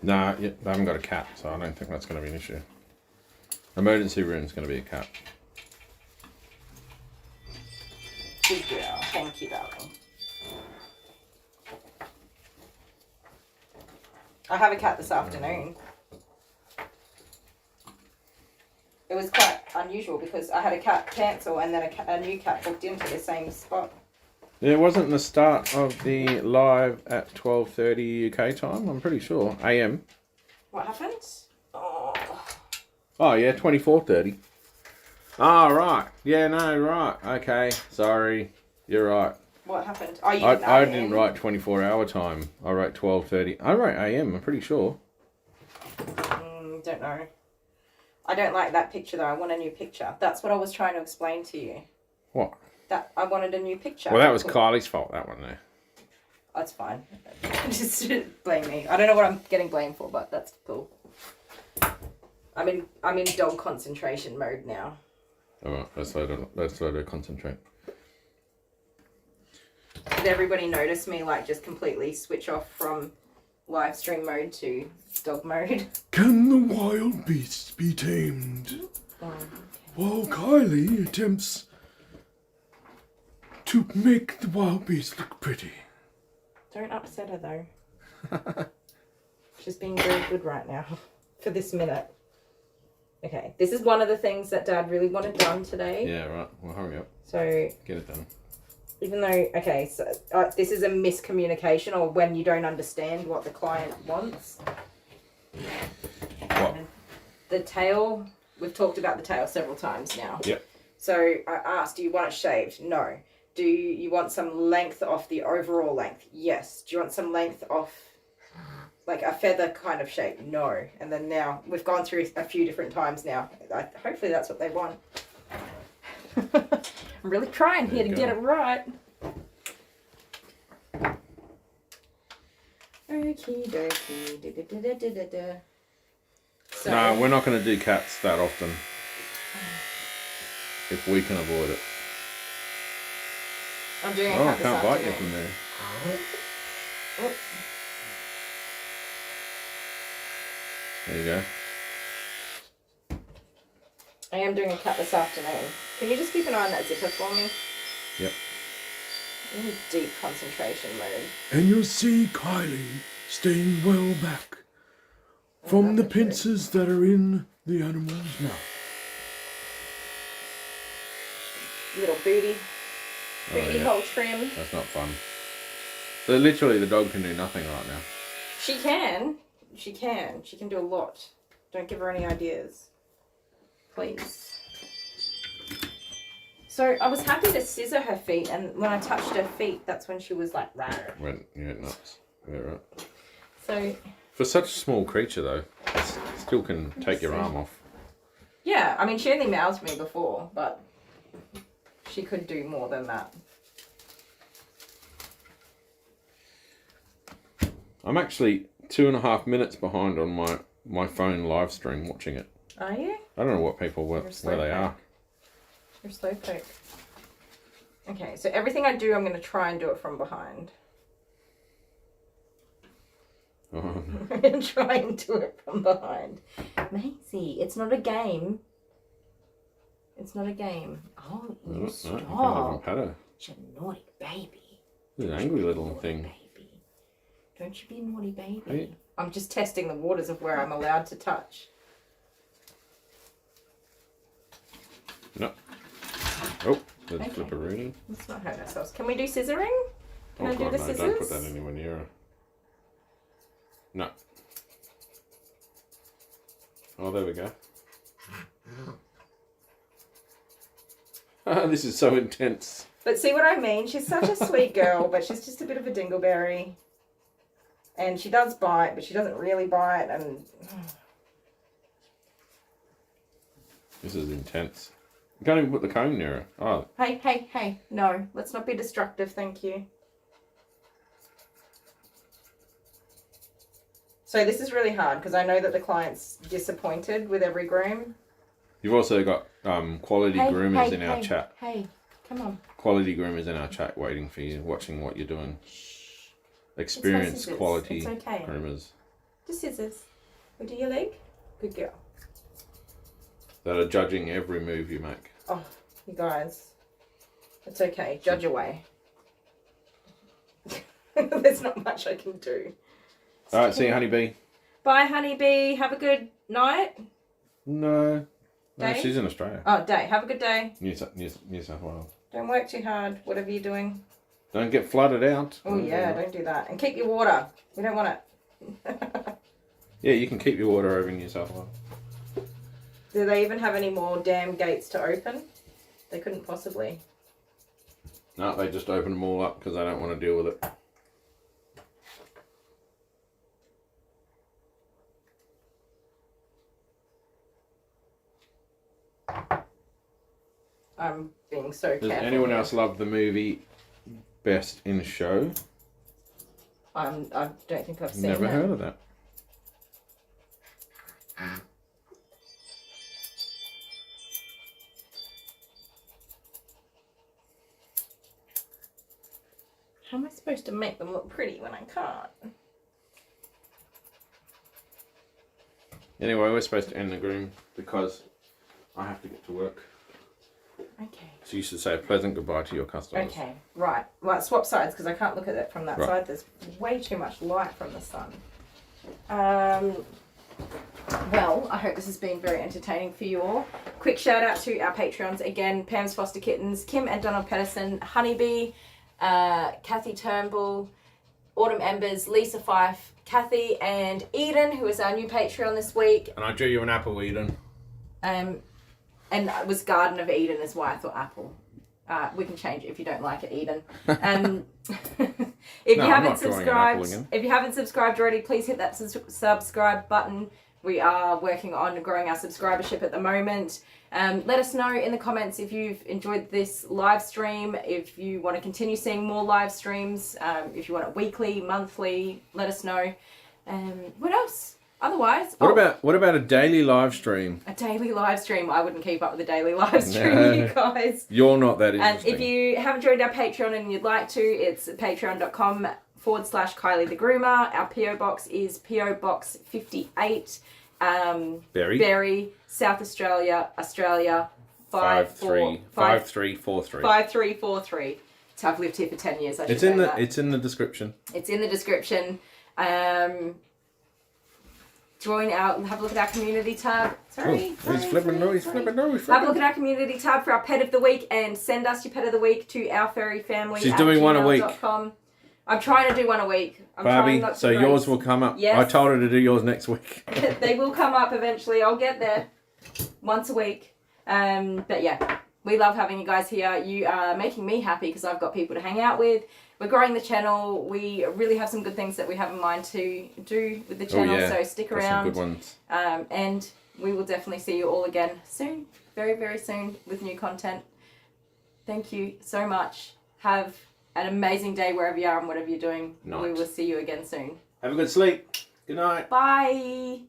S1: Nah, I haven't got a cat, so I don't think that's going to be an issue. Emergency room's going to be a cat.
S2: Good girl. Thank you, darling. I have a cat this afternoon. It was quite unusual because I had a cat cancel and then a new cat booked into the same spot.
S1: Yeah, it wasn't the start of the live at 12:30 UK time, I'm pretty sure. AM.
S2: What happened? Oh.
S1: Oh, yeah, 24:30. Ah, right. Yeah, no, right. Okay, sorry. You're right.
S2: What happened? Oh, you
S1: I
S2: didn't
S1: didn't write 24-hour time. I wrote 12:30. I wrote AM, I'm pretty sure.
S2: Don't know. I don't like that picture though. I want a new picture. That's what I was trying to explain to you.
S1: What?
S2: That I wanted a new picture.
S1: Well, that was Kylie's fault, that one there.
S2: That's fine. Just blame me. I don't know what I'm getting blamed for, but that's cool. I'm in dog concentration mode now.
S1: Alright, let's let her concentrate.
S2: Did everybody notice me like just completely switch off from live stream mode to dog mode?
S5: Can the wild beasts be tamed? While Kylie attempts to make the wild beasts look pretty.
S2: Don't upset her though. She's being very good right now for this minute. Okay, this is one of the things that Dad really wanted done today.
S1: Yeah, right. Well, hurry up.
S2: So
S1: Get it done.
S2: even though, okay, so this is a miscommunication or when you don't understand what the client wants.
S1: What?
S2: the tail, we've talked about the tail several times now.
S1: Yep.
S2: So I asked, do you want it shaved? No. Do you want some length off the overall length? Yes. Do you want some length off, like a feather kind of shape? No. And then now, we've gone through a few different times now. Hopefully that's what they want. I'm really trying here to get it right. Okie dokie. So,
S1: No, we're not going to do cats that often. If we can avoid it.
S2: I'm doing a
S1: Oh, I
S2: cat this
S1: can't bite you
S2: afternoon.
S1: from there.
S2: Oh,
S1: There you go.
S2: I am doing a cut this afternoon. Can you just keep an eye on that zipper for me?
S1: Yep.
S2: I'm in deep concentration mode.
S5: And you'll see Kylie staying well back from the pincers that are in the animal's mouth.
S2: Little booty
S1: Oh, yeah.
S2: hole trim.
S1: That's not fun. So literally the dog can do nothing right now.
S2: She can. She can do a lot. Don't give her any ideas. Please. So I was happy to scissor her feet, and when I touched her feet, that's when she was like, rawr.
S1: Went, yeah, nuts. Yeah, right.
S2: So,
S1: For such a small creature though, it still can take your arm off.
S2: yeah, I mean, she only mouthed me before, but she could do more than that.
S1: I'm actually 2.5 minutes behind on my phone live stream watching it.
S2: Are you?
S1: I don't know what people where
S2: You're
S1: they are.
S2: You're slowpoke. Okay, so everything I do, I'm going to try and do it from behind. I'm going to try and do it from behind. Maisie, it's not a game. It's not a game. Oh, you stop.
S1: You can't even pet her.
S2: She's a naughty baby.
S1: She's an angry little
S2: Naughty
S1: thing.
S2: baby. Don't you be a naughty baby.
S1: Hey.
S2: I'm just testing the waters of where I'm allowed to touch.
S1: No. Oh, there's
S2: Okay.
S1: flipperoonie.
S2: Let's not hurt ourselves. Can we do scissoring? Can I do
S1: God,
S2: the
S1: no,
S2: scissors?
S1: don't put that anywhere near her. No. Oh, there we go. This is so intense.
S2: But see what I mean? She's such a sweet girl, but she's just a bit of a dingleberry. And she does bite, but she doesn't really bite. And
S1: This is intense. You can't even put the comb near her. Oh,
S2: hey, no. Let's not be destructive, thank you. So this is really hard because I know that the client's disappointed with every groom.
S1: you've also got quality groomers in our
S2: hey,
S1: chat.
S2: Hey, come on.
S1: Quality groomers in our chat waiting for you, watching what you're doing. Experienced
S2: scissors.
S1: quality
S2: It's okay.
S1: groomers
S2: Just scissors. Or do your leg? Good girl.
S1: that are judging every move you make.
S2: Oh, you guys. It's okay. Judge away. There's not much I can do.
S1: All right, see you, honeybee.
S2: Bye, honeybee. Have a good night.
S1: No,
S2: Day?
S1: she's in Australia.
S2: Oh, day. Have a good day.
S1: New South Wales.
S2: Don't work too hard, whatever you're doing.
S1: Don't get flooded out.
S2: Oh, yeah, don't do that. And keep your water. We don't want it.
S1: Yeah, you can keep your water over in New South Wales.
S2: Do they even have any more dam gates to open? They couldn't possibly.
S1: No, they just open them all up because they don't want to deal with it.
S2: I'm being so careful.
S1: Does anyone
S2: here.
S1: else love the movie Best in Show?
S2: I don't think I've seen
S1: Never
S2: that.
S1: heard of that.
S2: How am I supposed to make them look pretty when I can't?
S1: Anyway, we're supposed to end the groom because I have to get to work.
S2: Okay.
S1: So you should say a pleasant goodbye to your customers.
S2: Okay, right. Well, swap sides because I can't look at it from that
S1: Right.
S2: side. There's way too much light from the sun. Well, I hope this has been very entertaining for you all. Quick shout out to our Patreons again: Pam's Foster Kittens, Kim and Donald Pedersen, Honeybee, Kathy Turnbull, Autumn Embers, Lisa Fife, Kathy, and Eden, who is our new Patreon this week.
S1: And I drew you an apple, Eden.
S2: And it was Garden of Eden is why I thought apple. We can change it if you don't like it, Eden. If you haven't subscribed already, please hit that subscribe button. We are working on growing our subscribership at the moment. Let us know in the comments if you've enjoyed this live stream, if you want to continue seeing more live streams, if you want it weekly, monthly, let us know. What else? Otherwise,
S1: what about a daily live stream?
S2: A daily live stream. I wouldn't keep up with a daily live stream, you guys.
S1: You're not that interesting.
S2: And if you haven't joined our Patreon and you'd like to, it's patreon.com/Kylie the Groomer. Our PO box is PO Box 58, Berry, South Australia, 5343. 5343. So I've lived here for 10 years.
S1: It's in the description.
S2: It's in the description. Have a look at our community tab.
S1: He's flipping.
S2: Have a look at our community tab for our pet of the week and send us your pet of the week to ourfurryfamily.
S1: She's doing one a week.
S2: I'm trying to do one a week.
S1: Barbie, so yours will come up.
S2: Yes.
S1: I told her to do yours next week.
S2: They will come up eventually. I'll get there once a week. But yeah, we love having you guys here. You are making me happy because I've got people to hang out with. We're growing the channel. We really have some good things that we have in mind to do with the channel. So stick around.
S1: Some good ones.
S2: And we will definitely see you all again soon. Very, very soon with new content. Thank you so much. Have an amazing day wherever you are and whatever you're doing.
S1: Night.
S2: We will see you again soon.
S1: Have a good sleep. Good night.
S2: Bye.